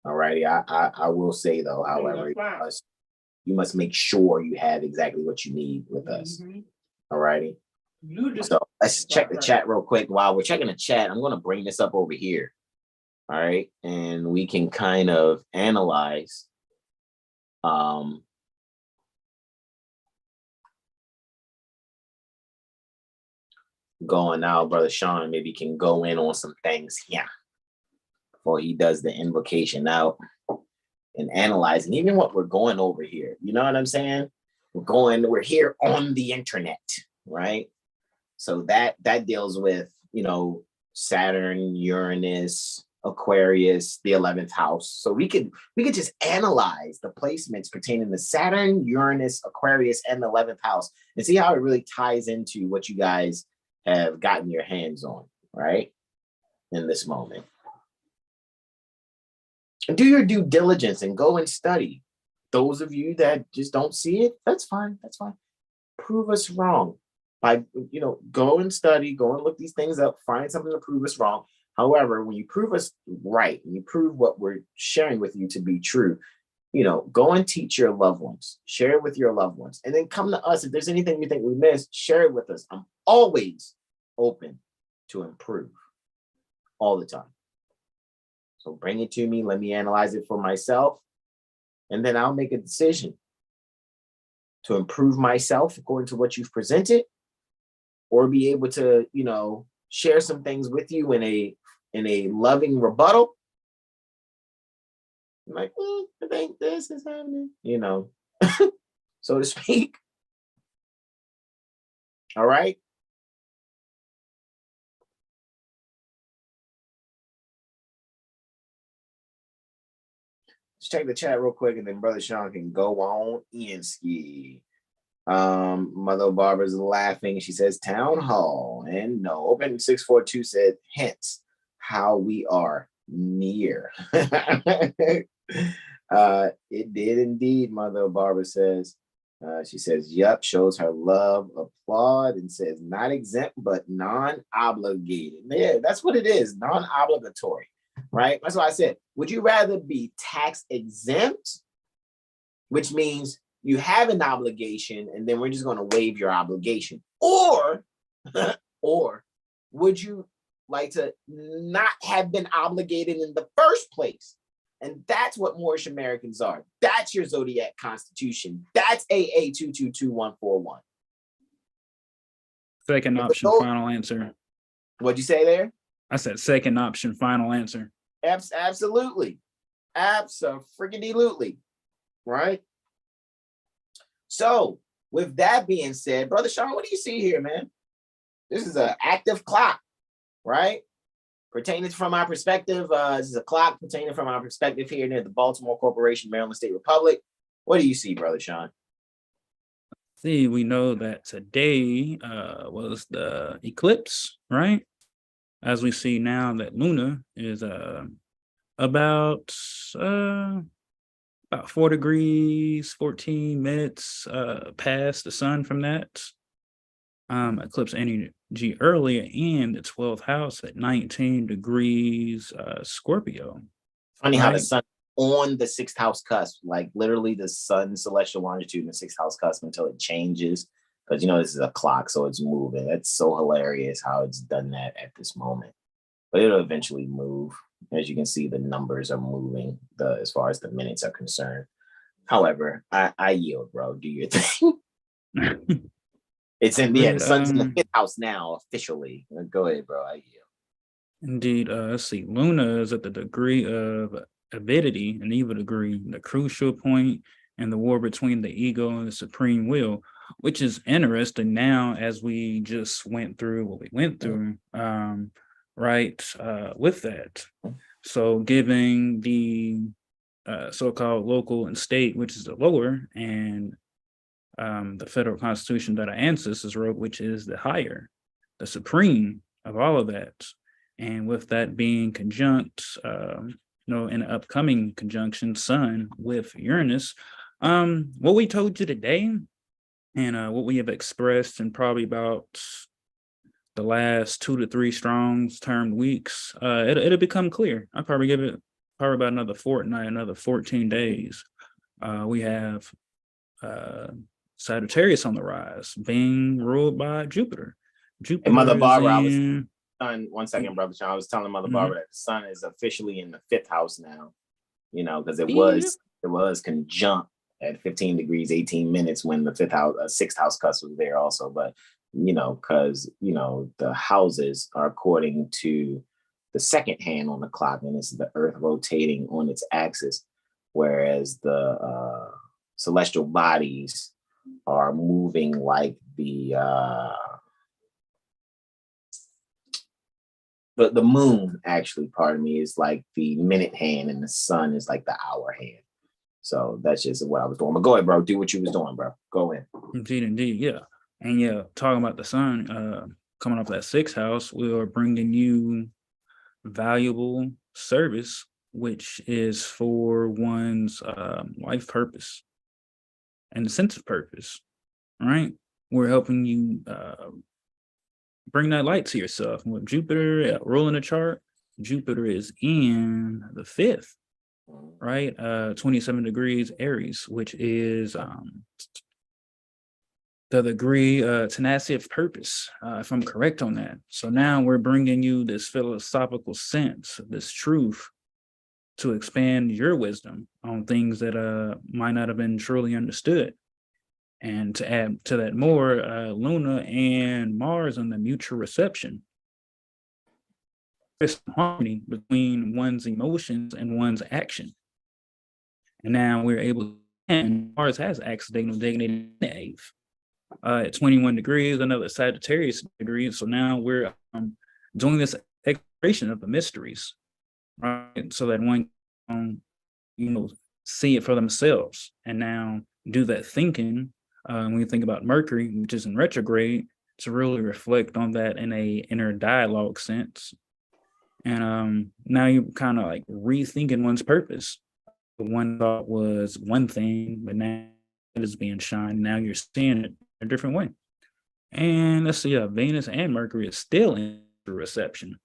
All righty. I will say though, however, you must make sure you have exactly what you need with us. All righty. So let's check the chat real quick. While we're checking the chat, I'm going to bring this up over here. All right. And we can kind of analyze going out. Brother Sean maybe can go in on some things here before he does the invocation out and analyzing even what we're going over here. You know what I'm saying? We're here on the internet, right? So that deals with, Saturn, Uranus, Aquarius, the 11th house. So we could just analyze the placements pertaining to Saturn, Uranus, Aquarius, and the 11th house and see how it really ties into what you guys have gotten your hands on, right? In this moment. Do your due diligence and go and study. Those of you that just don't see it, that's fine. That's fine. Prove us wrong by, go and study, go and look these things up, find something to prove us wrong. However, when you prove us right, and you prove what we're sharing with you to be true, go and teach your loved ones, share it with your loved ones, and then come to us. If there's anything you think we missed, share it with us. I'm always open to improve all the time. So bring it to me, let me analyze it for myself, and then I'll make a decision to improve myself according to what you've presented, or be able to, share some things with you in a loving rebuttal. I'm like, I think this is happening, so to speak. All right. Let's check the chat real quick, and then Brother Sean can go on in ski. Mother Barbara's laughing. She says town hall, and no. Open 642 said hence how we are near. It did indeed. Mother Barbara says. She says, "Yup." Shows her love, applaud, and says not exempt but non-obligated. Yeah, that's what it is. Non-obligatory, right? That's why I said, would you rather be tax exempt, which means you have an obligation, and then we're just going to waive your obligation. Or would you like to not have been obligated in the first place? And that's what Moorish Americans are. That's your zodiac constitution. That's AA 222141. Second option, final answer. What'd you say there? I said second option, final answer. Absolutely. Abso-friggity-lutely. Right? So, with that being said, Brother Sean, what do you see here, man? This is an active clock, right? Pertaining from our perspective, this is a clock pertaining from our perspective here near the Baltimore Corporation, Maryland State Republic. What do you see, Brother Sean? See, we know that today was the eclipse, right? As we see now that Luna is about 4 degrees, 14 minutes past the sun from that eclipse energy earlier in the 12th house at 19 degrees Scorpio. Funny how the sun on the 6th house cusp, like literally the sun's celestial longitude in the 6th house cusp until it changes. Because, this is a clock, so it's moving. That's so hilarious how it's done that at this moment. But it'll eventually move. As you can see, the numbers are moving as far as the minutes are concerned. However, I yield, bro. Do your thing. It's in the sun's in the 5th house now, officially. Go ahead, bro. I yield. Indeed. Let's see. Luna is at the degree of avidity, an evil degree, the crucial point, and the war between the ego and the supreme will, which is interesting now as we just went through what we went through, with that. So giving the so-called local and state, which is the lower, and the federal constitution that our ancestors wrote, which is the higher, the supreme of all of that. And with that being conjunct, in the upcoming conjunction, Sun with Uranus, what we told you today and what we have expressed in probably about the last 2 to 3 strong termed weeks, it'll become clear. I'll probably give it about another fortnight, another 14 days. We have Sagittarius on the rise, being ruled by Jupiter. And Mother Barbara, in... one second, Brother Sean. I was telling Mother Barbara that the sun is officially in the 5th house now, because it was conjunct at 15 degrees, 18 minutes when the 6th house cusp was there also. But, because, the houses are according to the second hand on the clock, and it's the earth rotating on its axis, whereas the celestial bodies are moving like the moon, actually, pardon me, is like the minute hand, and the sun is like the hour hand. So that's just what I was doing. But go ahead, bro. Do what you was doing, bro. Go in. Indeed. Yeah. And yeah, talking about the sun, coming off that 6th house, we are bringing you valuable service, which is for one's life purpose and the sense of purpose, right? We're helping you bring that light to yourself. And with Jupiter ruling the chart, Jupiter is in the 5th, right? 27 degrees Aries, which is the degree tenacity of purpose, if I'm correct on that. So now we're bringing you this philosophical sense, this truth, to expand your wisdom on things that might not have been truly understood. And to add to that more, Luna and Mars on the mutual reception. There's harmony between one's emotions and one's action. And now we're able, and Mars has accidental delegated in the 8th. At 21 degrees, another Sagittarius degree. So now we're doing this exploration of the mysteries, right? So that one can, see it for themselves, and now do that thinking. When you think about Mercury, which is in retrograde, to really reflect on that in a inner dialogue sense. And now you're kind of like rethinking one's purpose. One thought was one thing, but now it is being shined. Now you're seeing it a different way. And let's see, Venus and Mercury is still in reception.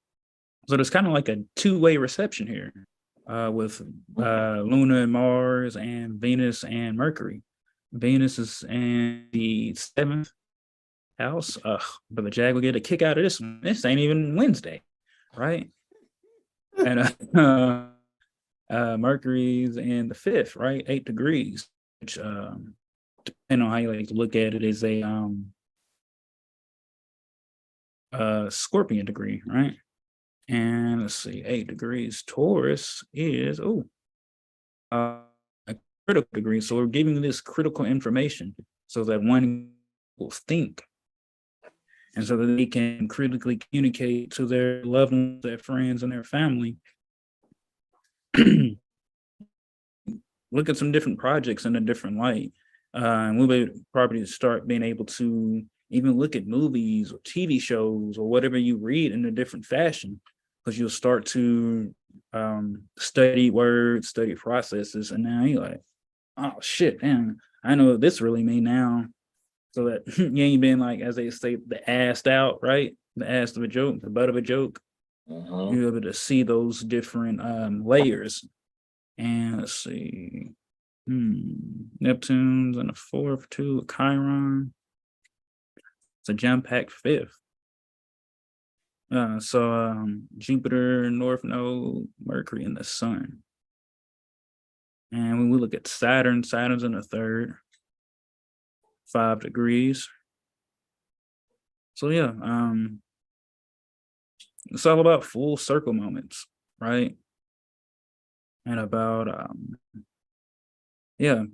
So there's kind of like a 2-way reception here with Luna and Mars and Venus and Mercury. Venus is in the 7th house. But the Jag will get a kick out of this one. This ain't even Wednesday, right? And Mercury's in the 5th, right? 8 degrees, which depending on how you like to look at it, is a Scorpion degree, right? And let's see, 8 degrees Taurus is a critical degree. So we're giving this critical information so that one will think, and so that they can critically communicate to their loved ones, their friends, and their family. Look at some different projects in a different light. And we'll be probably start being able to even look at movies or TV shows or whatever you read in a different fashion, because you'll start to study words, study processes, and now you're like, oh shit, man, I know what this really means now. So that you ain't been like, as they say, the assed out, right? The ass of a joke, the butt of a joke. You're able to see those different layers. And let's see, Neptune's in the 4th too, Chiron. It's a jam-packed 5th. So Jupiter, North Node, Mercury, and the Sun. And when we look at Saturn, Saturn's in the 3rd, 5 degrees. So yeah, it's all about full circle moments, right? And about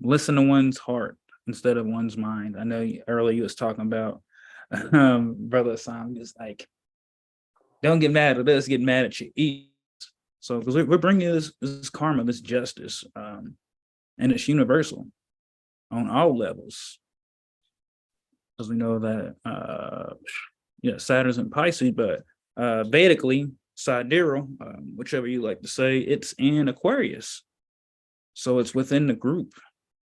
listen to one's heart instead of one's mind. I know earlier you was talking about Brother Hasan, just like, don't get mad at us, get mad at your ears. So because we're bringing this karma, this justice, and it's universal on all levels. Because we know that, Saturn's in Pisces, but Vedically, Sidereal, whichever you like to say, it's in Aquarius. So it's within the group.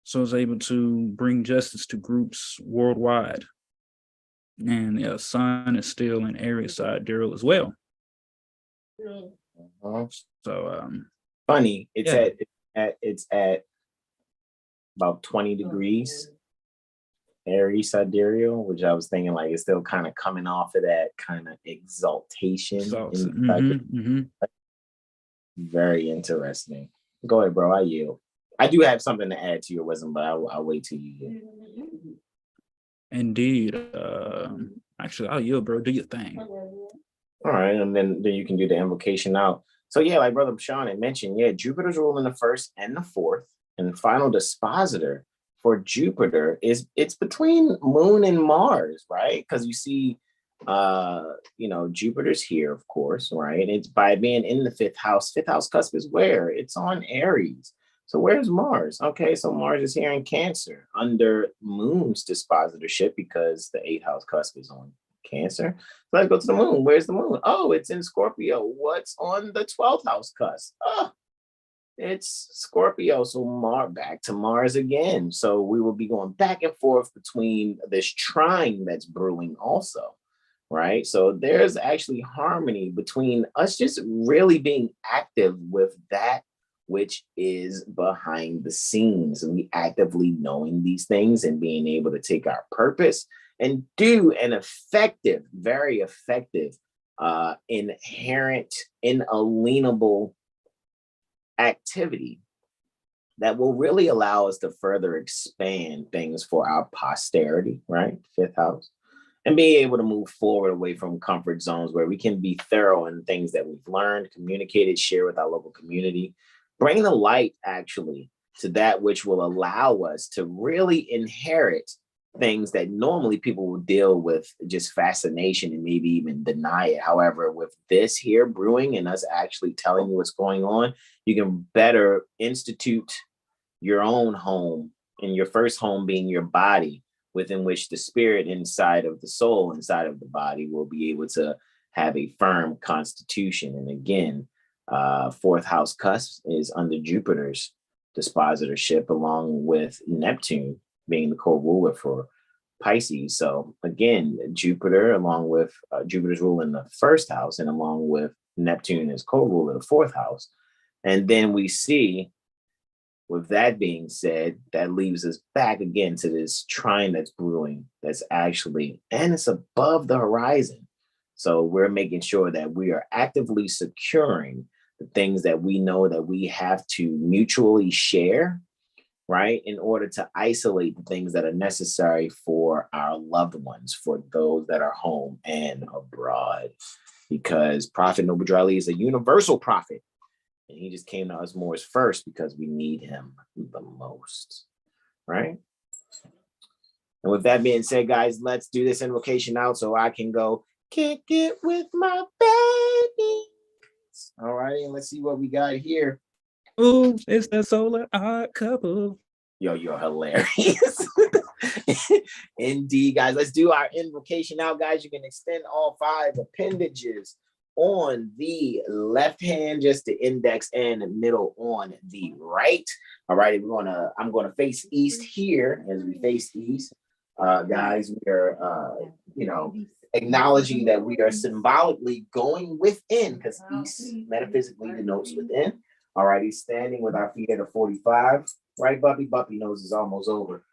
So it's able to bring justice to groups worldwide. And Sun is still in Aries Sidereal as well. So funny, it's at about 20 degrees Aries sidereal, which I was thinking like it's still kind of coming off of that kind of exaltation. Very interesting. Go ahead, bro. I yield. I do have something to add to your wisdom, but I'll wait till you yield. Indeed. Actually, I'll yield, bro. Do your thing. All right, and then you can do the invocation out. So yeah, like Brother Sean had mentioned, Jupiter's ruling the first and the fourth, and the final dispositor for Jupiter it's between Moon and Mars, right? Because you see, Jupiter's here, of course, right? It's by being in the fifth house. Fifth house cusp is where? It's on Aries. So where's Mars? Okay, so Mars is here in Cancer under Moon's dispositorship because the eighth house cusp is on Cancer. So let's go to the Moon. Where's the Moon? Oh, it's in Scorpio. What's on the 12th house cusp? Oh, it's Scorpio. So back to Mars again. So we will be going back and forth between this trine that's brewing also, right? So there's actually harmony between us just really being active with that which is behind the scenes, and we actively knowing these things and being able to take our purpose and do an effective, very effective, inherent, inalienable activity that will really allow us to further expand things for our posterity, right? Fifth house. And be able to move forward away from comfort zones where we can be thorough in things that we've learned, communicated, share with our local community. Bring the light, actually, to that which will allow us to really inherit things that normally people will deal with just fascination and maybe even deny it. However, with this here brewing and us actually telling you what's going on, you can better institute your own home, and your first home being your body, within which the spirit inside of the soul, inside of the body, will be able to have a firm constitution. And again, fourth house cusp is under Jupiter's dispositorship, along with Neptune being the co-ruler for Pisces. So again, Jupiter, along with Jupiter's rule in the first house, and along with Neptune as co-ruler of the fourth house. And then we see, with that being said, that leaves us back again to this trine that's brewing, that's actually, and it's above the horizon. So we're making sure that we are actively securing the things that we know that we have to mutually share, right? In order to isolate the things that are necessary for our loved ones, for those that are home and abroad. Because Prophet Noble Drali is a universal prophet. And he just came to us more first because we need him the most, right? And with that being said, guys, let's do this invocation out so I can go kick it with my baby. All right, and let's see what we got here. Ooh, it's the solar odd couple. Yo, you're hilarious. Indeed, guys. Let's do our invocation now, guys. You can extend all 5 appendages on the left hand, just the index and the middle on the right. All right, I'm gonna face east here. As we face east, guys, we are acknowledging that we are symbolically going within, because east metaphysically denotes within. All right, he's standing with our feet at a 45. Right, Buppy? Buppy knows it's almost over.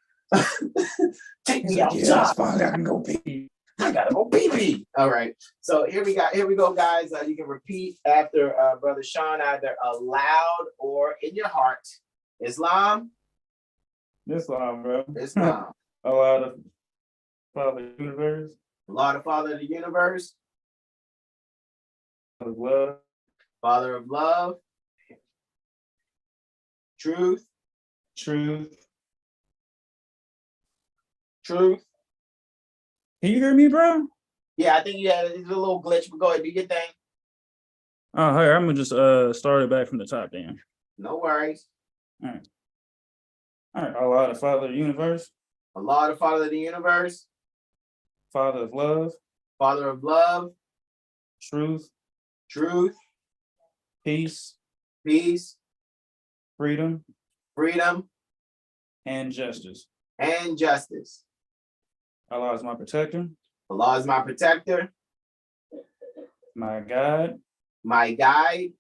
Take me out, yes, Father, I can go pee. I gotta go pee. All right. So here we go, guys. You can repeat after Brother Sean, either aloud or in your heart. Islam, bro. Islam. Allah, the Father of the universe. Allah, the Father of the universe. Father of love. Father of love. Truth. Truth. Truth. Can you hear me, bro? Yeah, I think you had a little glitch, but go ahead, do your thing. Oh, hey, I'm gonna just start it back from the top then. No worries. All right. Allah, the Father of the universe, Allah, the Father of the universe, Father of love, Father of love, truth, truth, peace, peace, freedom, freedom, and justice. and justice. Allah is my protector, Allah is my protector, my guide, my guide,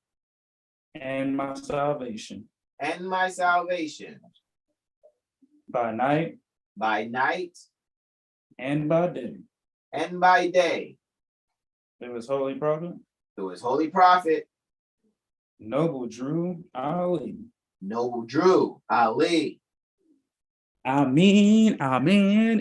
and my salvation. and my salvation. By night By night and by day. and by day. Through his holy prophet, Through his holy prophet, noble Drew Ali. Noble Drew Ali. Amen,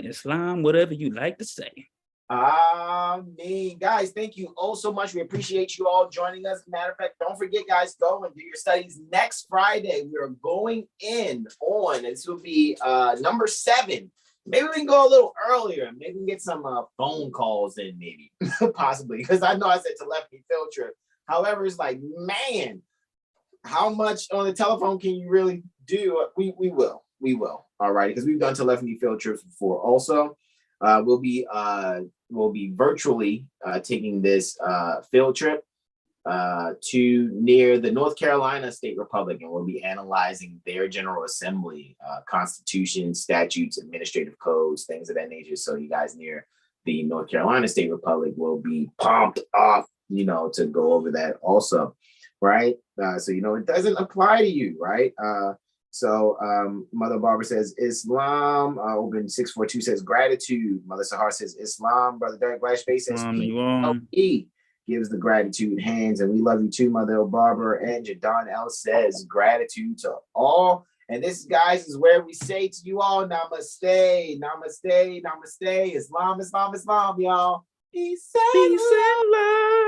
Islam, whatever you like to say. Amen. Guys, thank you all so much. We appreciate you all joining us. Matter of fact, don't forget, guys, go and do your studies next Friday. We are going in on, this will be number 7. Maybe we can go a little earlier. Maybe we can get some phone calls in, maybe, possibly, because I know I said telephony field trip. However, it's like, man, how much on the telephone can you really do? We will. All right, because we've done telephony field trips before. Also, we'll be virtually taking this field trip to near the North Carolina State Republic, and we'll be analyzing their General Assembly, Constitution, statutes, administrative codes, things of that nature. So you guys near the North Carolina State Republic will be pumped up, to go over that also, right? So it doesn't apply to you, right? So Mother Barbara says Islam. Open 642 says gratitude. Mother Sahar says Islam. Brother Derek Glassface says he gives the gratitude hands, and we love you too, Mother Barbara. And Jadon L says gratitude to all. And this, guys, is where we say to you all, namaste, namaste, namaste. Islam, Islam, Islam, y'all. Peace and love.